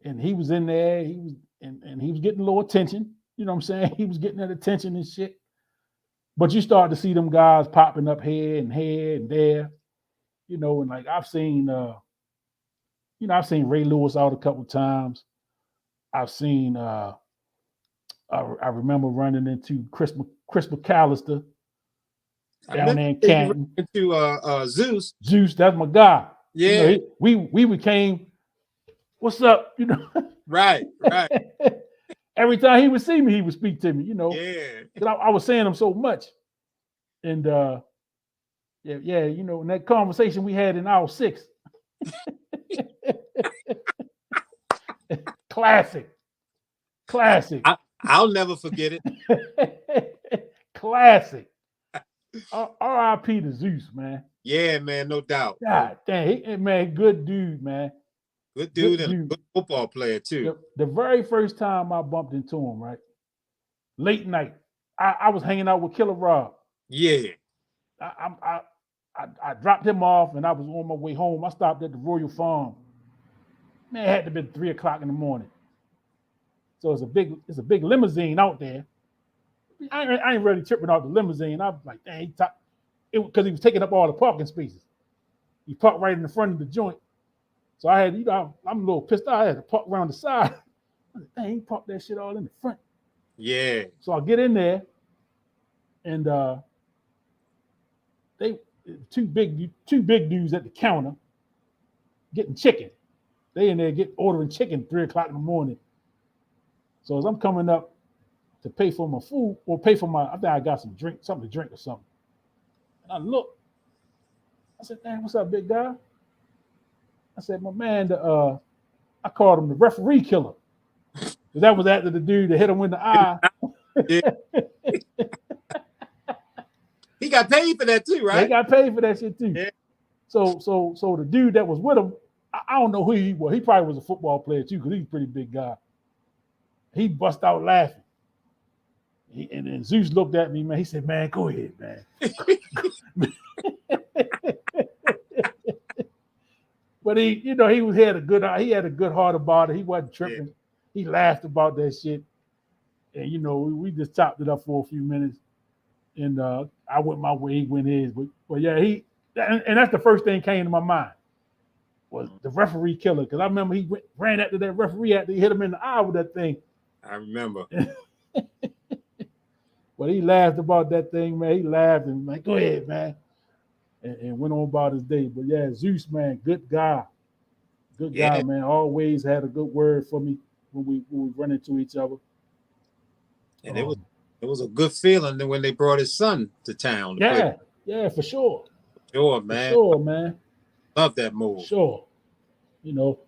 And he was in there, he was getting a little attention. You know what I'm saying? He was getting that attention and shit. But you start to see them guys popping up here and there, you know, and like I've seen Ray Lewis out a couple times. I've seen I remember running into Chris McAllister down there in Canton. Into Zeus. Zeus, that's my guy. Yeah. You know, we became, what's up? You know. Right. Every time he would see me, he would speak to me, you know. Yeah. I was saying him so much. And yeah, you know, in that conversation we had in aisle 6. Classic. I'll never forget it. Classic. R.I.P. to Zeus, man. Yeah, man, no doubt. God damn, man, good dude, man. Good dude and a good football player too. The very first time I bumped into him, right? Late night, I was hanging out with Killer Rob. Yeah. I dropped him off and I was on my way home. I stopped at the Royal Farm. Man, it had to have been 3 o'clock in the morning. So it's a big limousine out there. I ain't really tripping off the limousine. I was like, dang, because he was taking up all the parking spaces. He parked right in the front of the joint. So I had, I'm a little pissed off. I had to park around the side. I was like, dang, he parked that shit all in the front. Yeah. So I get in there, and they two big dudes at the counter getting chicken. They in there ordering chicken 3 o'clock in the morning. So as I'm coming up to pay for my food or pay for I think I got something to drink or something. And I look, I said, "Damn, what's up, big guy?" I said, "My man, I called him the referee killer." That was after the dude that hit him in the eye. Yeah. He got paid for that too, right? He got paid for that shit too. Yeah. So the dude that was with him, I don't know who he was. He probably was a football player too, because he's a pretty big guy. He bust out laughing. And then Zeus looked at me, man. He said, "Man, go ahead, man." But he had a good heart about it. He wasn't tripping. Yeah. He laughed about that shit. And we just chopped it up for a few minutes. And I went my way, he went his. But yeah, and that's the first thing came to my mind was the referee killer. Because I remember he ran after that referee after he hit him in the eye with that thing. I remember. But he laughed about that thing, man. He laughed and like, "Go ahead, man," and went on about his day. But yeah, Zeus, man, good guy, man. Always had a good word for me when we run into each other. And it was a good feeling when they brought his son to town. Yeah, for sure. Sure, man. For sure, man. Love that move. Sure. But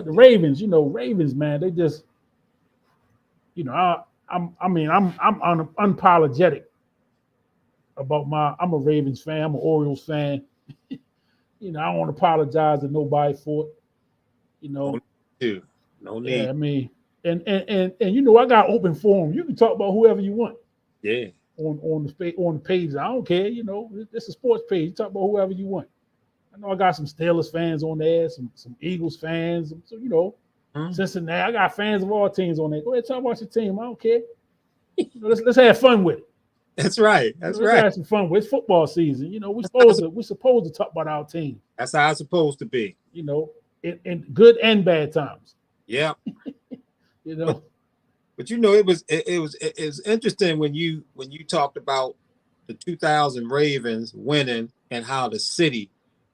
the Ravens, man, they just, I'm unapologetic about I'm a Ravens fan. I'm an Orioles fan. I don't want to apologize to nobody for it. No need. Yeah, I mean, and I got open forum. You can talk about whoever you want. Yeah. on the page. I don't care, it's a sports page. You talk about whoever you want. I know I got some Steelers fans on there, some Eagles fans, so Cincinnati. I got fans of all teams on there. Go ahead, talk about your team. I don't care. Let's have fun with it. That's right. Let's have some fun with it. It's football season. We're supposed to talk about our team. That's how it's supposed to be. In good and bad times. Yeah. But it was interesting when you talked about the 2000 Ravens winning and how the city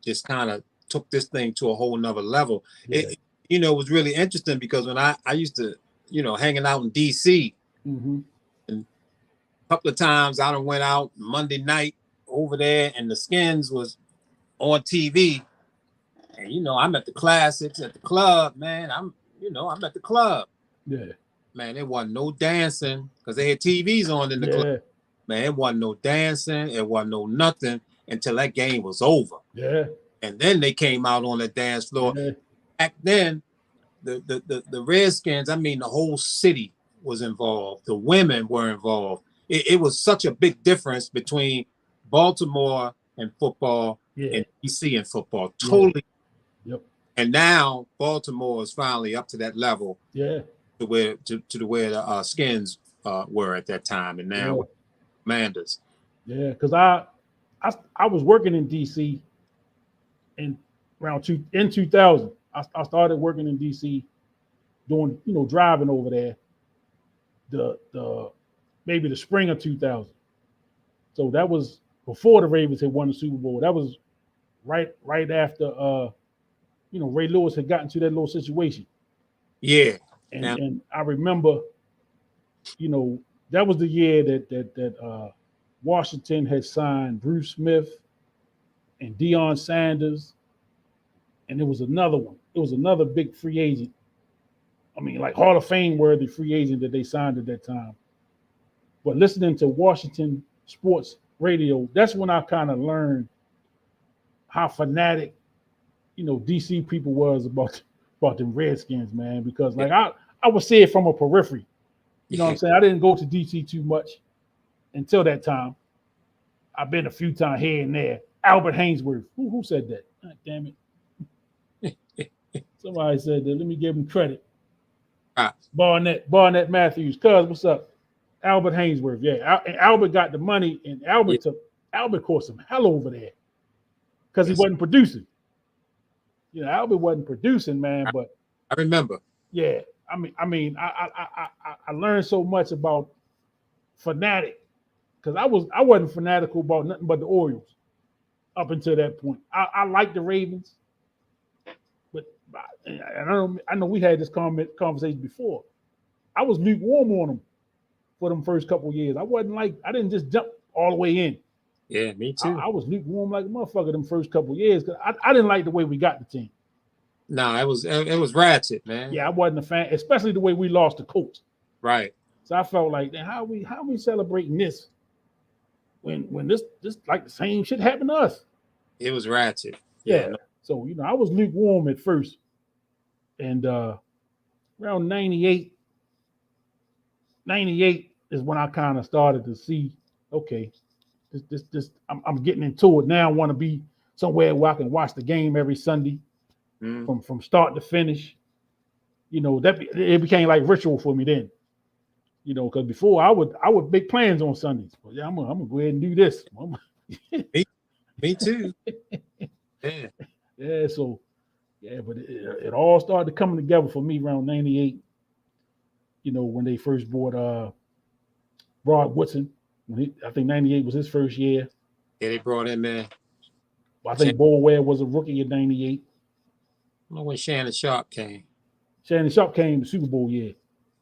just kind of took this thing to a whole nother level. Yeah. It was really interesting because when I used to, hanging out in DC, and a couple of times I done went out Monday night over there and the Skins was on TV. And I'm at the Classics at the club, man. I'm at the club. Yeah. Man, it wasn't no dancing because they had TVs on in the club. Man, it wasn't no dancing. It wasn't no nothing until that game was over. Yeah. And then they came out on the dance floor. Yeah. Back then, the Redskins, the whole city was involved. The women were involved. It was such a big difference between Baltimore and football and DC and football. Totally. Yep. And now Baltimore is finally up to that level. Yeah. To where the Skins were at that time, and now Commanders. Yeah, because I was working in DC in 2000. I started working in DC, doing driving over there. The maybe the spring of 2000. So that was before the Ravens had won the Super Bowl. That was right after Ray Lewis had gotten to that little situation. Yeah. And I remember, that was the year that Washington had signed Bruce Smith and Deion Sanders, and there was another one. It was another big free agent. Like Hall of Fame worthy free agent that they signed at that time. But listening to Washington sports radio, that's when I kind of learned how fanatic, DC people was about them Redskins, man. Because I would see it from a periphery. You know what I'm saying? I didn't go to DC too much until that time. I've been a few times here and there. Albert Hainsworth. Who said that? God damn it. Somebody said that. Let me give him credit. Barnett Matthews. Cuz, what's up? Albert Hainsworth. Yeah. And Albert got the money, and Albert caused some hell over there because he wasn't producing. Albert wasn't producing, man, but I remember. Yeah. I learned so much about fanatic because I wasn't fanatical about nothing but the Orioles up until that point. I like the Ravens, but I know we had this conversation before. I was lukewarm on them for them first couple of years. I didn't just jump all the way in. Yeah, me too. I was lukewarm like a motherfucker them first couple of years because I didn't like the way we got the team. No, it was ratchet, man. Yeah, I wasn't a fan, especially the way we lost the coach. Right. So I felt like, how we celebrating this when this like the same shit happened to us? It was ratchet. Yeah. So I was lukewarm at first, and around 98 is when I kind of started to see, okay, this I'm getting into it now. I want to be somewhere where I can watch the game every Sunday. From start to finish, it became like ritual for me then, because before I would make plans on Sundays. Well, yeah, I'm gonna go ahead and do this. Me too. Yeah. Yeah. So yeah, but it all started coming together for me around 98. When they first bought Rod Woodson. I think 98 was his first year. Yeah, they brought him in. I think Bo Ware was a rookie in 98. I don't know when Shannon Sharp came. Shannon Sharp came the Super Bowl year.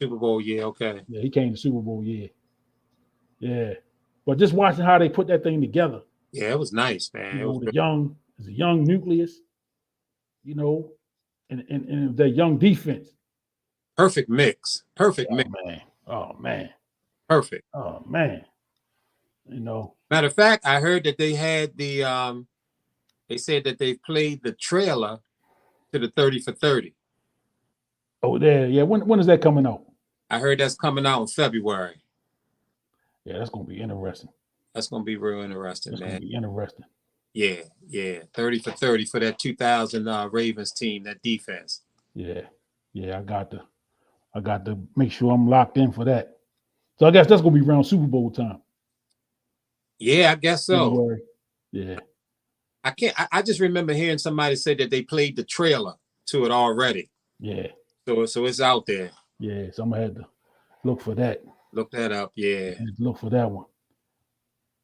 Super Bowl year, okay. Yeah, he came to Super Bowl year. Yeah. But just watching how they put that thing together. Yeah, it was nice, man. It was the young nucleus, and the young defense. Perfect mix. Perfect mix. Man. Oh man. Perfect. Oh man. Matter of fact, I heard that they had they said that they played the trailer to the 30 for 30. Oh, there. Yeah. When is that coming out? I heard that's coming out in February. Yeah, that's gonna be interesting. That's gonna be real interesting, That's man. gonna be interesting. Yeah. 30 for 30 for that 2000 Ravens team, that defense. Yeah. I got to make sure I'm locked in for that. So I guess that's gonna be around Super Bowl time. Yeah, I guess so. January. Yeah. I just remember hearing somebody say that they played the trailer to it already. Yeah. So it's out there. Yeah. So I'm gonna have to look for that. Look that up. Yeah. Look for that one.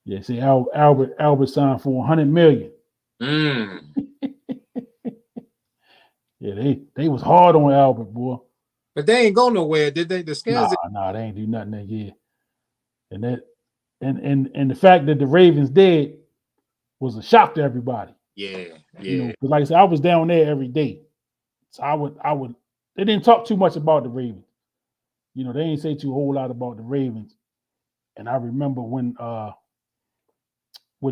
Yeah. See, Albert signed for $100 million. Yeah, they was hard on Albert, boy. But they ain't go nowhere, did they? The Skins. Nah, they ain't do nothing that year. And that and the fact that the Ravens did was a shock to everybody. Yeah. You know, because like I said, I was down there every day. So I would they didn't talk too much about the Ravens. You know, they didn't say too whole lot about the Ravens. And I remember when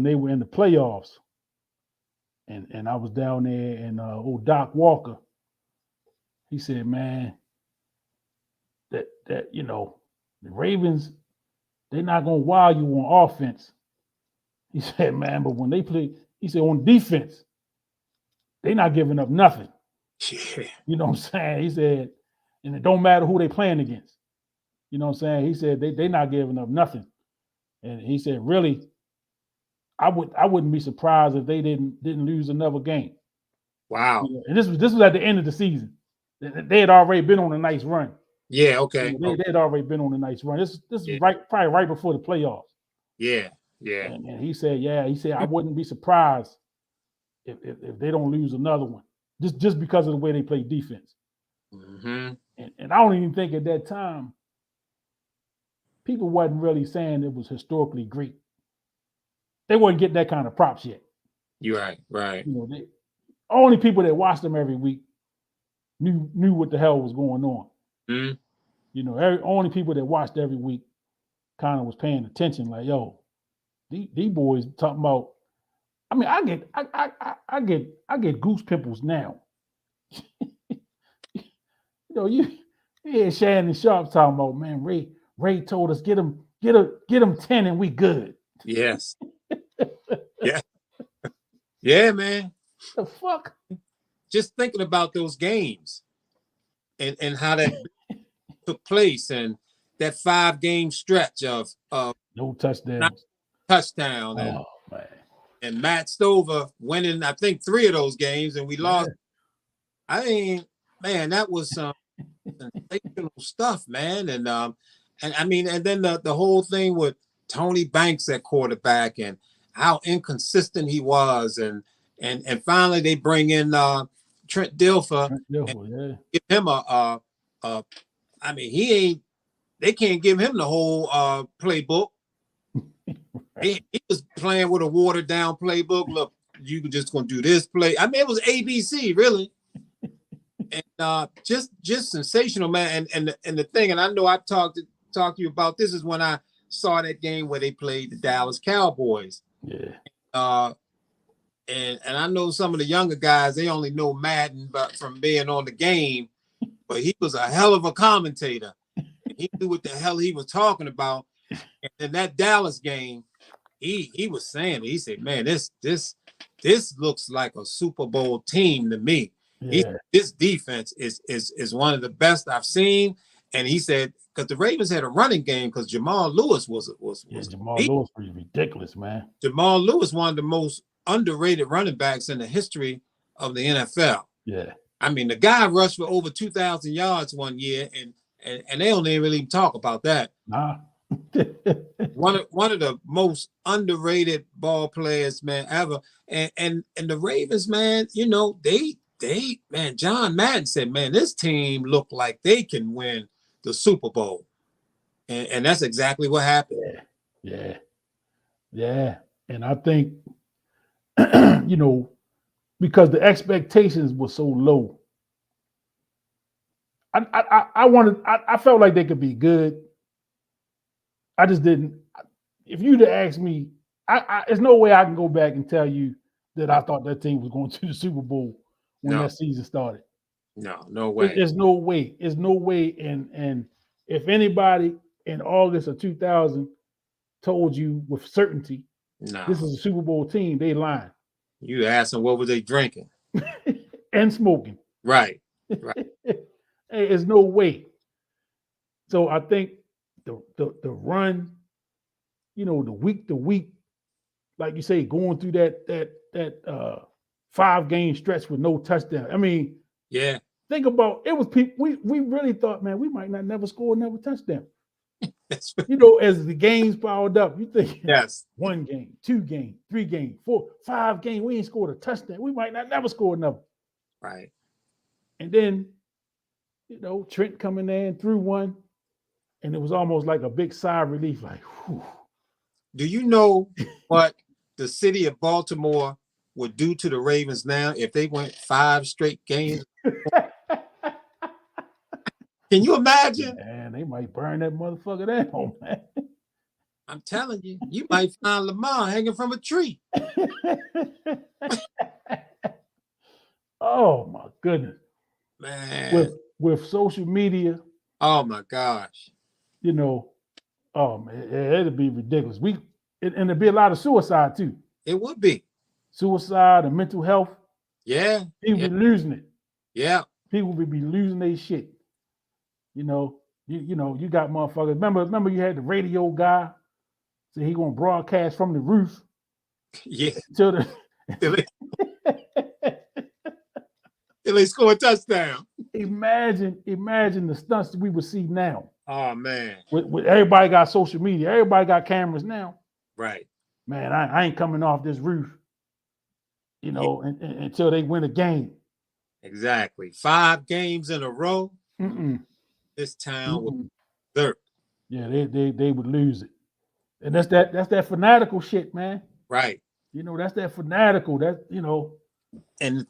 they were in the playoffs and I was down there and old Doc Walker, he said, man, that you know, the Ravens, they're not gonna wow you on offense. He said, man, but when they play, he said on defense, they're not giving up nothing. Yeah. You know what I'm saying? He said, and it don't matter who they playing against. You know what I'm saying? He said they're not giving up nothing. And he said, really, I wouldn't be surprised if they didn't lose another game. Wow. You know, and this was at the end of the season. They had already been on a nice run. Yeah. Okay. You know, they had already been on a nice run. This is Yeah. probably right before the playoffs. Yeah. And he said, I wouldn't be surprised if they don't lose another one, just because of the way they play defense. Mm-hmm. And I don't even think at that time people wasn't really saying it was historically great. They wasn't getting that kind of props yet. You're right. You know, only people that watched them every week knew what the hell was going on. Mm-hmm. You know, only people that watched every week kind of was paying attention. Like, yo, these boys talking about. I mean, I get goose pimples now. You know, you hear Shannon Sharp talking about, man, Ray told us get him 10 and we good. Yes. Yeah. Yeah, man. The fuck? Just thinking about those games and how that took place and that 5-game stretch of no touchdowns. Touchdown and Matt Stover winning, I think 3 of those games, and we lost. I mean, man, that was some sensational stuff, man. And I mean, and then the whole thing with Tony Banks at quarterback and how inconsistent he was, and finally they bring in Trent Dilfer, and give him I mean, they can't give him the whole playbook. He was playing with a watered down playbook. Look, you just gonna do this play. I mean, it was ABC really, and just sensational, man. And the thing, and I know I talked to you about this, is when I saw that game where they played the Dallas Cowboys. Yeah. And I know some of the younger guys, they only know Madden but from being on the game, but he was a hell of a commentator. He knew what the hell he was talking about. And in that Dallas game, he was saying, he said, man, this looks like a Super Bowl team to me. Yeah. This defense is one of the best I've seen. And he said, because the Ravens had a running game, because Jamal Lewis was Jamal Lewis was ridiculous, man. Jamal Lewis, one of the most underrated running backs in the history of the NFL. Yeah. I mean, the guy rushed for over 2,000 yards one year, and they don't even really talk about that. Nah. one of the most underrated ball players, man, ever. And the Ravens, man, you know, they man, John Madden said, man, this team looked like they can win the Super Bowl. And that's exactly what happened. Yeah. And I think, you know, because the expectations were so low, I felt like they could be good. I just didn't. If you'd have asked me, there's no way I can go back and tell you that I thought that team was going to the Super Bowl when that season started. No way. There's no way. There's no way. And if anybody in August of 2000 told you with certainty No. this is a Super Bowl team, they lying. You asked them what were they drinking? And smoking. Right. Right. Hey, there's no way. So I think the run, the week to week, like you say, going through that 5-game stretch with no touchdown. I mean, yeah. Think about it was people we really thought, man, we might not never score another touchdown. As the games piled up, you think yes, 1 game, 2 game, 3 game, 4, 5 game, we ain't scored a touchdown. We might not never score another. Right. And then, Trent coming in threw one, and it was almost like a big sigh of relief, like, whew. Do you know what the city of Baltimore would do to the Ravens now if they went 5 straight games? Can you imagine? Man, they might burn that motherfucker down, man. I'm telling you, you might find Lamar hanging from a tree. Oh my goodness, man! With social media, oh my gosh, oh man, it'd be ridiculous. And there'd be a lot of suicide too. It would be suicide and mental health. Yeah, people be losing it. Yeah, people would be losing their shit. You got motherfuckers. Remember, you had the radio guy. So he gonna broadcast from the roof. Yeah. Till they score a touchdown. Imagine the stunts that we would see now. Oh man. With everybody got social media. Everybody got cameras now. Right. Man, I ain't coming off this roof. Until they win a game. Exactly. 5 games in a row. Mm-mm. This town would dirt. Yeah, they would lose it. And that's that fanatical shit, man. Right. That's that fanatical. And the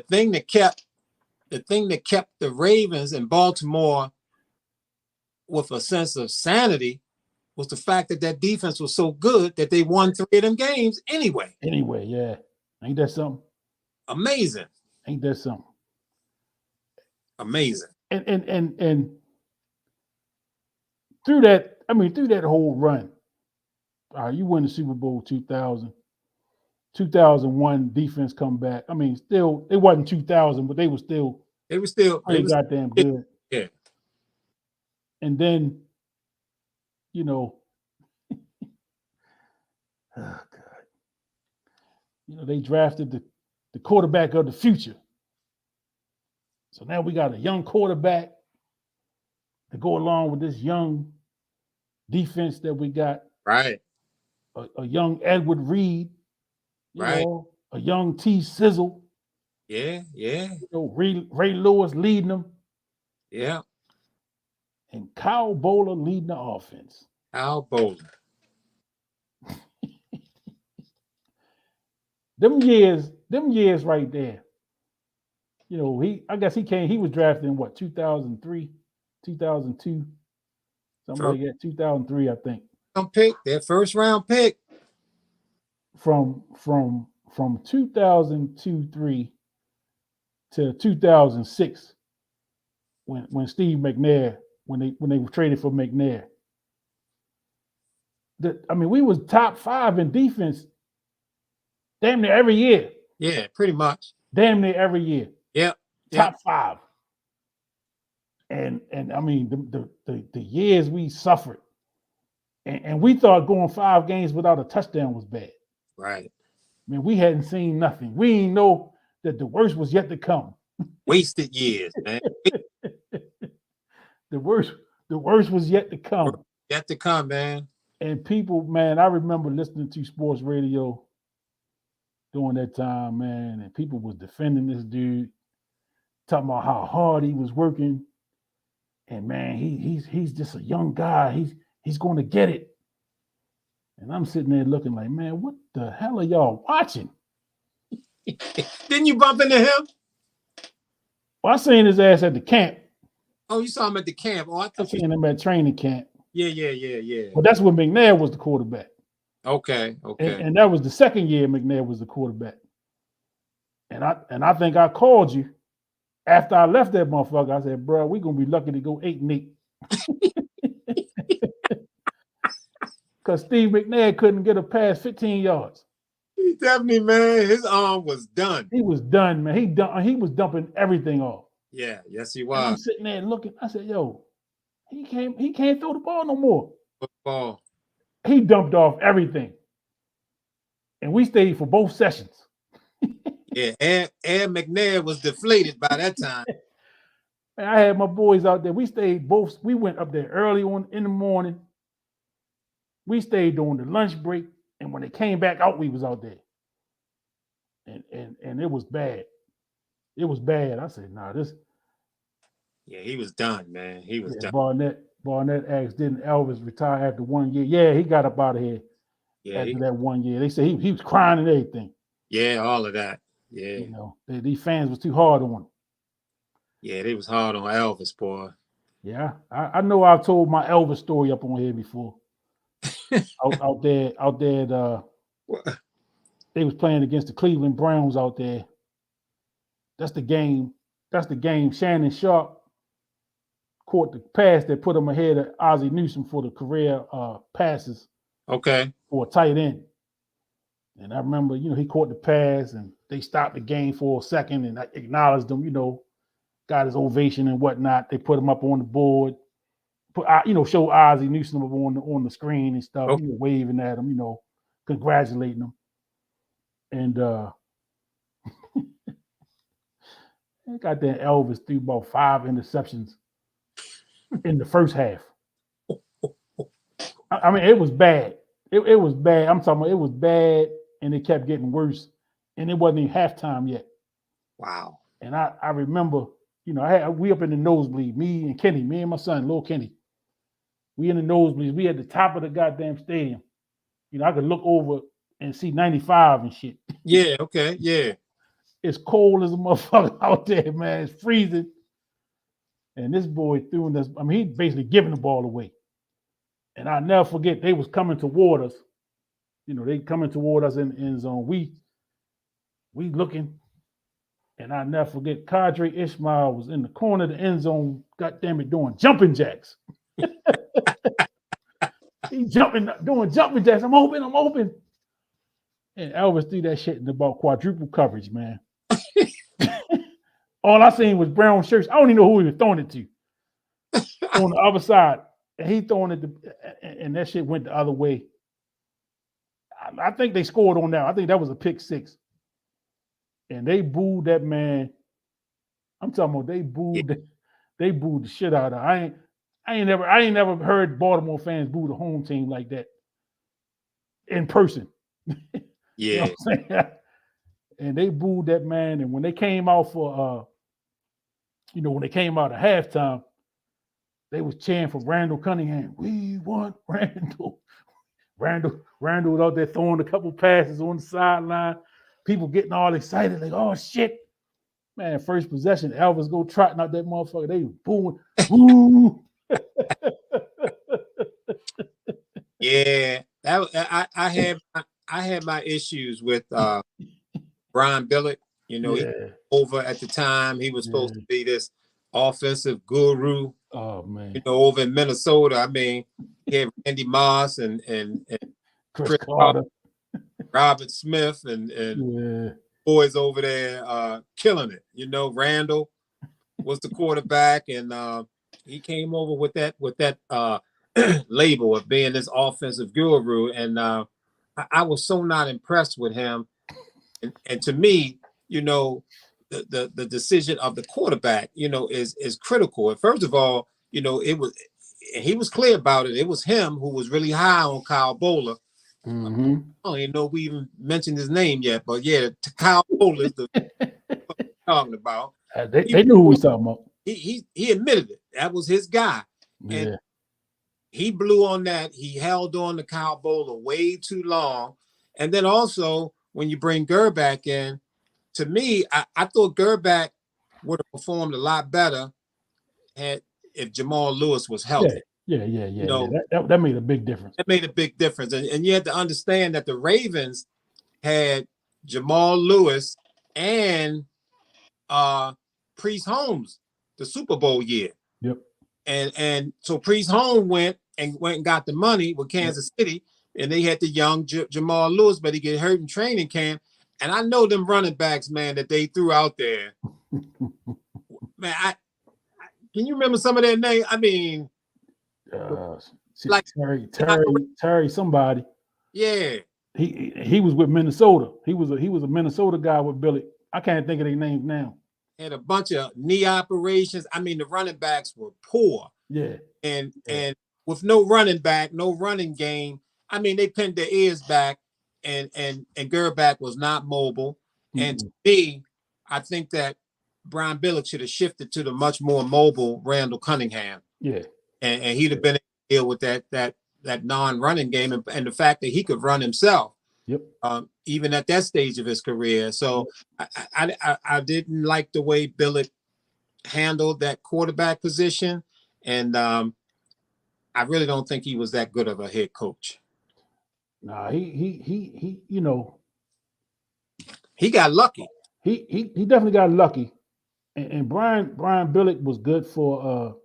thing that kept the Ravens in Baltimore with a sense of sanity was the fact that defense was so good that they won 3 of them games anyway. Anyway, yeah. Ain't that something? Amazing. Ain't that something? Amazing. And through that whole run, you win the Super Bowl 2000, 2001 defense come back. I mean, still it wasn't 2000, but they were still goddamn good. Yeah. And then, oh God, they drafted the quarterback of the future. So now we got a young quarterback to go along with this young defense that we got. Right. A young Edward Reed, right. A young T Sizzle. Yeah. Ray Lewis leading them. Yeah. And Kyle Bowler leading the offense. Kyle Bowler. Them years right there. I guess he was drafted in what, 2003, 2002, something like that, 2003, I think. Their first round pick. From 2002-3 to 2006, when Steve McNair, when they were traded for McNair. We was top 5 in defense damn near every year. Yeah, pretty much. Damn near every year. Yeah. Top 5. And the years we suffered. And we thought going 5 games without a touchdown was bad. Right. We hadn't seen nothing. We didn't know that the worst was yet to come. Wasted years, man. The worst was yet to come. Yet to come, man. And people, man, I remember listening to sports radio during that time, man, and people was defending this dude, talking about how hard he was working. And man, he's just a young guy. He's going to get it. And I'm sitting there looking like, man, what the hell are y'all watching? Didn't you bump into him? Well, I seen his ass at the camp. Oh, you saw him at the camp. Oh, I seen him at training camp. Yeah. But that's when McNair was the quarterback. Okay. And that was the second year McNair was the quarterback. And I think I called you after I left that motherfucker. I said, bro, we're going to be lucky to go 8-8. because Steve McNair couldn't get a pass 15 yards. He definitely, man, his arm was done. He was done, man. He was dumping everything off. Yeah, yes, he And I'm was. sitting there looking. I said, "Yo, he can't throw the ball no more." Football. He dumped off everything, and we stayed for both sessions. Yeah, and McNair was deflated by that time. And I had my boys out there. We stayed both. We went up there early on in the morning. We stayed during the lunch break, and when they came back out, we was out there. And it was bad. It was bad. I said, "Nah, this." Yeah, he was done, man. He was done. Barnett asked, "Didn't Elvis retire after 1 year?" Yeah, he got up out of here after that 1 year. They said he was crying and everything. Yeah, all of that. Yeah. You know, these fans was too hard on him. Yeah, they was hard on Elvis, boy. Yeah, I know I've told my Elvis story up on here before. out there, they was playing against the Cleveland Browns out there. That's the game. Shannon Sharp caught the pass that put him ahead of Ozzie Newsome for the career passes. Okay. For a tight end. And I remember, he caught the pass and they stopped the game for a second and I acknowledged him, got his ovation and whatnot. They put him up on the board, show Ozzie Newsome up on the screen and stuff, Okay. waving at him, congratulating him. And goddamn Elvis threw about 5 interceptions in the first half. I mean, it was bad. It was bad. I'm talking about it was bad, and it kept getting worse. And it wasn't even halftime yet. Wow. And I remember, we up in the nosebleed, me and my son, little Kenny. We in the nosebleeds. We at the top of the goddamn stadium. I could look over and see 95 and shit. Yeah, okay, yeah. It's cold as a motherfucker out there, man. It's freezing. And this boy threw in this. I mean, he basically giving the ball away. And I'll never forget, they was coming toward us. They coming toward us in the end zone. We looking, and I'll never forget, Kadri Ishmael was in the corner of the end zone, goddamn it, doing jumping jacks. He doing jumping jacks. I'm open. And Elvis threw that shit in about quadruple coverage, man. All I seen was brown shirts. I don't even know who he was throwing it to. On the other side. And he throwing it, and that shit went the other way. I think they scored on that. I think that was a pick 6. And they booed that man. I'm talking about they booed the shit out of her. I ain't never heard Baltimore fans boo the home team like that in person. Yeah. And they booed that man. And when they came out for when they came out at halftime, they was cheering for Randall Cunningham. We want Randall. Randall was out there throwing a couple passes on the sideline. People getting all excited, like, oh shit. Man, first possession, Elvis go trotting out that motherfucker. They booing. Woo. Yeah. I had my issues with Brian Billick. He over at the time. He was supposed to be this offensive guru. Oh man. Over in Minnesota. I mean, he had Randy Moss and Chris Carter, Robert Smith and boys over there killing it. Randall was the quarterback, and he came over with that label of being this offensive guru, and I was so not impressed with him. And to me, the decision of the quarterback, is critical. And first of all, he was clear about it. It was him who was really high on Kyle Bowler. Mm-hmm. I don't even know if we even mentioned his name yet, but yeah, Kyle Bowler is the talking about. They knew who we talking about. He admitted it. That was his guy. Yeah. And he blew on that. He held on to Kyle Bowler way too long. And then also, when you bring Gerback in, to me, I thought Gerback would have performed a lot better if Jamal Lewis was healthy. Yeah. That made a big difference. That made a big difference. And you had to understand that the Ravens had Jamal Lewis and Priest Holmes the Super Bowl year. Yep. And so Priest Holmes went and got the money with Kansas City. and they had the young Jamal Lewis, but he get hurt in training camp. And I know them running backs, man, that they threw out there. Man, can you remember some of their names? I mean, like Terry, somebody. Yeah. He was with Minnesota. He was a Minnesota guy with Billy. I can't think of their names now. Had a bunch of knee operations. I mean, the running backs were poor. Yeah. And with no running back, no running game. I mean, they pinned their ears back, and Gerback was not mobile. Mm-hmm. And to me, I think that Brian Billick should have shifted to the much more mobile Randall Cunningham. Yeah. And he'd have been able to deal with that non-running game and the fact that he could run himself. Yep. Even at that stage of his career. So I didn't like the way Billick handled that quarterback position. And I really don't think he was that good of a head coach. Nah, he you know, he got lucky. He definitely got lucky. And Brian Billick was good for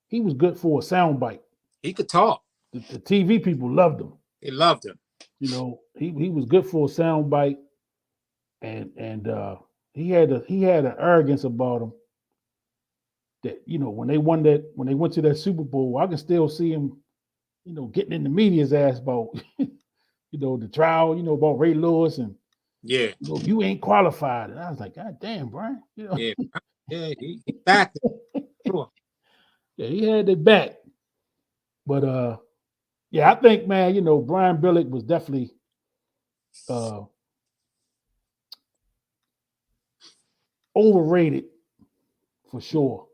he was good for a soundbite. He could talk. The TV people loved him. They loved him. You know, he was good for a soundbite, and he had an arrogance about him that, you know, when they went to that Super Bowl, I can still see him, you know, getting in the media's ass about you know, the trial, you know, about Ray Lewis and yeah, you know, you ain't qualified. And I was like, God damn, Brian. You know? Yeah, he backed it. Sure. Yeah, he had their back. But yeah, I think, man, you know, Brian Billick was definitely overrated for sure.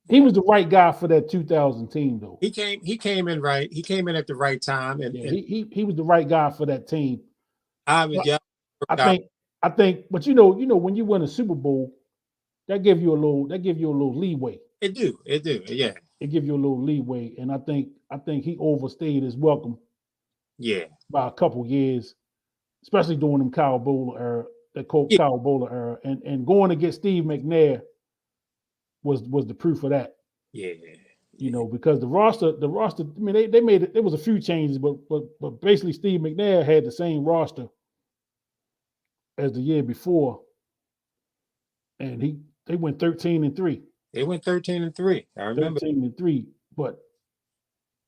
He was the right guy for that 2000 team, though. He came in right. He came in at the right time, and he was the right guy for that team. I think, but you know, when you win a Super Bowl, that give you a little leeway. It do, yeah. It give you a little leeway, and I think he overstayed his welcome. Yeah, by a couple years, especially during them Kyle Bowler era, Kyle Bowler era, and going to get Steve McNair was the proof of that. Yeah, you know, because the roster. I mean, they made it. There was a few changes, but basically Steve McNair had the same roster as the year before, and they went 13-3. They went 13-3. I remember 13-3. But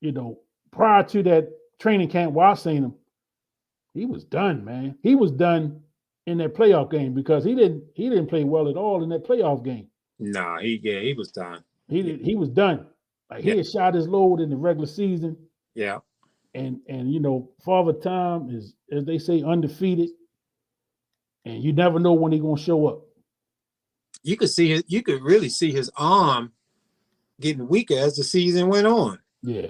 you know, prior to that training camp where I seen him, he was done, man. He was done in that playoff game because he didn't play well at all in that playoff game. Nah, he was done. He was done. Like he had shot his load in the regular season. Yeah. And you know, Father Time is, as they say, undefeated. And you never know when he's gonna show up. You could really see his arm getting weaker as the season went on. Yeah.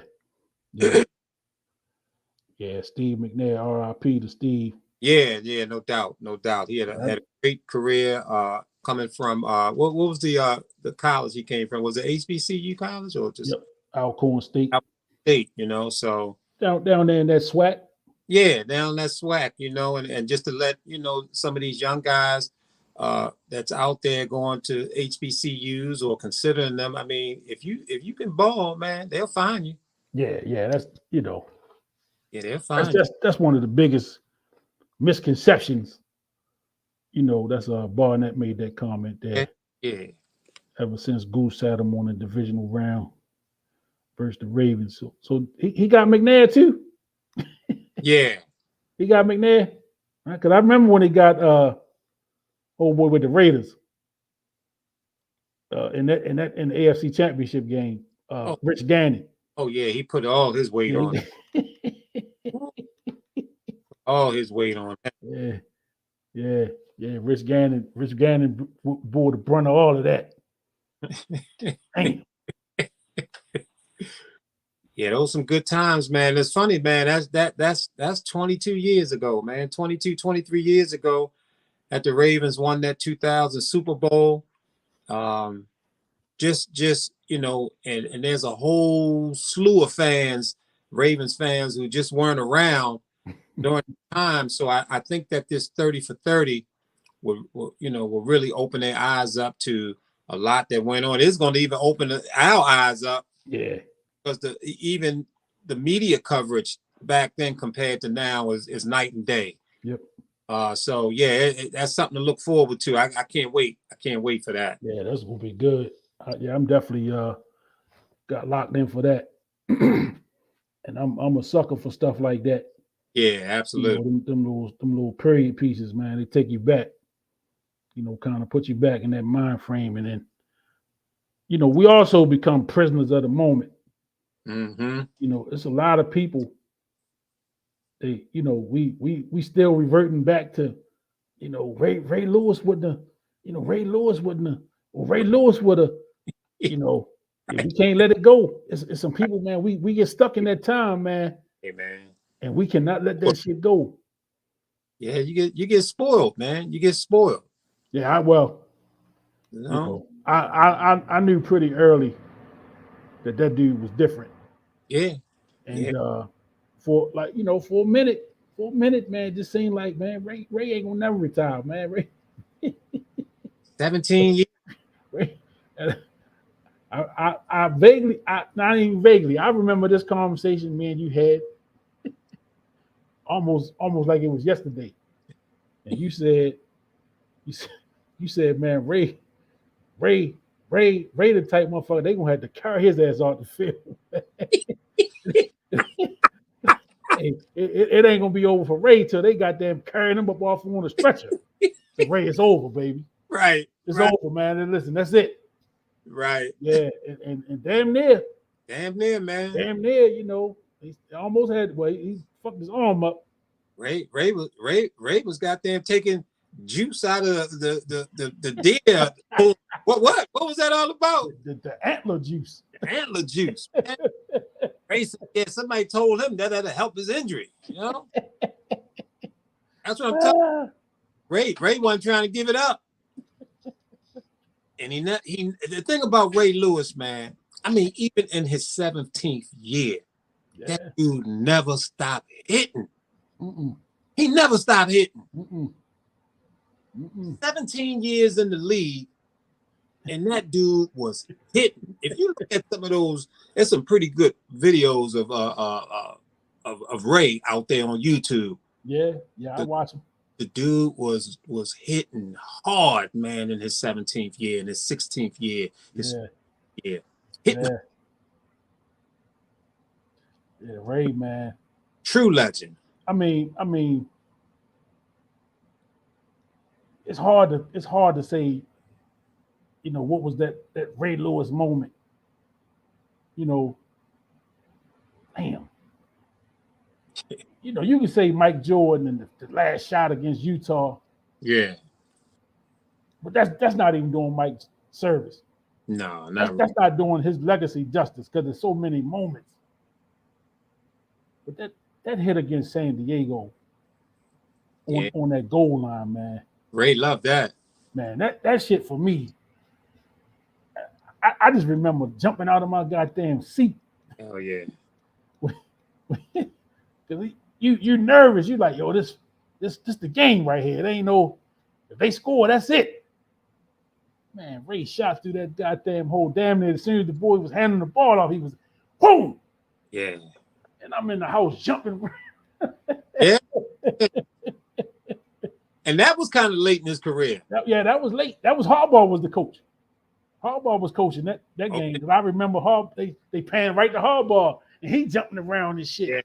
Yeah, Steve McNair, R.I.P. to Steve. Yeah, no doubt. He had a great career coming from what was the college he came from? Was it HBCU college or just Alcorn State? Alcorn State, you know, so down there in that SWAC. Yeah, down in that SWAC, you know, and just to let you know some of these young guys that's out there going to HBCUs or considering them. I mean, if you can ball, man, they'll find you. Yeah, that's you know. Yeah, they'll find you. That's one of the biggest misconceptions. You know, that's Barnett made that comment there. Yeah. Ever since Goose had him on the divisional round versus the Ravens. So he got McNair too. Yeah. He got McNair. Right? Because I remember when he got old boy with the Raiders. In the AFC Championship game. Rich Gannon. Oh yeah, he put all his weight on it. All his weight on it. Yeah. Rich Gannon bore the brunt of all of that. Damn. Yeah, those some good times, man. It's funny, man. That's 22 years ago, man. 22, 23 years ago that the Ravens won that 2000 Super Bowl. Just you know, and there's a whole slew of fans, Ravens fans, who just weren't around during the time. So I think that this 30 for 30 will really open their eyes up to a lot that went on. It's going to even open our eyes up. Yeah. Because even the media coverage back then compared to now is night and day. Yep. So yeah, that's something to look forward to. I can't wait. I can't wait for that. Yeah, that's gonna be good. Yeah, I'm definitely got locked in for that, and I'm a sucker for stuff like that. Yeah, absolutely. You know, them little period pieces, man. They take you back. You know, kind of put you back in that mind frame, and then, you know, we also become prisoners of the moment. Mm-hmm. You know, it's a lot of people. They, you know, we still reverting back to, you know, Ray Lewis wouldn't have, you know, Ray Lewis wouldn't have, or Ray Lewis would have, you know. Yeah, we can't let it go. It's some people, man. We get stuck in that time, man. Hey, man. And we cannot let that shit go. Yeah, you get spoiled, man. You get spoiled. Yeah, you know? I knew pretty early that dude was different. Yeah. And for like, you know, for a minute, man, it just seemed like, man, Ray ain't gonna never retire, man. Ray 17 years. Ray, I vaguely, not even vaguely, I remember this conversation, man, you had almost like it was yesterday. And you said, man, Ray the type motherfucker, they gonna have to carry his ass off the field. It ain't gonna be over for Ray till they goddamn carrying him up off on a stretcher. So Ray, it's over, baby. Right. It's over, man. And listen, that's it. Right. Yeah, and damn near, man. Damn near, you know, he almost had. Well, he fucked his arm up. Ray was goddamn taking juice out of the deer. What was that all about? The antler juice. Antler juice. Ray said, yeah, somebody told him that'll help his injury. You know, that's what I'm telling you. Ray wasn't trying to give it up. And he the thing about Ray Lewis, man, I mean, even in his 17th year, that dude never stopped hitting. Mm-mm. He never stopped hitting. Mm-mm. Mm-mm. 17 years in the league, and that dude was hitting. If you look at some of those, there's some pretty good videos of Ray out there on YouTube. Yeah, I watch him. The dude was hitting hard, man, in his 17th year, in his 16th year. Hitting. Yeah, Ray, man. True legend. I mean, it's hard to say, you know, what was that Ray Lewis moment. You know, damn. You know, you can say Mike Jordan and the last shot against Utah. Yeah. But that's not even doing Mike's service. No, that's not doing his legacy justice, because there's so many moments. But that hit against San Diego on that goal line, man. Ray loved that. Man, that shit for me. I just remember jumping out of my goddamn seat. Oh yeah. Because you're nervous. You're like, yo, this the game right here. It ain't no, if they score, that's it. Man, Ray shot through that goddamn hole. Damn near as soon as the boy was handing the ball off, he was boom. Yeah. And I'm in the house jumping. Yeah. And that was kind of late in his career. That was late. That was Harbaugh was the coach. Harbaugh was coaching that game. Because I remember they panned right to Harbaugh, and he jumping around and shit. Yeah.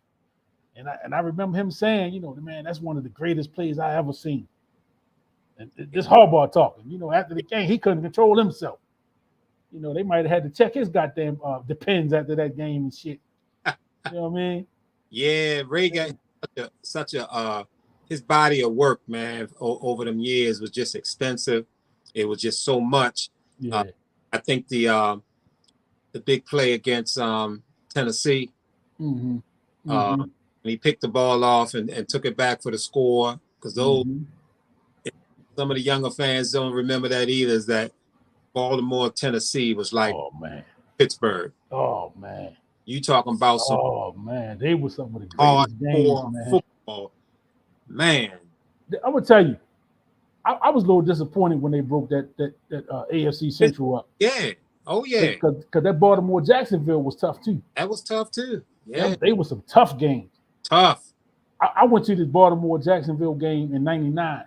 And I remember him saying, you know, man, that's one of the greatest plays I ever seen. And this Harbaugh talking, you know, after the game, he couldn't control himself. You know, they might have had to check his goddamn depends after that game and shit. You know what I mean? Yeah, Ray got such a his body of work, man, over them years was just extensive. It was just so much. Yeah. I think the big play against Tennessee, he picked the ball off and took it back for the score, because those some of the younger fans don't remember that either. Is that Baltimore, Tennessee was like Pittsburgh. Oh man. You talking about some? Oh man, they were some of the greatest games, man. Football, man. I'm gonna tell you, I was a little disappointed when they broke that AFC Central up. Yeah. Oh yeah. Because that Baltimore Jacksonville was tough too. That was tough too. Yeah. They were some tough games. Tough. I went to this Baltimore Jacksonville game in '99,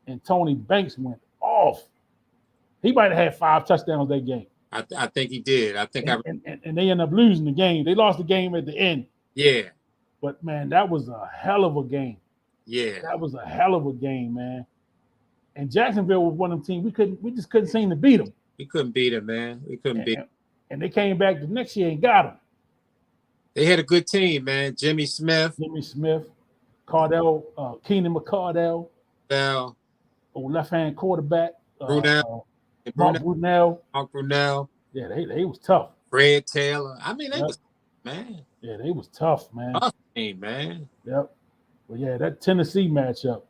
and Tony Banks went off. He might have had 5 touchdowns that game. I think he did. I think and they ended up losing the game. They lost the game at the end. Yeah. But man, that was a hell of a game. Yeah. That was a hell of a game, man. And Jacksonville was one of them teams we just couldn't seem to beat them. We couldn't beat them, man. We couldn't beat them. And they came back the next year and got them. They had a good team, man. Jimmy Smith, Cardell, Keenan McCardell, left-hand quarterback, Brunell, Mark Brunell. Yeah, they was tough. Fred Taylor. I mean, they was, man. Yeah, they was tough, man. Tough team, man. Yep. But yeah, that Tennessee matchup.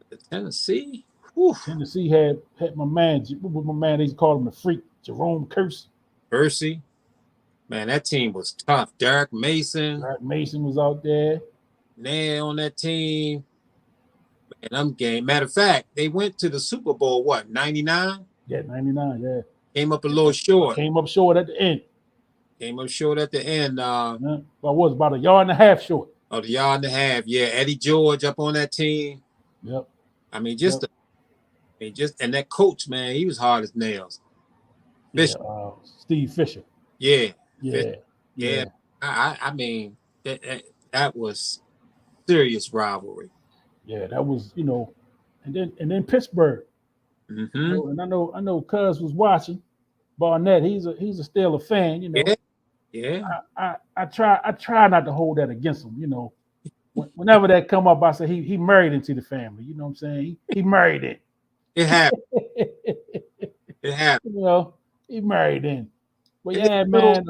The Tennessee. Whew. Tennessee had my man. What my man? They called him the Freak, Jerome Kersey. Man, that team was tough. Derek Mason was out there. They on that team. And I'm game. Matter of fact, they went to the Super Bowl, what, 99? Yeah, 99, yeah. Came up a little short. Came up short at the end. Well, was about a yard and a half short. Oh, the yard and a half. Yeah, Eddie George up on that team. Yep. I mean, and that coach, man, he was hard as nails. Fisher. Steve Fisher. Yeah. Yeah. Yeah. I mean, that was serious rivalry. Yeah, that was, and then Pittsburgh. Mm-hmm. And I know Cuz was watching. Barnett, he's a Steeler fan, Yeah. I try not to hold that against him, Whenever that come up, I say he married into the family. You know what I'm saying? He married it. It happened. It happened. He married in. But yeah, man.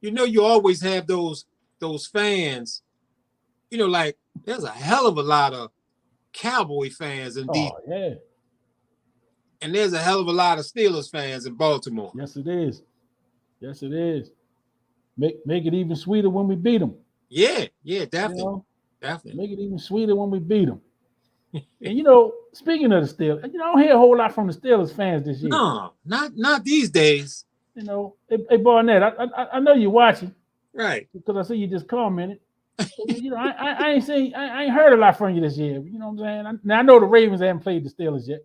You always have those fans. Like there's a hell of a lot of Cowboy fans in DC. Oh yeah. And there's a hell of a lot of Steelers fans in Baltimore. Yes, it is. Make it even sweeter when we beat them. Yeah, definitely. Definitely. Make it even sweeter when we beat them. And speaking of the Steelers, I don't hear a whole lot from the Steelers fans this year. No, not these days. Hey Barnett, I know you're watching, right? Because I see you just commented. I ain't heard a lot from you this year. You know what I'm saying? Now I know the Ravens haven't played the Steelers yet,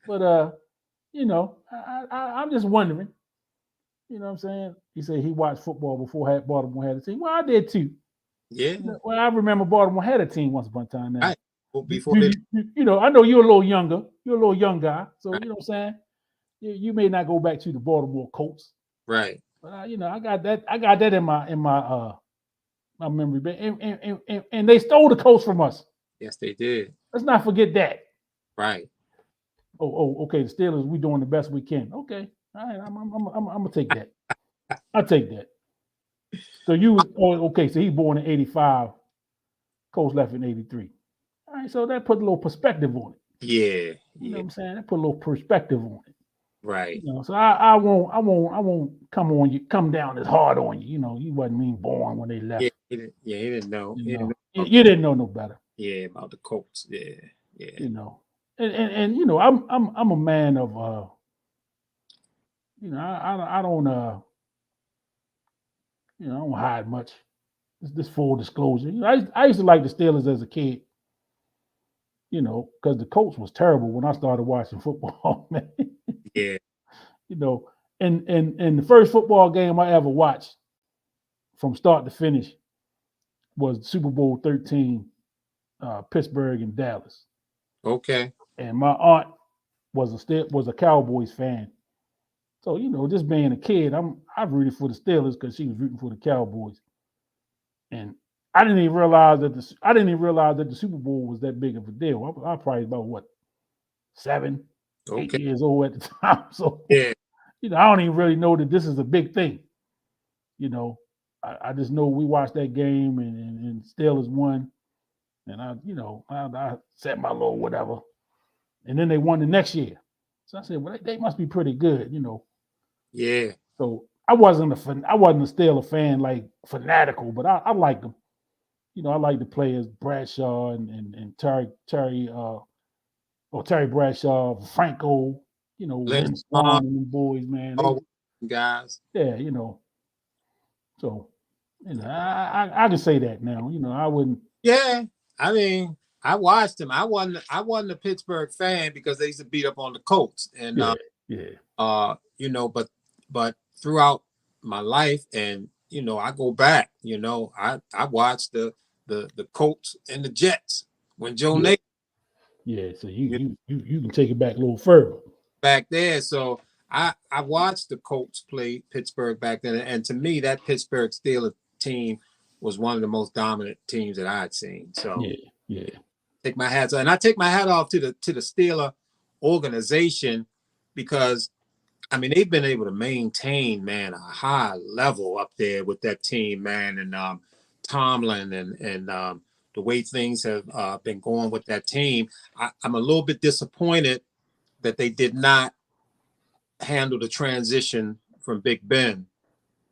but I'm just wondering. You know what I'm saying? He said he watched football before Baltimore had a team. Well, I did too. Yeah. Well, I remember Baltimore had a team once upon a time. Now, right. Well, before I know you're a little younger. You're a little young guy, so right. You know what I'm saying. You may not go back to the Baltimore Colts, right? But I got that in my memory. And they stole the Colts from us. Yes, they did. Let's not forget that. Right. Oh, okay. The Steelers, we doing the best we can. Okay. All right, I'm gonna take that. I'll take that. So so he's born in 85. Coach left in 83. All right, so that put a little perspective on it. Yeah. You know what I'm saying? That put a little perspective on it. Right. So I won't come down as hard on you. You wasn't even born when they left. Yeah, he didn't know. You didn't know no better. Yeah, about the Colts. Yeah. And I'm a man of I don't I don't hide much. This full disclosure. I used to like the Steelers as a kid. Because the Colts was terrible when I started watching football, man. Yeah. And the first football game I ever watched from start to finish was Super Bowl 13, Pittsburgh and Dallas. Okay. And my aunt was a Cowboys fan. So, just being a kid, I rooted for the Steelers because she was rooting for the Cowboys. And I didn't even realize that the Super Bowl was that big of a deal. I was probably about 7, 8 years old at the time. So yeah, I don't even really know that this is a big thing. I just know we watched that game and Steelers won, and I set my little whatever, and then they won the next year. So I said, well, they must be pretty good, Yeah. So I wasn't a Steeler fan like fanatical, but I liked them. I like the players Bradshaw and Terry Bradshaw, Franco, Lynn Swan and the boys, man. All guys. Yeah, So I can say that now. I wouldn't. Yeah, I mean, I watched him. I wasn't a Pittsburgh fan because they used to beat up on the Colts, and but throughout my life, and I go back. I watched the Colts and the Jets when Joe Namath. Yeah, so you can take it back a little further. Back there, so I watched the Colts play Pittsburgh back then, and to me, that Pittsburgh Steelers team was one of the most dominant teams that I had seen. So yeah. Take my hats off, and I take my hat off to the Steeler organization because I mean they've been able to maintain, man, a high level up there with that team, man, and Tomlin and the way things have been going with that team. I'm a little bit disappointed that they did not handle the transition from Big Ben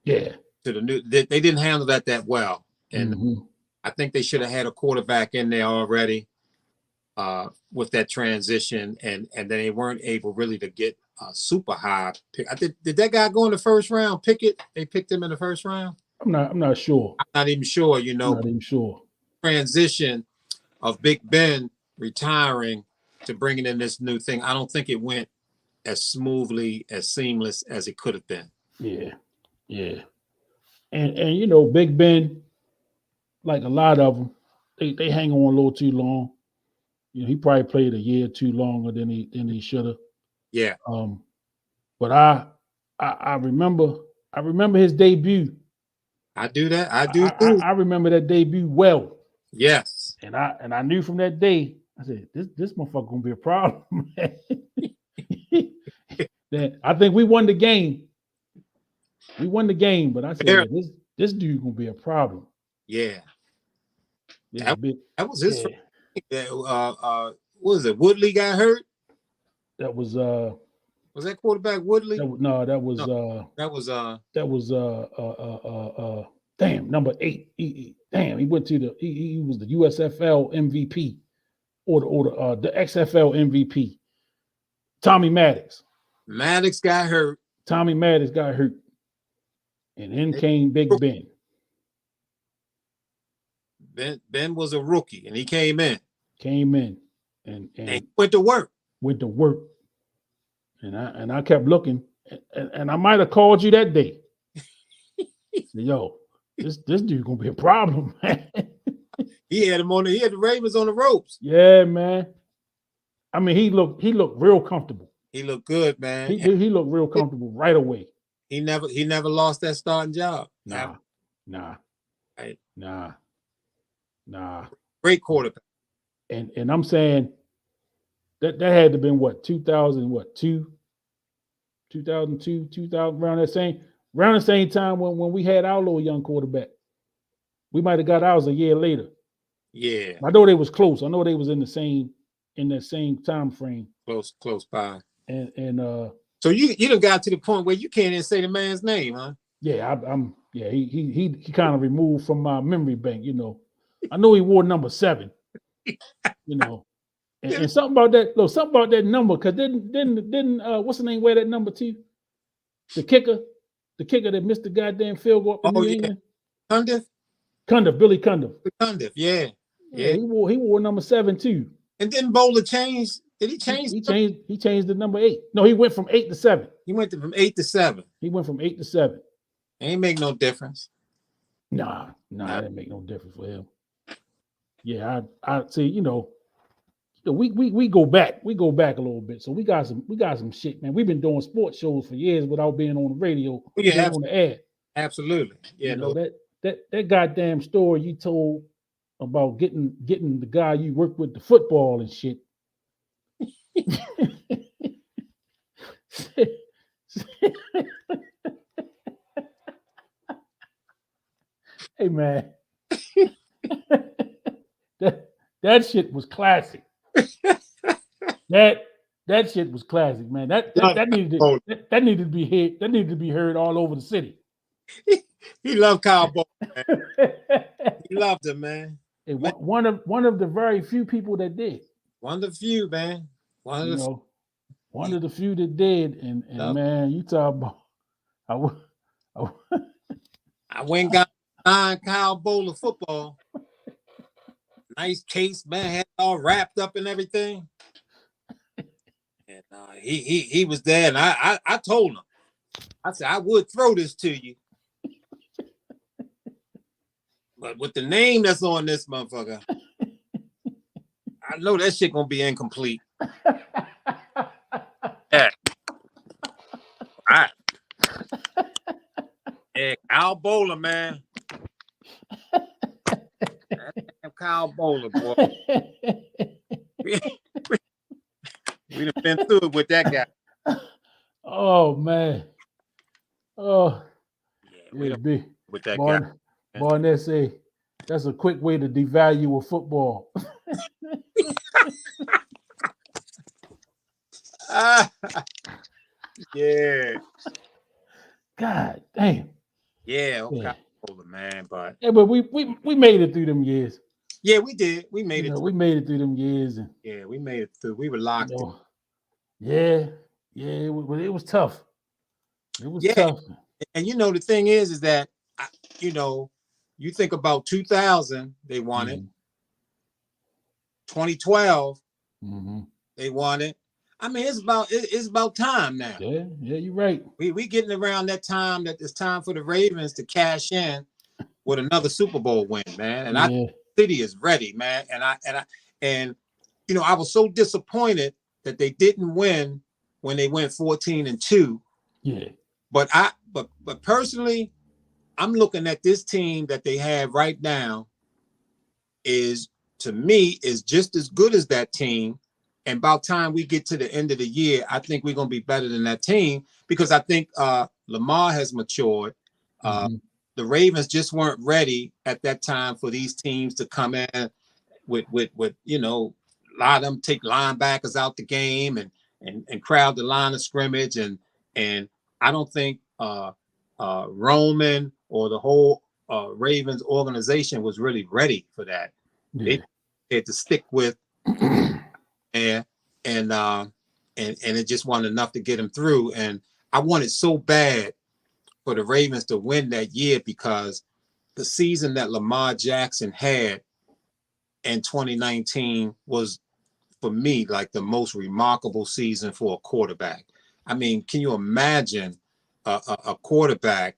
to the new. They didn't handle that well, and I think they should have had a quarterback in there already with that transition, and then they weren't able really to get a super high pick. Did that guy go in the first round? Pickett? They picked him in the first round. I'm not sure. I'm not even sure. I'm not even sure. Transition of Big Ben retiring to bringing in this new thing. I don't think it went as smoothly, as seamless as it could have been. Yeah. And Big Ben, like a lot of them, they hang on a little too long. He probably played a year too longer than he should have. Yeah. But I remember his debut. I do that. I do too. I remember that debut well. Yes. And I knew from that day, I said, this motherfucker gonna be a problem. Then I think we won the game. But I said, this dude gonna be a problem. Yeah. That was his first. What was it? Woodley got hurt. That was that quarterback Woodley? That was damn, number 8. He went to he was the USFL MVP or the XFL MVP. Tommy Maddox. Maddox got hurt. Tommy Maddox got hurt. And in came Big Ben. Ben was a rookie and he came in. And he went to work. And I kept looking, and I might have called you that day. Yo, this dude gonna be a problem, man. He had the Ravens on the ropes. Yeah, man. I mean, he looked real comfortable. He looked good, man. He looked real comfortable right away. He never lost that starting job. Nah. Great quarterback. And I'm saying that had to have been 2002, around the same time when we had our little young quarterback. We might have got ours a year later. Yeah. I know they was close. I know they was in that same time frame. Close by. And so you done got to the point where you can't even say the man's name, huh? Yeah, he kind of removed from my memory bank, I know he wore number 7, and something about that number, because didn't what's the name wear that number too? The kicker that missed the goddamn field goal in New England. Cundiff, Billy Cundiff. Yeah. He wore number 7 too. And then Bowler changed. Did he change? He changed the number 8. No, he went from 8 to 7. He went from 8 to 7. He went from 8 to 7. Ain't make no difference. Nah, that didn't make no difference for him. Yeah, I see. We go back. We go back a little bit. So we got some shit, man. We've been doing sports shows for years without being on the radio. Yeah, on the air. Absolutely. Yeah, that goddamn story you told about getting the guy you work with the football and shit. Hey man, that shit was classic. That shit was classic, man. That needed to be heard. That needed to be heard all over the city. He loved cowboy. He loved him, man. Hey, one of the very few people that did. One of the few, man. One of the few that did, and man, you talk about I went Kyle Bowler football. Nice case, man. Had it all wrapped up and everything. And he was there, and I told him. I said I would throw this to you, but with the name that's on this motherfucker, I know that shit gonna be incomplete. Yeah. All right. Yeah, Kyle Bowler, man. Kyle Bowler, boy. We done been through it with that guy. Oh man. Oh Yeah, we done be with that guy. Boy, that's a quick way to devalue a football. Yeah. God damn. Yeah, okay, man. But yeah, but we made it through them years. Yeah, we did. We made it. We made it through them years, and yeah, we made it through. We were locked. Yeah, it was tough. It was tough. And the thing is that you think about 2000, they won it. 2012, they won it. I mean, it's about time now. Yeah, you're right. We getting around that time that it's time for the Ravens to cash in with another Super Bowl win, man. And I think the city is ready, man. And I was so disappointed that they didn't win when they went 14-2. Yeah. But personally, I'm looking at this team that they have right now is just as good as that team. And about time we get to the end of the year, I think we're going to be better than that team because I think Lamar has matured. The Ravens just weren't ready at that time for these teams to come in with a lot of them take linebackers out the game and crowd the line of scrimmage. And I don't think Roman or the whole Ravens organization was really ready for that. Yeah. They had to stick with and it just wasn't enough to get them through. And I wanted so bad for the Ravens to win that year because the season that Lamar Jackson had in 2019 was, for me, like the most remarkable season for a quarterback. I mean, can you imagine a quarterback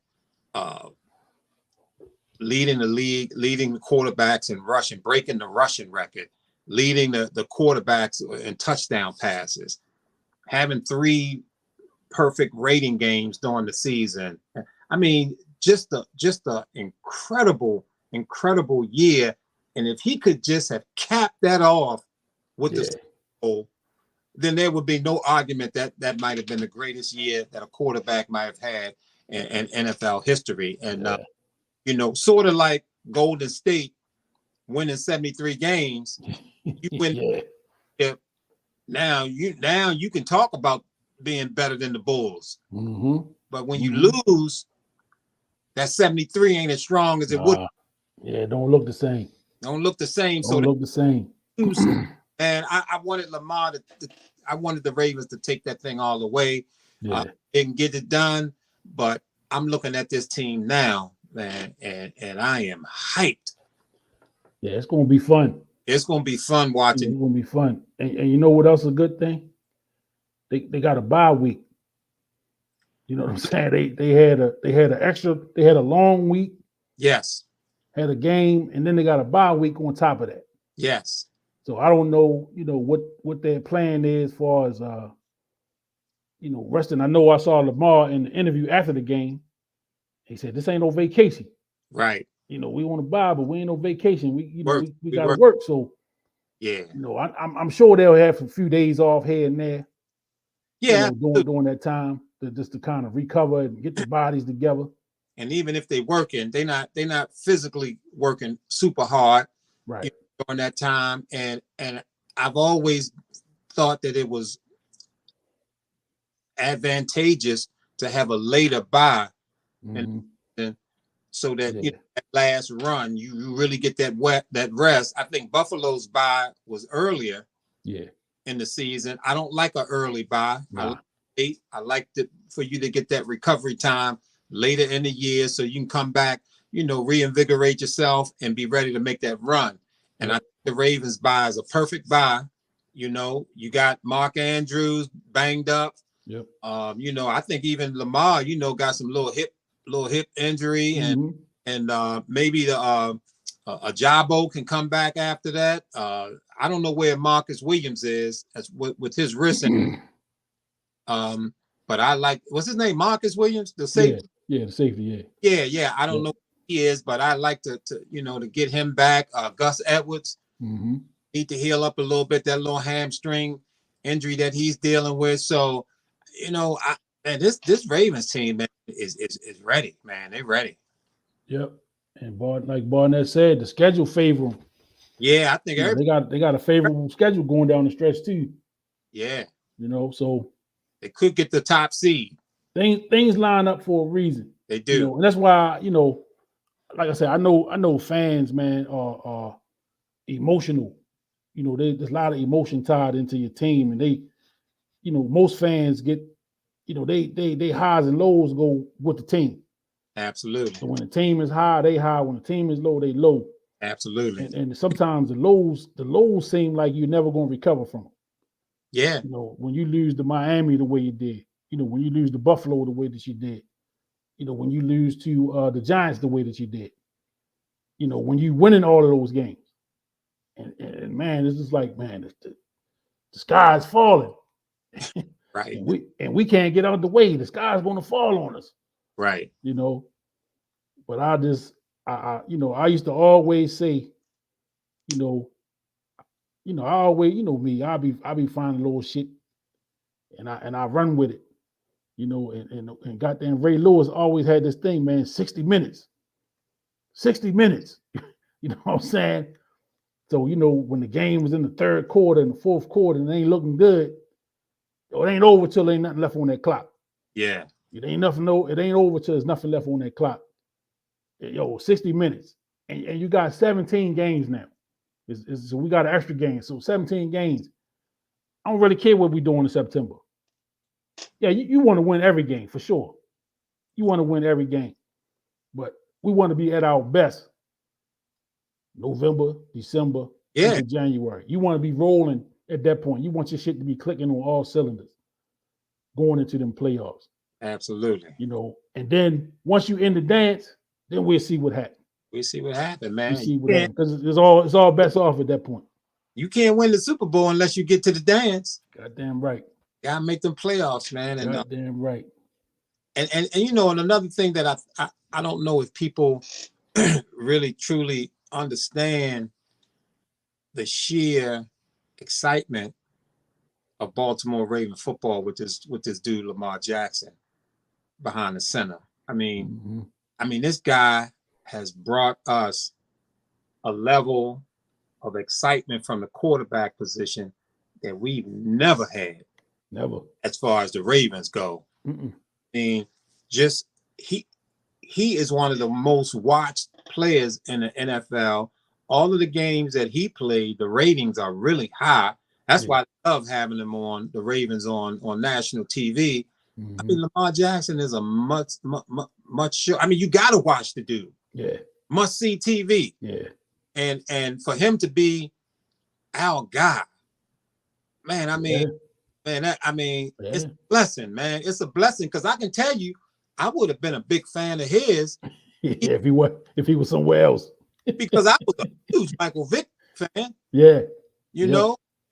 leading the league, leading the quarterbacks in rushing, breaking the rushing record, leading the quarterbacks in touchdown passes, having 3 perfect rating games during the season. I mean, just a incredible year. And if he could just have capped that off with the Super Bowl, then there would be no argument that might have been the greatest year that a quarterback might have had in NFL history. And sort of like Golden State winning 73 games. You win. Now you can talk about being better than the Bulls. But when you lose, that 73 ain't as strong as it would. Yeah, don't look the same. Don't look the same. And I wanted Lamar I wanted the Ravens to take that thing all the way. Didn't get it done, but I'm looking at this team now, man, and I am hyped. Yeah, it's gonna be fun. It's gonna be fun watching. It's gonna be fun. And you know what else is a good thing? They got a bye week. You know what I'm saying? They had a long week. Yes. Had a game, and then they got a bye week on top of that. Yes. So I don't know, what their plan is as far as resting. I know I saw Lamar in the interview after the game. He said, "This ain't no vacation." Right. We want to buy, but we ain't no vacation. We got to work. work. So yeah, I'm sure they'll have a few days off here and there. Yeah, during that time to kind of recover and get the bodies together. And even if they're working, they're not physically working super hard, right, during that time. And I've always thought that it was advantageous to have a later bye, and so that that last run you really get that rest. I think Buffalo's bye was earlier in the season. I don't like an early bye. I like for you to get that recovery time later in the year so you can come back reinvigorate yourself and be ready to make that run. And I think the Ravens buy is a perfect buy. You got Mark Andrews banged up. Yep. I think even Lamar, got some little hip injury, and maybe a Jabo can come back after that. I don't know where Marcus Williams is with his wrist. But I like, what's his name? Marcus Williams, the safety. Yeah, the safety. Yeah. I don't know who he is, but I like to get him back. Gus Edwards need to heal up a little bit, that little hamstring injury that he's dealing with. So, this Ravens team, man, is ready, man. They're ready. Yep. And like Barnett said, the schedule favor them. Yeah, I think they got a favorable schedule going down the stretch too. Yeah. So they could get the top seed. Things line up for a reason. They do. And that's why, like I said, I know fans, man, are emotional. There's a lot of emotion tied into your team, and they, most fans get, they highs and lows go with the team. Absolutely. So when the team is high, they high. When the team is low, they low. Absolutely. And sometimes the lows seem like you're never going to recover from them. Yeah. When you lose to Miami the way you did, when you lose to Buffalo the way that you did, when you lose to the Giants the way that you did, when you winning all of those games, and man, it's just like, man, the sky's falling, right? And we can't get out of the way. The sky's going to fall on us, right? But I used to always say, I always, me, I'll be finding little shit, and I run with it, and goddamn Ray Lewis always had this thing, man, 60 minutes. 60 minutes. You know what I'm saying? So, when the game was in the third quarter and the fourth quarter and it ain't looking good, it ain't over till there ain't nothing left on that clock. Yeah. It ain't over till there's nothing left on that clock. 60 minutes. And you got 17 games now. So we got an extra game. So 17 games. I don't really care what we're doing in September. Yeah, you want to win every game for sure. You want to win every game. But we want to be at our best November, December, into January. You want to be rolling at that point. You want your shit to be clicking on all cylinders going into them playoffs. Absolutely. And then once you end the dance, then we'll see what happens. We see what happened, man. We see what happens, because it's all bets off at that point. You can't win the Super Bowl unless you get to the dance. Goddamn right. Gotta make them playoffs, man. And goddamn right. And and another thing that I don't know if people really truly understand the sheer excitement of Baltimore Raven football with this dude Lamar Jackson behind the center. I mean, this guy has brought us a level of excitement from the quarterback position that we've never had. Never. As far as the Ravens go. I mean, just he is one of the most watched players in the NFL. All of the games that he played, the ratings are really high. That's why I love having him on the Ravens on national TV. I mean, Lamar Jackson is a much show. I mean, you got to watch the dude. Yeah. Must see TV. Yeah. And for him to be our guy, man, I mean, it's a blessing, man. It's a blessing, because I can tell you, I would have been a big fan of his. If he was somewhere else. Because I was a huge Michael Vick fan. Yeah.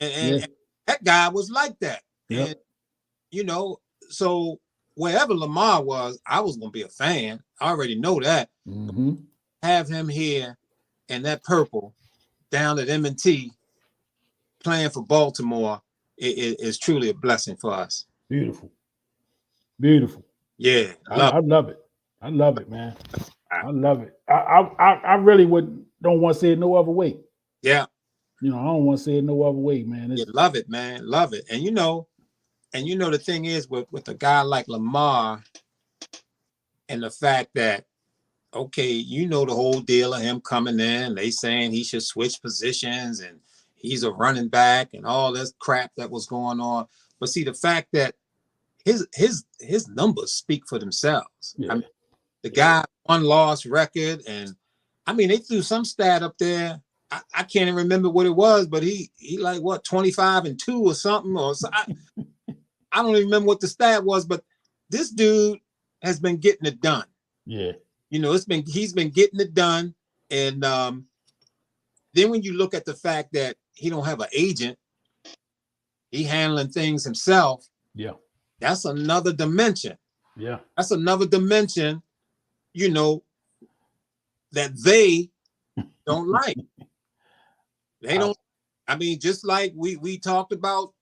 And that guy was like that. Yep. And so wherever Lamar was, I was gonna be a fan. I already know that. Have him here in that purple down at M&T playing for Baltimore is truly a blessing for us. Beautiful. Yeah, I love it. I love it, man. I love it. I really don't want to say it no other way. Yeah. I don't want to say it no other way, man. Love it, man. Love it. And the thing is with a guy like Lamar, and the fact that, okay, the whole deal of him coming in, they saying he should switch positions and he's a running back and all this crap that was going on. But see, the fact that his numbers speak for themselves. Yeah. I mean, The guy one-loss record, and I mean they threw some stat up there. I can't even remember what it was, but he like what 25-2 or something, or so, I don't even remember what the stat was. But this dude has been getting it done. Yeah, you know, he's been getting it done, and then when you look at the fact that he don't have an agent, he handling things himself. Yeah, that's another dimension. Yeah, That's another dimension. You know that they don't like. They don't. I mean, just like we talked about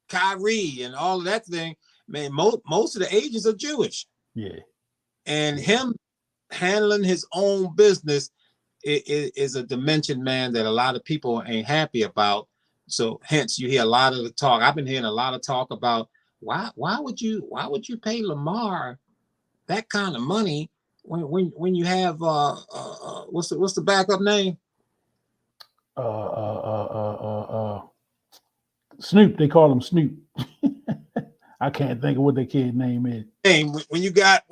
Kyrie and all of that thing, man, most of the agents are Jewish. Yeah. And him handling his own business is a dimension, man, that a lot of people ain't happy about. So hence you hear a lot of the talk. I've been hearing a lot of talk about why would you pay Lamar that kind of money when you have what's the backup name? Snoop, they call him Snoop. I can't think of what the kid's name is. When you got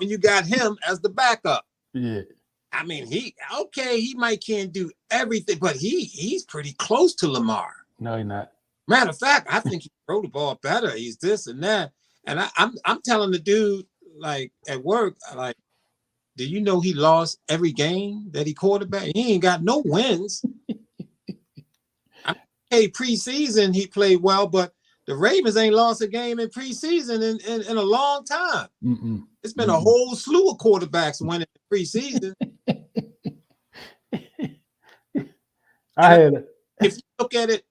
him as the backup. Yeah. I mean, he might can't do everything, but he's pretty close to Lamar. No, he's not. Matter of fact, I think he throw the ball better. He's this and that. And I'm telling the dude, like at work, like, do you know he lost every game that he quarterback? He ain't got no wins. Hey, preseason he played well, but the Ravens ain't lost a game in preseason in a long time. Mm-mm. It's been a whole slew of quarterbacks winning preseason. If you look at it,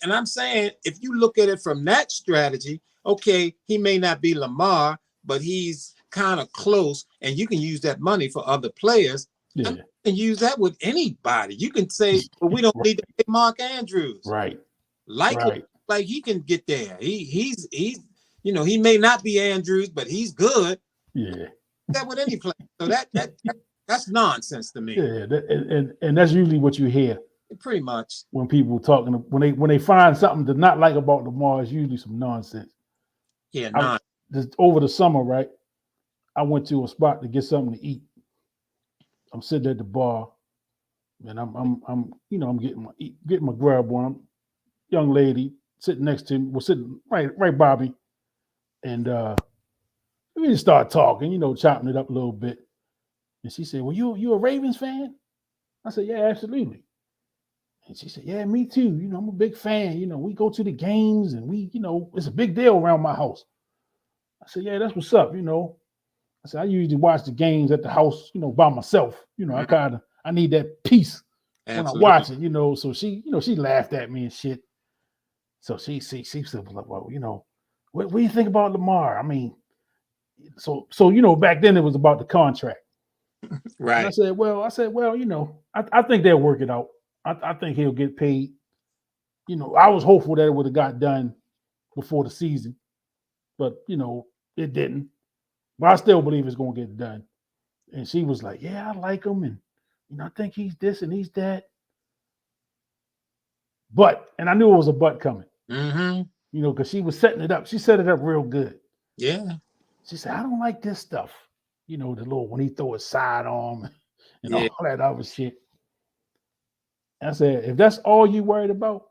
and I'm saying, if you look at it from that strategy, okay, he may not be Lamar, but he's kind of close, and you can use that money for other players. Yeah. You can use that with anybody. You can say, well, we don't need to pay Mark Andrews. Right. Like he can get there. He's you know, he may not be Andrews, but he's good. Yeah. That with any player. So that's nonsense to me. Yeah, and that's usually what you hear. Pretty much. When people talking, when they find something to not like about Lamar, it's usually some nonsense. Yeah, just over the summer, right? I went to a spot to get something to eat. I'm sitting at the bar, and I'm getting my grub on. Young lady sitting next to me, was sitting right by me, and we just started talking, chopping it up a little bit. And she said, "Well, you a Ravens fan?" I said, "Yeah, absolutely." And she said, "Yeah, me too. I'm a big fan. We go to the games, and it's a big deal around my house." I said, "Yeah, that's what's up. I said, I usually watch the games at the house, by myself. I need that peace when I watch it, So she, she laughed at me and shit. So she said, "Well, what do you think about Lamar?" I mean, so back then it was about the contract. Right. And I said, well, I think they'll work it out. I think he'll get paid. I was hopeful that it would have got done before the season, but it didn't. But I still believe it's going to get done. And she was like, "Yeah, I like him, and I think he's this and he's that." But, and I knew it was a but coming. Mm-hmm. Because she was setting it up. She set it up real good. Yeah. She said, "I don't like this stuff." The little when he throw his sidearm and all that other shit. I said, "If that's all you worried about,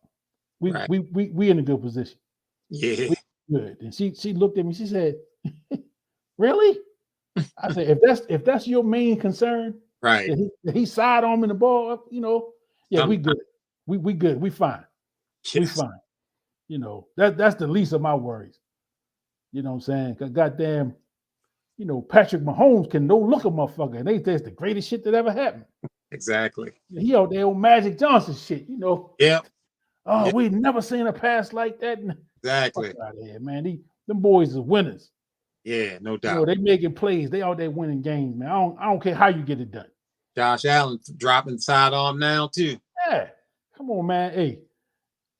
we in a good position." Yeah. We good. And she looked at me. She said, "Really?" I said, if that's your main concern, right? That he sidearming the ball, yeah, we good. We good. We fine. Yes. We fine. That's the least of my worries. You know what I'm saying? Because goddamn, Patrick Mahomes can no look a motherfucker, and that's the greatest shit that ever happened. Exactly. He out there on Magic Johnson shit, Yep. Oh, yep. We've never seen a pass like that. Exactly. Fuck out of here, man. Them boys are winners. Yeah, no doubt. They making plays. They out there winning games, man. I don't care how you get it done. Josh Allen dropping sidearm now too. Yeah. Come on, man. Hey,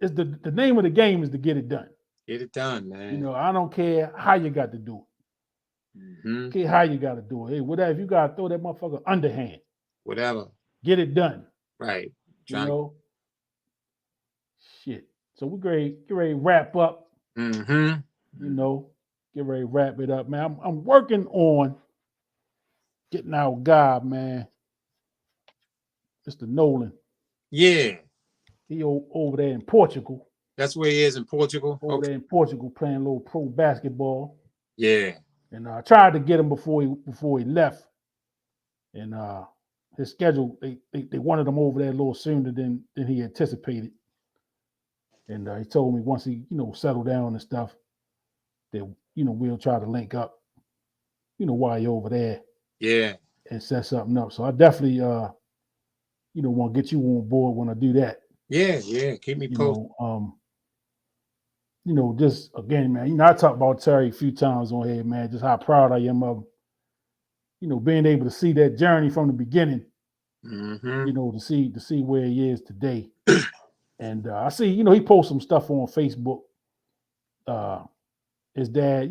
it's the name of the game is to get it done. Get it done, man. I don't care how you got to do it. Mm-hmm. Okay, how you got to do it. Hey, whatever. If you got to throw that motherfucker underhand. Whatever. Get it done. Right. Shit. So we're get ready to wrap up. Mm-hmm. Get ready to wrap it up, man. I'm working on getting our guy, man, Mr. Nolan. Yeah, He over there in Portugal. that's where he is in Portugal. Over there in Portugal playing a little pro basketball. Yeah. And I tried to get him before he left. And his schedule, they wanted him over there a little sooner than he anticipated. And he told me once he, settled down and stuff, that, we'll try to link up, while you're over there. Yeah. And set something up. So I definitely, want to get you on board when I do that. Yeah, yeah. Keep me posted. Just again, man, I talked about Terry a few times on here, man, just how proud I am of him, being able to see that journey from the beginning, to see where he is today. And I see, he posts some stuff on Facebook. His dad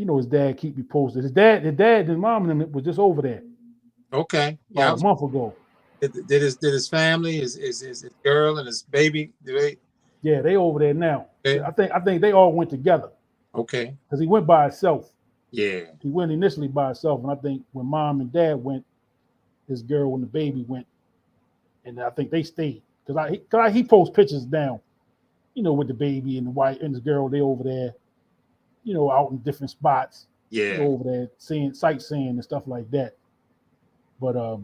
keep me posted. His dad and mom and them was just over there. Okay. Yeah. About a month ago. Did his family, his girl and his baby, Yeah, they over there now. Okay. I think they all went together. Okay. Because he went by himself. Yeah. He went initially by himself, and I think when mom and dad went, his girl and the baby went, and I think they stayed. Because he posts pictures down, with the baby and the wife and his girl. They over there, out in different spots. Yeah. Over there sightseeing and stuff like that. But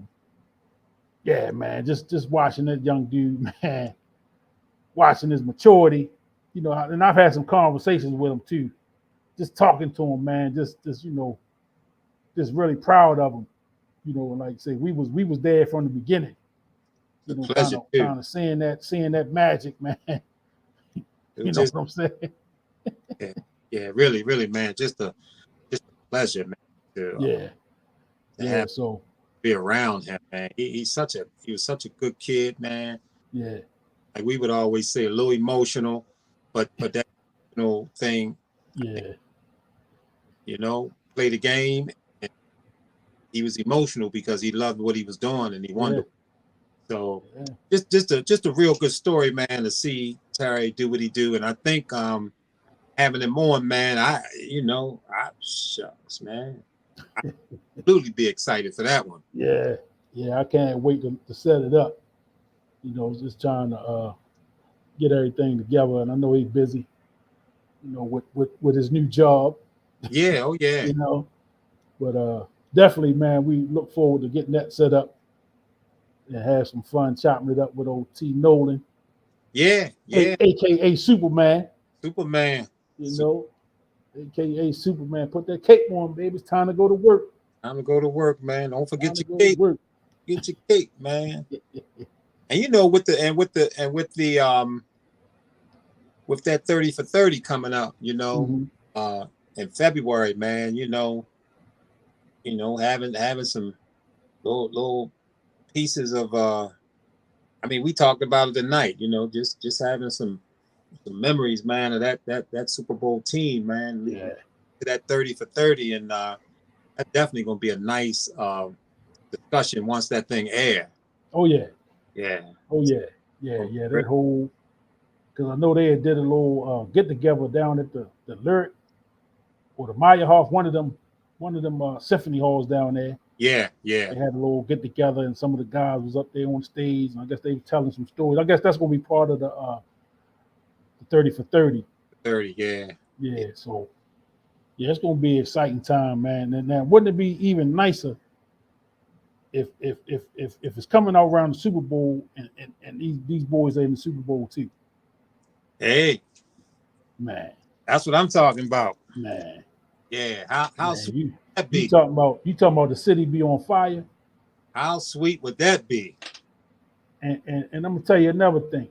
yeah, man, just watching that young dude, man, watching his maturity, and I've had some conversations with him too. Just talking to him, man, just really proud of him. Like I say, we was there from the beginning. Kind of seeing that magic, man. Know what I'm saying? Yeah, really, really, man. Just a pleasure, man. To so be around him, man. He was such a good kid, man. Yeah. Like we would always say, a little emotional, but that thing. Yeah. Play the game. And he was emotional because he loved what he was doing and he wanted. Yeah. So just a real good story, man, to see Terry do what he do. And I think having him on, man, shucks, man. I'd absolutely be excited for that one. Yeah. Yeah, I can't wait to set it up. Just trying to get everything together. And I know he's busy, with his new job. Yeah, oh yeah. But definitely, man, we look forward to getting that set up and have some fun chopping it up with old T. Nolan. Yeah, yeah. AKA Superman. Superman. AKA Superman. Put that cape on, baby. It's time to go to work. Time to go to work, man. Don't forget your cape. Get your cape, man. And with that 30 for 30 coming up, in February, man, having some little pieces of we talked about it tonight, just having some memories, man, of that Super Bowl team, man. Yeah. To that 30 for 30, and that's definitely gonna be a nice discussion once that thing airs. Oh yeah. Yeah. Oh yeah. Yeah. That whole, because I know they did a little get together down at the Lyric or the Meyerhoff, one of them symphony halls down there. Yeah, yeah. They had a little get together, and some of the guys was up there on stage, and I guess they were telling some stories. I guess that's gonna be part of the 30 for 30. 30, yeah. Yeah. So yeah, it's gonna be an exciting time, man. And now, wouldn't it be even nicer if it's coming out around the Super Bowl and these boys are in the Super Bowl too? Hey, man, that's what I'm talking about, man. Yeah, how sweet would that be? You talking about the city be on fire? How sweet would that be? And I'm gonna tell you another thing.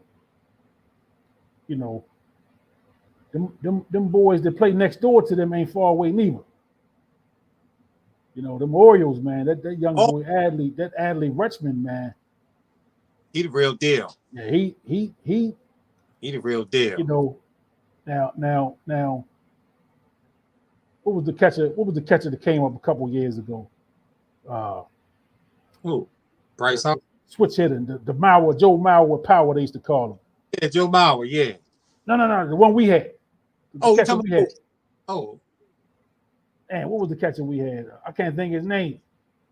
Them boys that play next door to them ain't far away neither. Them Orioles, man. That young boy Adley Rutschman, man. He the real deal. Yeah, he the real deal. Now. What was the catcher? What was the catcher that came up a couple of years ago? Who? Bryce Hall. Switch hitting, the Mauer, Joe Mauer Power, they used to call him. Yeah, Joe Mauer, yeah. No, the one we had. We had. Man, what was the catcher we had? I can't think of his name.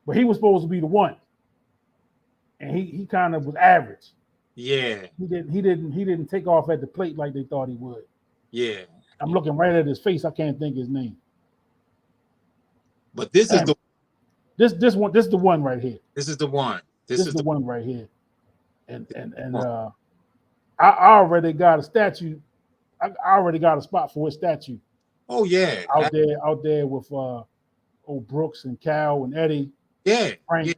but he was supposed to be the one, and he kind of was average. Yeah. He didn't take off at the plate like they thought he would. Yeah. I'm looking right at his face. I can't think his name. But this is the this is the one right here. This is the one. This is the one right here. And I already got a statue. I already got a spot for his statue. Oh yeah. Out there with old Brooks and Cal and Eddie. Yeah. Frank,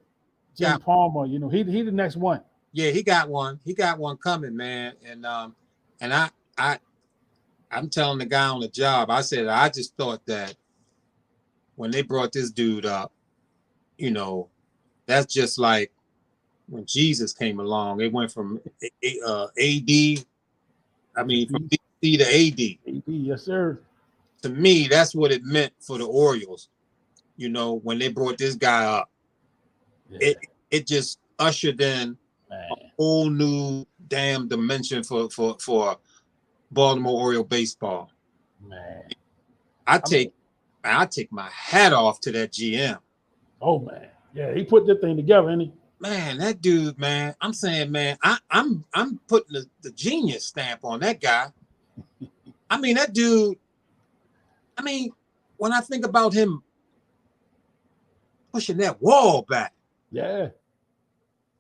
Jim Palmer. You know, he the next one. Yeah, he got one. He got one coming, man. And I'm telling the guy on the job, I said, I just thought that when they brought this dude up, you know, that's just like when Jesus came along. It went from AD, I mean, from DC to AD. AD, yes, sir. To me, that's what it meant for the Orioles. You know, when they brought this guy up, it just ushered in a whole new damn dimension for Baltimore Oriole baseball. Man, I take my hat off to that GM. Oh man, yeah, he put that thing together, and he. Man, that dude, man. I'm saying, man, I'm putting the genius stamp on that guy. I mean, that dude. I mean, when I think about him pushing that wall back. Yeah.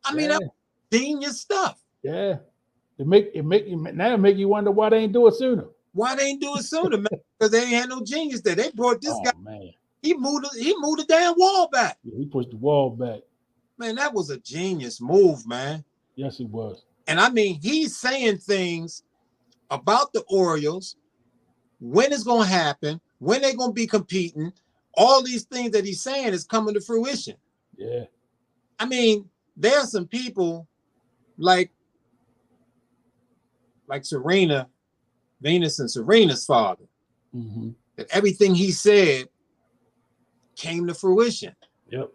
I mean, that's genius stuff. Yeah. It make you wonder why they ain't do it sooner. Why they ain't do it sooner, man? Because they ain't had no genius there. They brought this guy. Man. He moved the damn wall back. Yeah, he pushed the wall back. Man, that was a genius move, man. Yes, it was. And I mean, he's saying things about the Orioles, when it's going to happen, when they're going to be competing. All these things that he's saying is coming to fruition. Yeah. I mean, there are some people like Serena, Venus and Serena's father, that everything he said came to fruition. Yep.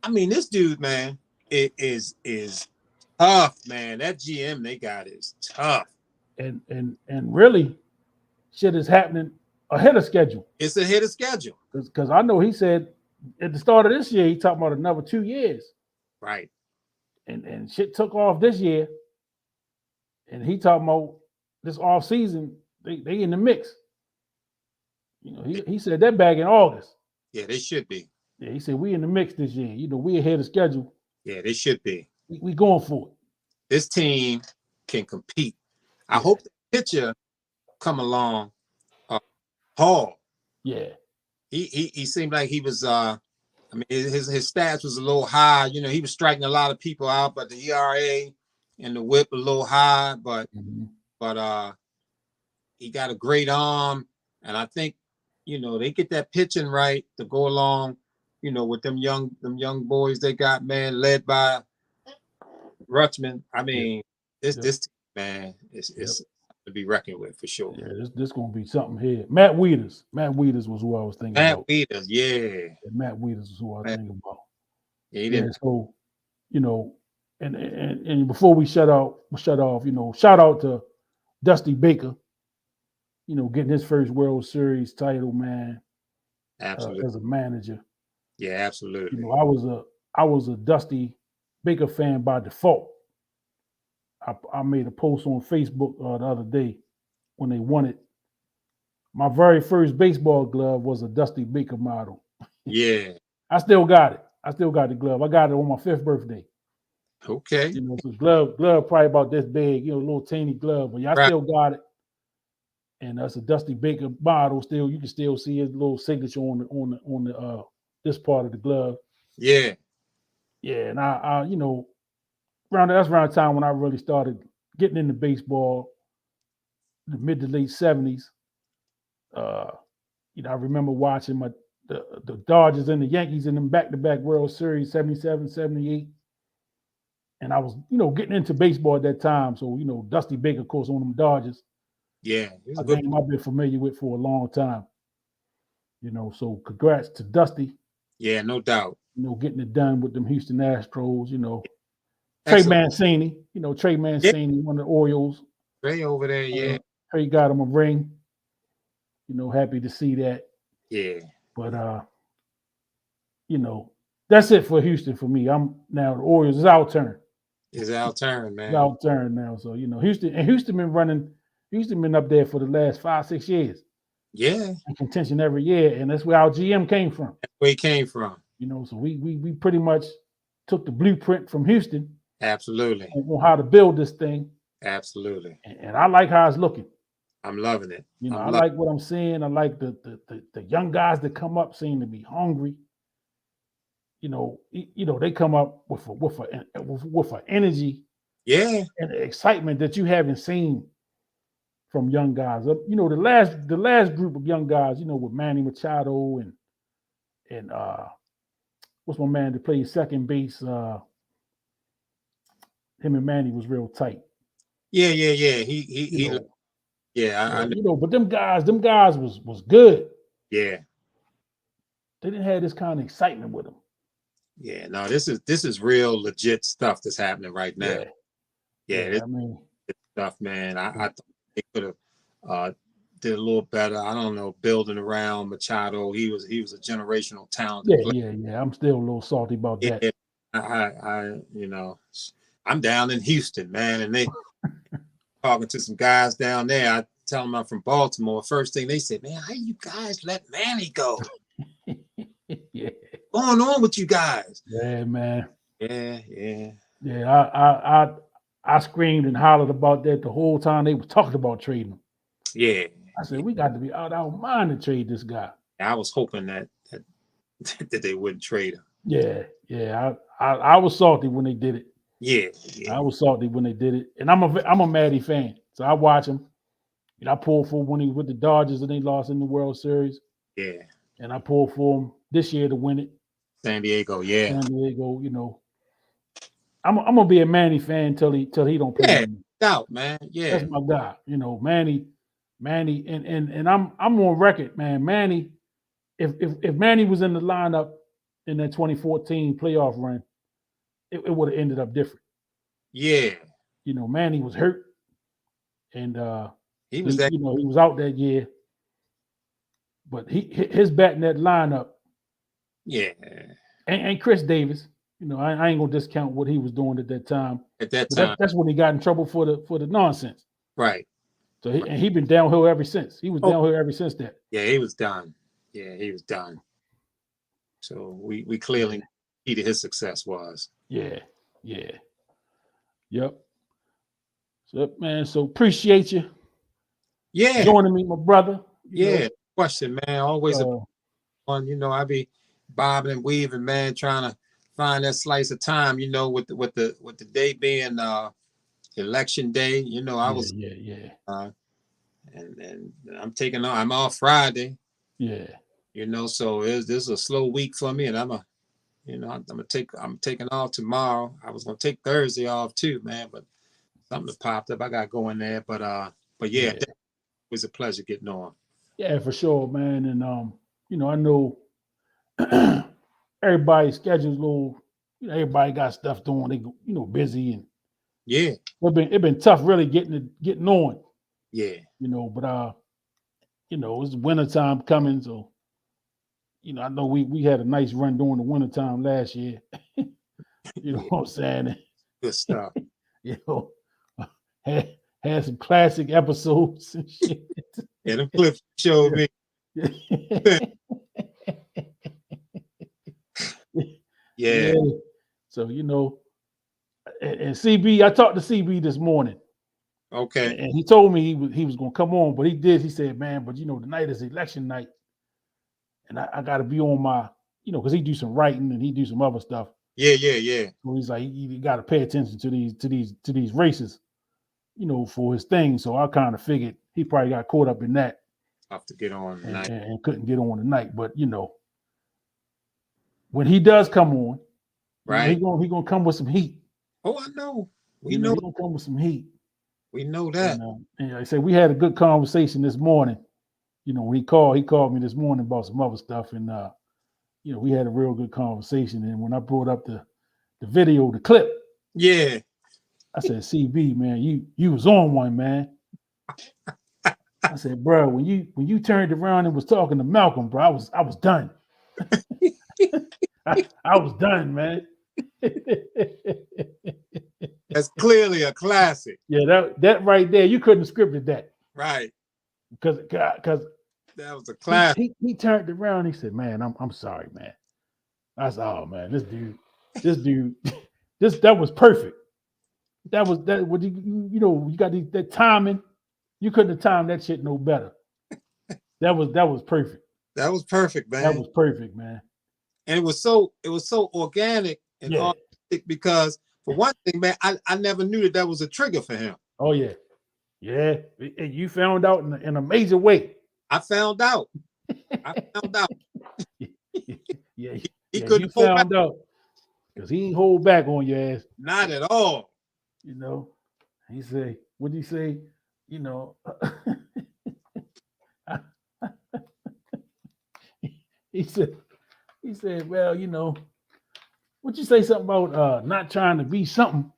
I mean, this dude, man, it is tough, man. That GM they got is tough. And really, shit is happening ahead of schedule. It's ahead of schedule. Because I know he said at the start of this year, he talking about another 2 years. Right. And shit took off this year. And he talking about this off season, they in the mix. You know, he said that back in August. Yeah, they should be. Yeah, he said we in the mix this year. You know, we ahead of schedule. Yeah, they should be. We going for it. This team can compete. I hope the pitcher come along. Paul. Yeah. He seemed like he was I mean his stats was a little high. You know, he was striking a lot of people out, but the ERA and the whip a little high, but he got a great arm. And I think, you know, they get that pitching right to go along, you know, with them young boys they got, man, led by Rutschman. I mean, this team, man, it's to be reckoned with for sure. Yeah, this gonna be something here. Matt Wieters was who I was thinking about. Matt Wieters, yeah. Matt Wieters is who I was thinking about. Yeah, he didn't. So, you know, and before we shut off, you know, shout out to Dusty Baker, you know, getting his first World Series title, man. Absolutely. As a manager. Yeah, absolutely. You know, I was a Dusty Baker fan by default. I made a post on Facebook the other day when they won it. My very first baseball glove was a Dusty Baker model. Yeah. I still got it. I still got the glove. I got it on my 5th birthday. Okay. You know, so glove probably about this big, you know, a little teeny glove, but yeah, I still got it. And that's a Dusty Baker model. Still, you can still see his little signature on the this part of the glove. Yeah. Yeah, and I you know, that's around the time when I really started getting into baseball, the mid to late 70s. You know, I remember watching the Dodgers and the Yankees in them back-to-back World Series, 77, 78. And I was, you know, getting into baseball at that time. So, you know, Dusty Baker, of course, on them Dodgers. Yeah. I've been familiar with for a long time. You know, so congrats to Dusty. Yeah, no doubt. You know, getting it done with them Houston Astros, you know. Excellent. Trey Mancini, you know, one of the Orioles. Trey over there, yeah. Trey got him a ring. You know, happy to see that. Yeah. But you know, that's it for Houston for me. I'm now the Orioles. It's our turn. It's our turn, man. It's our turn now. So Houston been running. Houston been up there for the last 5-6 years. Yeah, In contention every year, and that's where our GM came from. that's where he came from. So we pretty much took the blueprint from Houston. Absolutely. On how to build this thing. Absolutely. And I like how it's looking. I'm loving it. I like what I'm seeing. I like the young guys that come up seem to be hungry. They come up with an energy, yeah, and excitement that you haven't seen from young guys. The last group of young guys, with Manny Machado and what's my man that plays second base? Him and Manny was real tight. Yeah. He I know. But them guys was good. Yeah. They didn't have this kind of excitement with them. Yeah, no, this is real legit stuff that's happening right now. Yeah, this stuff, man. I thought they could have did a little better. I don't know, building around Machado. He was a generational talent. Yeah. I'm still a little salty about that. I'm down in Houston, man, and they talking to some guys down there. I tell them I'm from Baltimore. First thing they said, man, how you guys let Manny go? Yeah. What's going on with you guys? Yeah, man. Yeah. I screamed and hollered about that the whole time they were talking about trading him. Yeah. I said, we got to be out our mind to trade this guy. I was hoping that they wouldn't trade him. Yeah. I was salty when they did it. Yeah. I was salty when they did it. And I'm a Matty fan. So I watch him. And I pulled for when he was with the Dodgers and they lost in the World Series. Yeah. And I pulled for him this year to win it. San Diego, yeah. San Diego, I'm gonna be a Manny fan till he don't play. Yeah, doubt, man. Yeah. That's my guy. Manny, and I'm on record, man. Manny, if Manny was in the lineup in that 2014 playoff run, it would have ended up different. Yeah. Manny was hurt, and he was out that year. But his bat in that lineup. Yeah. And Chris Davis, I ain't gonna discount what he was doing at that time. That's when he got in trouble for the nonsense. Right. So he been downhill ever since. He was downhill ever since that. Yeah, he was done. So we clearly key to his success was. Yeah. Yep. So man, so appreciate you. Yeah. Joining me, my brother. Question, man. Always on. I be bobbing and weaving, man, trying to find that slice of time. With the day being election day. I was. And I'm taking off. I'm off Friday. Yeah. So this is a slow week for me, and I'm taking off tomorrow. I was gonna take Thursday off too, man, but something popped up. I got going there, but yeah. It was a pleasure getting on. Yeah, for sure, man. And I know everybody's schedule's a little. Everybody got stuff doing. They busy and It's been tough, really getting on. Yeah. But it's wintertime coming, so I know we had a nice run during the wintertime last year. You know what I'm saying? Good stuff. Had some classic episodes and shit. Yeah, the clips showed me. Yeah. So and CB, I talked to CB this morning. Okay. And he told me he was gonna come on, but he said, man, but tonight is election night, and I gotta be on my, because he do some writing and he do some other stuff. Yeah. So he's like, you gotta pay attention to these races, for his thing. So I kind of figured he probably got caught up in that. Have to get on tonight. And couldn't get on tonight. But when he does come on, right, he gonna come with some heat. Oh, I know. We know he's gonna come with some heat. We know that. And like I said, we had a good conversation this morning. When he called me this morning about some other stuff, and we had a real good conversation. And when I brought up the video, the clip, yeah, I said, CB, man, you was on one, man. I said, bro, when you turned around and was talking to Malcolm, bro, I was done. I was done, man. That's clearly a classic. Yeah, that right there, you couldn't have scripted that. Right. Because that was a classic. He turned around. He said, "Man, I'm sorry, man." I said, "Oh man, this dude, that was perfect. That was that. What you know, you got that timing. You couldn't have timed that shit no better. That was perfect. That was perfect, man. That was perfect, man. And it was so organic and authentic because for one thing, man, I never knew that was a trigger for him. Oh yeah. Yeah, you found out in a major way. I found out. Yeah, he couldn't you found out because he ain't hold back on your ass. Not at all. You know, he said, what did he say? You know, he said, well, you know, what'd you say something about not trying to be something?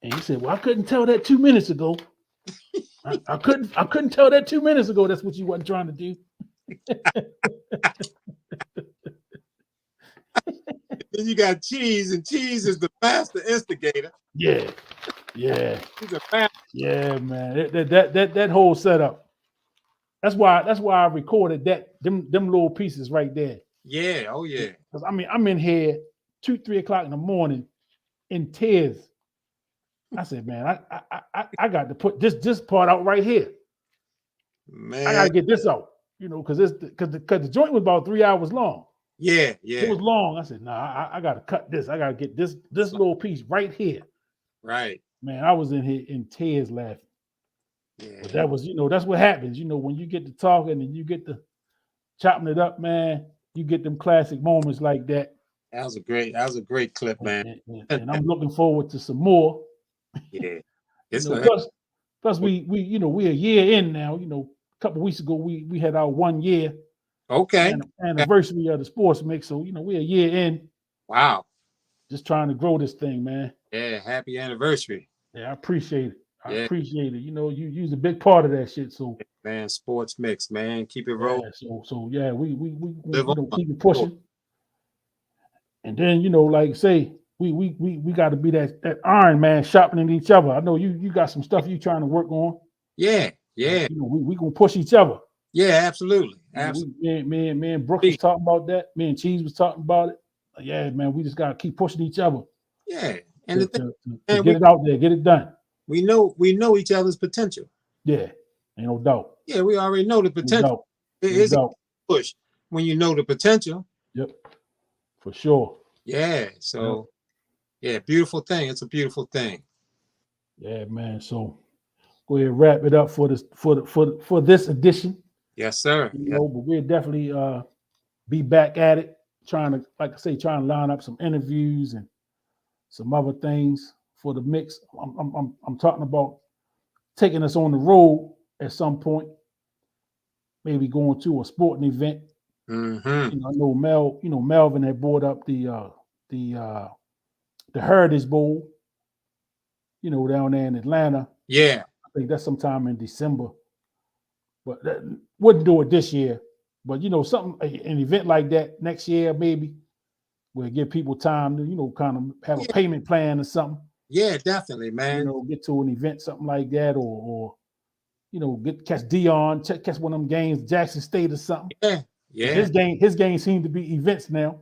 And he said, well, I couldn't tell that 2 minutes ago. I couldn't tell that 2 minutes ago. That's what you wasn't trying to do. Then you got Cheese, and Cheese is the master instigator. Yeah. He's a master. Yeah, man. That whole setup. That's why I recorded them little pieces right there. Yeah. Oh yeah. Because I mean, I'm in here 2-3 o'clock in the morning in tears. I said, man, I got to put this part out right here. Man, I gotta get this out, you know, because the joint was about 3 hours long. Yeah. It was long. I said, nah, I gotta cut this. I gotta get this little piece right here. Right. Man, I was in here in tears laughing. Yeah. But that was, you know, that's what happens. You know, when you get to talking and you get to chopping it up, man, you get them classic moments like that. That was a great clip, man. And I'm looking forward to some more. Yeah. Plus we you know, we're a year in now. You know, a couple of weeks ago we had our 1 year anniversary of the sports mix. So, you know, we're a year in. Wow. Just trying to grow this thing, man. Yeah, happy anniversary. Yeah, I appreciate it. I appreciate it. You know, you's a big part of that shit. So man, sports mix, man. Keep it rolling. So yeah, we you know, keep it pushing. And then, you know, like say, we got to be that Iron Man sharpening each other. I know you got some stuff you trying to work on. Yeah. You know, we gonna push each other. Yeah, absolutely. Me and Brooks was talking about that. Me and Cheese was talking about it. Yeah, man, we just gotta keep pushing each other. Yeah, and to get it out there, get it done. We know each other's potential. Yeah, ain't no doubt. Yeah, we already know the potential. It is a push when you know the potential. Yep, for sure. Yeah, so yeah, beautiful thing. It's a beautiful thing. Yeah, man. So go ahead and wrap it up for this edition. Yes, sir. You know, but we'll definitely be back at it, trying to line up some interviews and some other things for the mix. I'm talking about taking us on the road at some point, maybe going to a sporting event. Mm-hmm. You know, I know Melvin had brought up the Heritage Bowl, you know, down there in Atlanta. Yeah. I think that's sometime in December. But wouldn't do it this year. But, you know, an event like that next year, maybe, will give people time to, you know, kind of have a payment plan or something. Yeah, definitely, man. You know, get to an event, something like that, or you know, catch Dion, catch one of them games, Jackson State or something. Yeah. His games seem to be events now.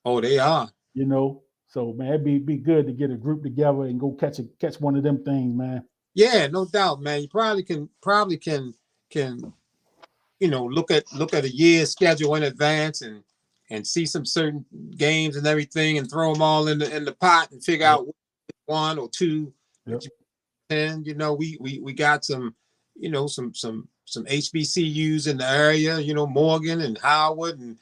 Oh, they are. You know, so man, it'd be good to get a group together and go catch one of them things, man. Yeah, no doubt, man. You probably can you know, look at a year's schedule in advance and see some certain games and everything and throw them all in the pot and figure out one or two. And you know, we got some, you know, some HBCUs in the area, you know, Morgan and Howard and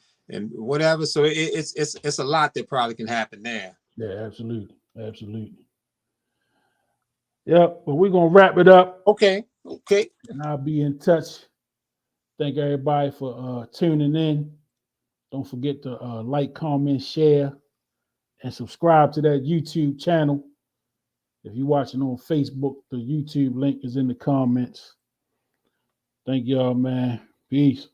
whatever. So it's a lot that probably can happen there. Yeah, absolutely. Yeah, but we're gonna wrap it up. Okay. And I'll be in touch. Thank everybody for tuning in. Don't forget to like, comment, share, and subscribe to that YouTube channel. If you're watching on Facebook, the YouTube link is in the comments. Thank y'all, man. Peace.